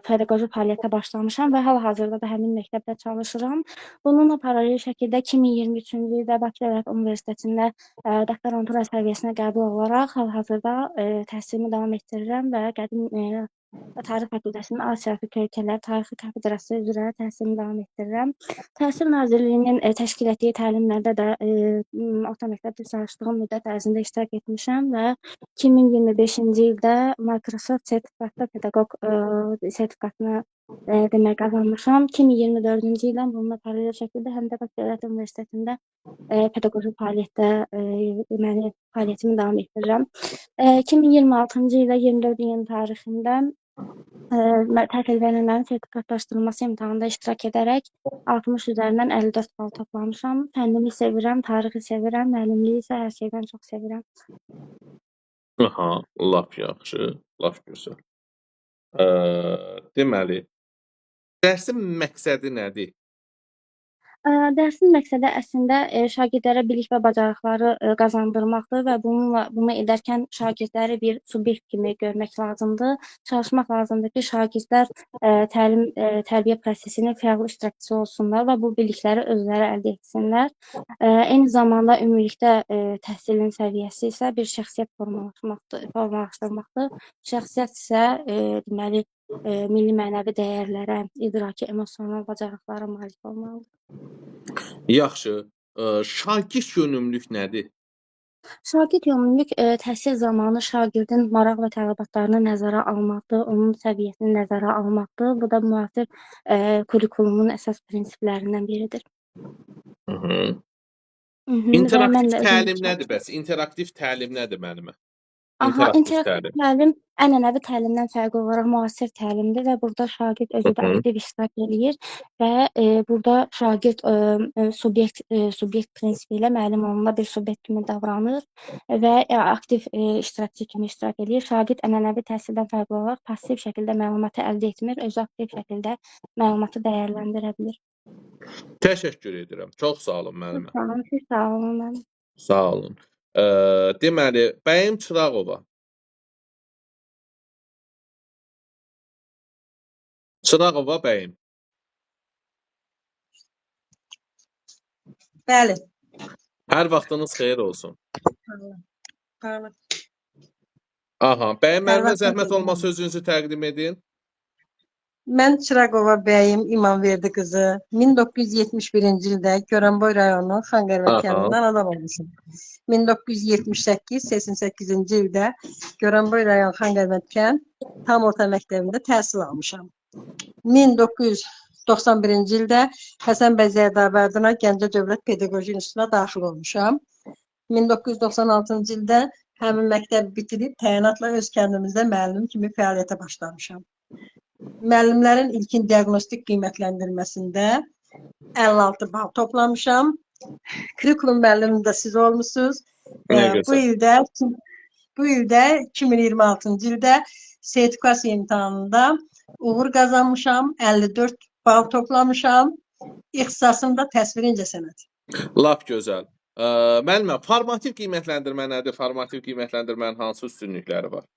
[SPEAKER 11] pedaqoji fəaliyyətə başlamışam və hal-hazırda da həmin məktəbdə çalışıram. Bununla paralel şəkildə 2023-cü ildə Bakı Dövlət Universitetində doktorantura səviyyəsinə qəbul olaraq hal-hazırda təhsilimi davam etdirirəm və Qədim Tarix fakültəsinin Asiya Afrika ölkələri tarixi kafedrası üzrə təhsilimi davam etdirirəm. Təhsil Nazirliyinin təşkil etdiyi təlimlərdə də orta məktəbdə çalışdığım müddət ərzində iştirak etmişəm və 2025-ci ildə Microsoft sertifikatlı pedaqoq sertifikatını demək qazanmışam. 2024-cü ildən bununla paralel şəkildə həm də Bakı Dövlət Universitetində pedaqoji fəaliyyətdə deməli fəaliyyətimi davam etdirirəm. 2026-cı ilə 24 iyun tarixində təhsil verilənlərin sertifikatlaşdırılması imtahanında iştirak edərək 60 üzərindən 54 bal toplamışam. Fənnimi sevirəm, tarixi sevirəm, müəllimliyi isə hər şeydən çox sevirəm.
[SPEAKER 1] Aha, lap yaxşı, lap gözəl. Deməli, dərsin məqsədi nədir?
[SPEAKER 11] Dərsin məqsədi əslində şagirdlərə bilik və bacarıqları qazandırmaqdır və bunu edərkən şagirdləri bir subyekt kimi görmək lazımdır. Çalışmaq lazımdır ki, şagirdlər tərbiyə prosesinin fəal iştirakçısı olsunlar və bu bilikləri özləri əldə etsinlər. Eyni zamanda ümumilikdə təhsilin səviyyəsi isə bir şəxsiyyət formalaşdırmaqdır. Şəxsiyyət isə deməli milli mənəvi dəyərlərə, idraki, emosional bacarıqlara malik olmalıdır.
[SPEAKER 1] Yaxşı, şagird yönümlülük nədir?
[SPEAKER 11] Şagird yönümlülük təhsil zamanı şagirdin maraq və tələbatlarını nəzərə almaqdır, onun səviyyəsini nəzərə almaqdır. Bu da müasir kurikulumun əsas prinsiplərindən biridir.
[SPEAKER 1] İnteraktiv təlim nədir bəs? İnteraktiv təlim nədir müəllimə?
[SPEAKER 11] İnteraktiv təlim ənənəvi təlimdən fərqli olaraq müasir təlimdir və burada şagird özü də aktiv iştirak edir və burada şagird subyekt prinsipi ilə müəllim onunla bir subyekt kimi davranır və aktiv iştirakçı kimi iştirak edir. Şagird ənənəvi təhsildən fərqli olaraq passiv şəkildə məlumatı əldə etmir, özü aktiv şəkildə məlumatı dəyərləndirə bilir.
[SPEAKER 1] Təşəkkür edirəm. Çox sağ olun müəllimə.
[SPEAKER 11] Sağ olun müəllim.
[SPEAKER 1] Sağ olun. Deməli, Bəyim Çırağova. Çırağova Bəyim.
[SPEAKER 10] Bəli.
[SPEAKER 1] Hər vaxtınız xeyir olsun.
[SPEAKER 10] Qarmı.
[SPEAKER 1] Aha, Bəyim müəllimə
[SPEAKER 10] vaxtınız
[SPEAKER 1] zəhmət
[SPEAKER 10] xeyir
[SPEAKER 1] olmasa özünüzü təqdim edin.
[SPEAKER 10] Mən Çırağova Bəyim İmamverdi qızı 1971-ci ildə Goranboy rayonu Xəngərvət kəndindən adam olmuşum. 1978-88-ci ildə Goranboy rayon Xəngərvət kənd tam orta məktəbində təhsil almışam. 1991-ci ildə Həsən bəy Zərdabəduna Gəncə Dövlət Pedaqoji İnstitutuna daxil olmuşam. 1996-cı ildə həmin məktəbi bitirib təyinatla öz kəndimizdə müəllim kimi fəaliyyətə başlamışam. Müəllimlərin ilkin diaqnostik qiymətləndirməsində 56 bal toplamışam. Kurikulum müəllimi də siz olmusunuz. Bu ildə 2026-cı ildə sertifikasiya imtahanında uğur qazanmışam. 54 bal toplamışam. İxtisasım da təsvir incəsənət.
[SPEAKER 1] Lap gözəl. Müəllimə, formativ qiymətləndirmə nədir? Formativ qiymətləndirmənin hansı üstünlükləri var?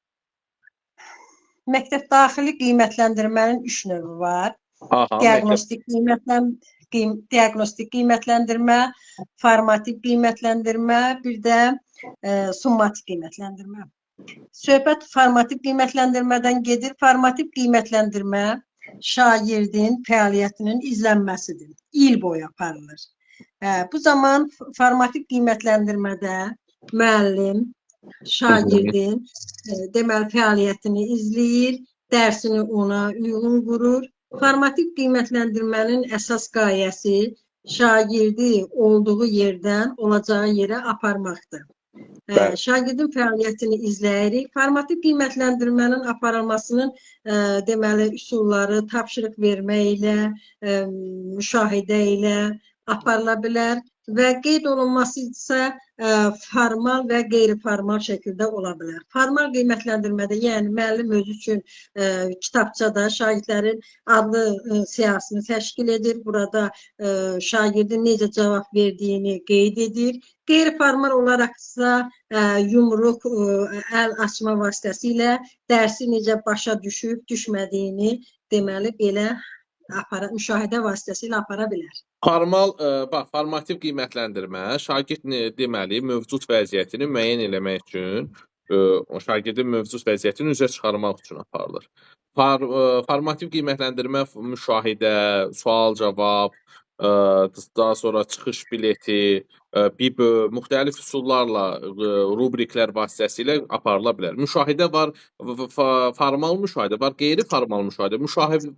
[SPEAKER 10] Məktəb daxili qiymətləndirmənin 3 növü var. Diaqnostik qiymətləndirmə, formativ qiymətləndirmə, bir də summativ qiymətləndirmə. Söhbət formativ qiymətləndirmədən gedir. Formativ qiymətləndirmə şagirdin fəaliyyətinin izlənməsidir. İl boyu aparılır. Bu zaman formativ qiymətləndirmədə müəllim şagirdin deməli fəaliyyətini izləyir, dərsini ona uyğun qurur. Formativ qiymətləndirmənin əsas qayəsi şagirdi olduğu yerdən olacağı yerə aparmaqdır. Şagirdin fəaliyyətini izləyirik. Formativ qiymətləndirmənin aparılmasının deməli üsulları tapşırıq vermə ilə, müşahidə ilə aparıla bilər və qeyd olunması isə formal və qeyri-formal şəkildə ola bilər. Formal qiymətləndirmədə, yəni müəllim özü üçün kitabçada şagirdlərin adlı siyahısını təşkil edir. Burada şagirdin necə cavab verdiyini qeyd edir. Qeyri-formal olaraqsa yumruq, əl açma vasitəsilə dərsi necə başa düşüb, düşmədiyini deməli belə müşahidə vasitəsilə apara bilər.
[SPEAKER 1] Formativ qiymətləndirmə şagird deməli mövcud vəziyyətini müəyyən eləmək üçün, şagirdin mövcud vəziyyətini üzə çıxarmaq üçün aparılır. Formativ qiymətləndirmə müşahidə, sual-cavab, daha sonra çıxış bileti, BİBÖ müxtəlif üsullarla, rubriklər vasitəsilə aparıla bilər. Müşahidə var, formal müşahidə var, qeyri-formal müşahidə.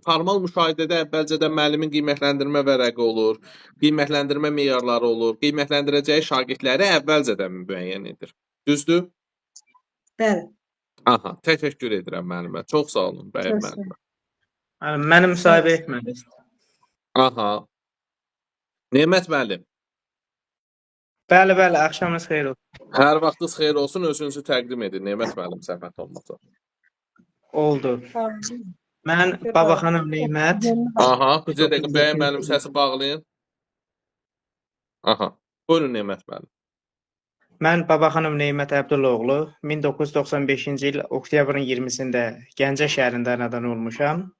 [SPEAKER 1] Formal müşahidədə əvvəlcədən müəllimin qiymətləndirmə vərəqi olur, qiymətləndirmə meyarları olur, qiymətləndirəcəyi şagirdləri əvvəlcədən müəyyən edir. Düzdür?
[SPEAKER 3] Bəli.
[SPEAKER 1] Aha, təşəkkür edirəm müəllimə. Çox sağ olun, bəyəm
[SPEAKER 3] Çox sağ
[SPEAKER 1] müəllimə.
[SPEAKER 7] Məni müsahibə etmədiniz.
[SPEAKER 1] Aha. Nemət müəllim,
[SPEAKER 7] Bəli, bəli, axşamınız xeyir olsun.
[SPEAKER 1] hər vaxtınız xeyir olsun, özünüzü təqdim edin. Nemət müəllim, zəhmət olmasa.
[SPEAKER 7] Oldu. Mən Babaxanım Neymət.
[SPEAKER 1] Aha, bir dəqiqə bəyəm müəllim səsi bağlayın. Aha, buyurun Nemət müəllim.
[SPEAKER 7] Mən Babaxanım Neymət Əbduloğlu 1995-ci il oktyabrın 20-sində Gəncə şəhərində anadan olmuşam.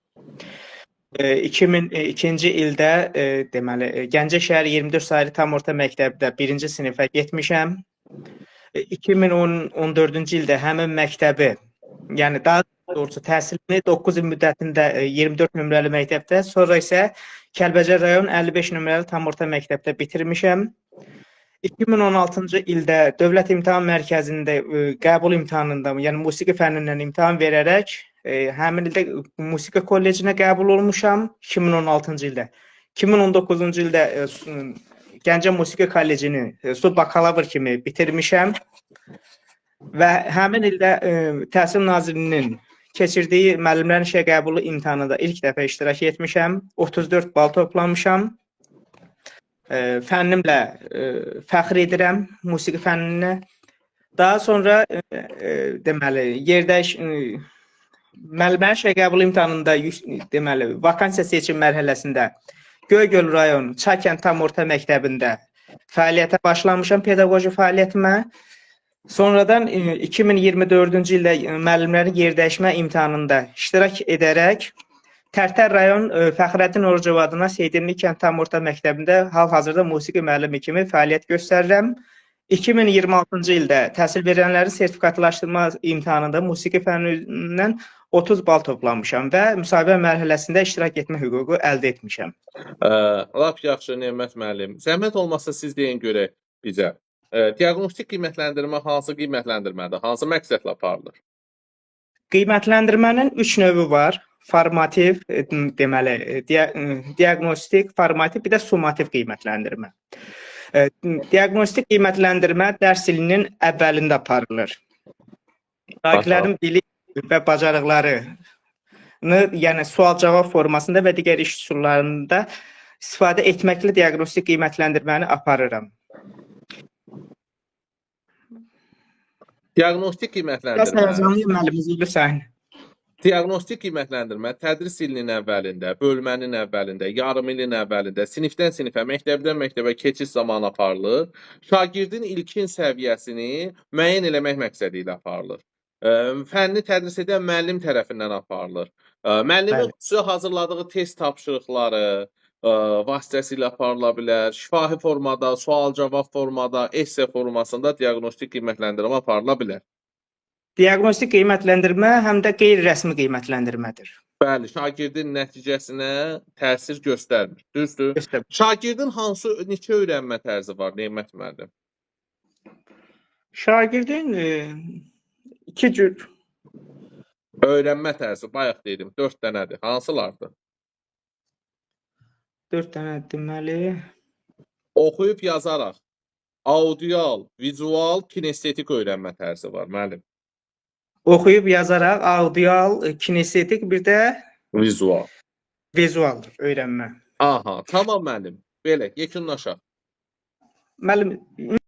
[SPEAKER 7] 2002-ci ildə deməli Gəncə şəhər 24 saylı tam orta məktəbdə 1-ci sinifə getmişəm. 2014-cü ildə həmin məktəbi, yəni daha doğrusu təhsilimi 9 il müddətində 24 nömrəli məktəbdə, sonra isə Kəlbəcər rayon 55 nömrəli tam orta məktəbdə bitirmişəm. 2016-cı ildə Dövlət İmtahan Mərkəzində qəbul imtahanında, yəni musiqi fənnindən imtahan verərək həmin ildə musiqi kollecinə qəbul olmuşam 2016-cı ildə. 2019-cu ildə Gəncə Musiqi Kollecini su bakalavr kimi bitirmişəm və həmin ildə Təhsil Nazirliyinin keçirdiyi müəllimlərin işə qəbulu imtahanında ilk dəfə iştirak etmişəm. 34 bal toplamışam. Fənnimlə fəxr edirəm, musiqi fənninə. Daha sonra deməli müəllimlərin işə qəbul imtahanında deməli vakansiya seçim mərhələsində Göygöl rayon Çaykənd tam orta məktəbində fəaliyyətə başlamışam, pedaqoji fəaliyyətimə. Sonradan 2024-cü ildə müəllimlərin yerdəyişmə imtahanında iştirak edərək Tərtər rayon Fəxrəddin Orucov adına Seydinli kənd tam orta məktəbində hal-hazırda musiqi müəllimi kimi fəaliyyət göstərirəm. 2026-cı ildə təhsil verənlərin sertifikatlaşdırma imtahanında musiqi fənnindən 30 bal toplamışam və müsahibə mərhələsində iştirak etmə hüququ əldə etmişəm.
[SPEAKER 1] Lap yaxşı Nemət müəllim. Zəhmət olmasa siz deyin görək bizə. Diaqnostik qiymətləndirmə hansı qiymətləndirmədir? Hansı məqsədlə aparılır?
[SPEAKER 7] Qiymətləndirmənin 3 növü var. Formativ, deməli, diaqnostik, formativ, bir də summativ qiymətləndirmə. Diaqnostik qiymətləndirmə dərs ilinin əvvəlində aparılır. Şagirdlərin bili və bacarıqlarını, yəni sual-cavab formasında və digər iş üsullarında istifadə etməklə diaqnostik qiymətləndirməni aparıram.
[SPEAKER 1] Diaqnostik qiymətləndirmə. Diaqnostik qiymətləndirmə tədris ilinin əvvəlində, bölmənin əvvəlində, yarım ilin əvvəlində, sinifdən sinifə, məktəbdən məktəbə keçiş zamanı aparılır. Şagirdin ilkin səviyyəsini müəyyən eləmək məqsədi ilə aparılır. Fənni tədris edən müəllim tərəfindən aparılır. Müəllimin xüsusi hazırladığı test tapşırıqları vasitəsilə aparıla bilər. Şifahi formada, sual-cavab formada, esse formasında diaqnostik qiymətləndirmə aparıla bilər.
[SPEAKER 7] Diaqnostik qiymətləndirmə həm də qeyri-rəsmi qiymətləndirmədir.
[SPEAKER 1] Bəli, şagirdin nəticəsinə təsir göstərmir. Düzdür? Şagirdin neçə öyrənmə tərzi var, Nemət müəllim?
[SPEAKER 7] Şagirdin 2 cür
[SPEAKER 1] öyrənmə tərzi, bayaq dedim, 4 dənədir. Hansılardır?
[SPEAKER 7] 4 dənə deməli.
[SPEAKER 1] Oxuyub yazaraq, audial, vizual, kinestetik öyrənmə tərzi var, müəllim.
[SPEAKER 7] Oxuyub yazaraq, audial, kinestetik, bir də
[SPEAKER 1] vizual
[SPEAKER 7] öyrənmə.
[SPEAKER 1] Aha, tamam müəllim. Belə, yekunlaşaq.
[SPEAKER 7] Müəllim,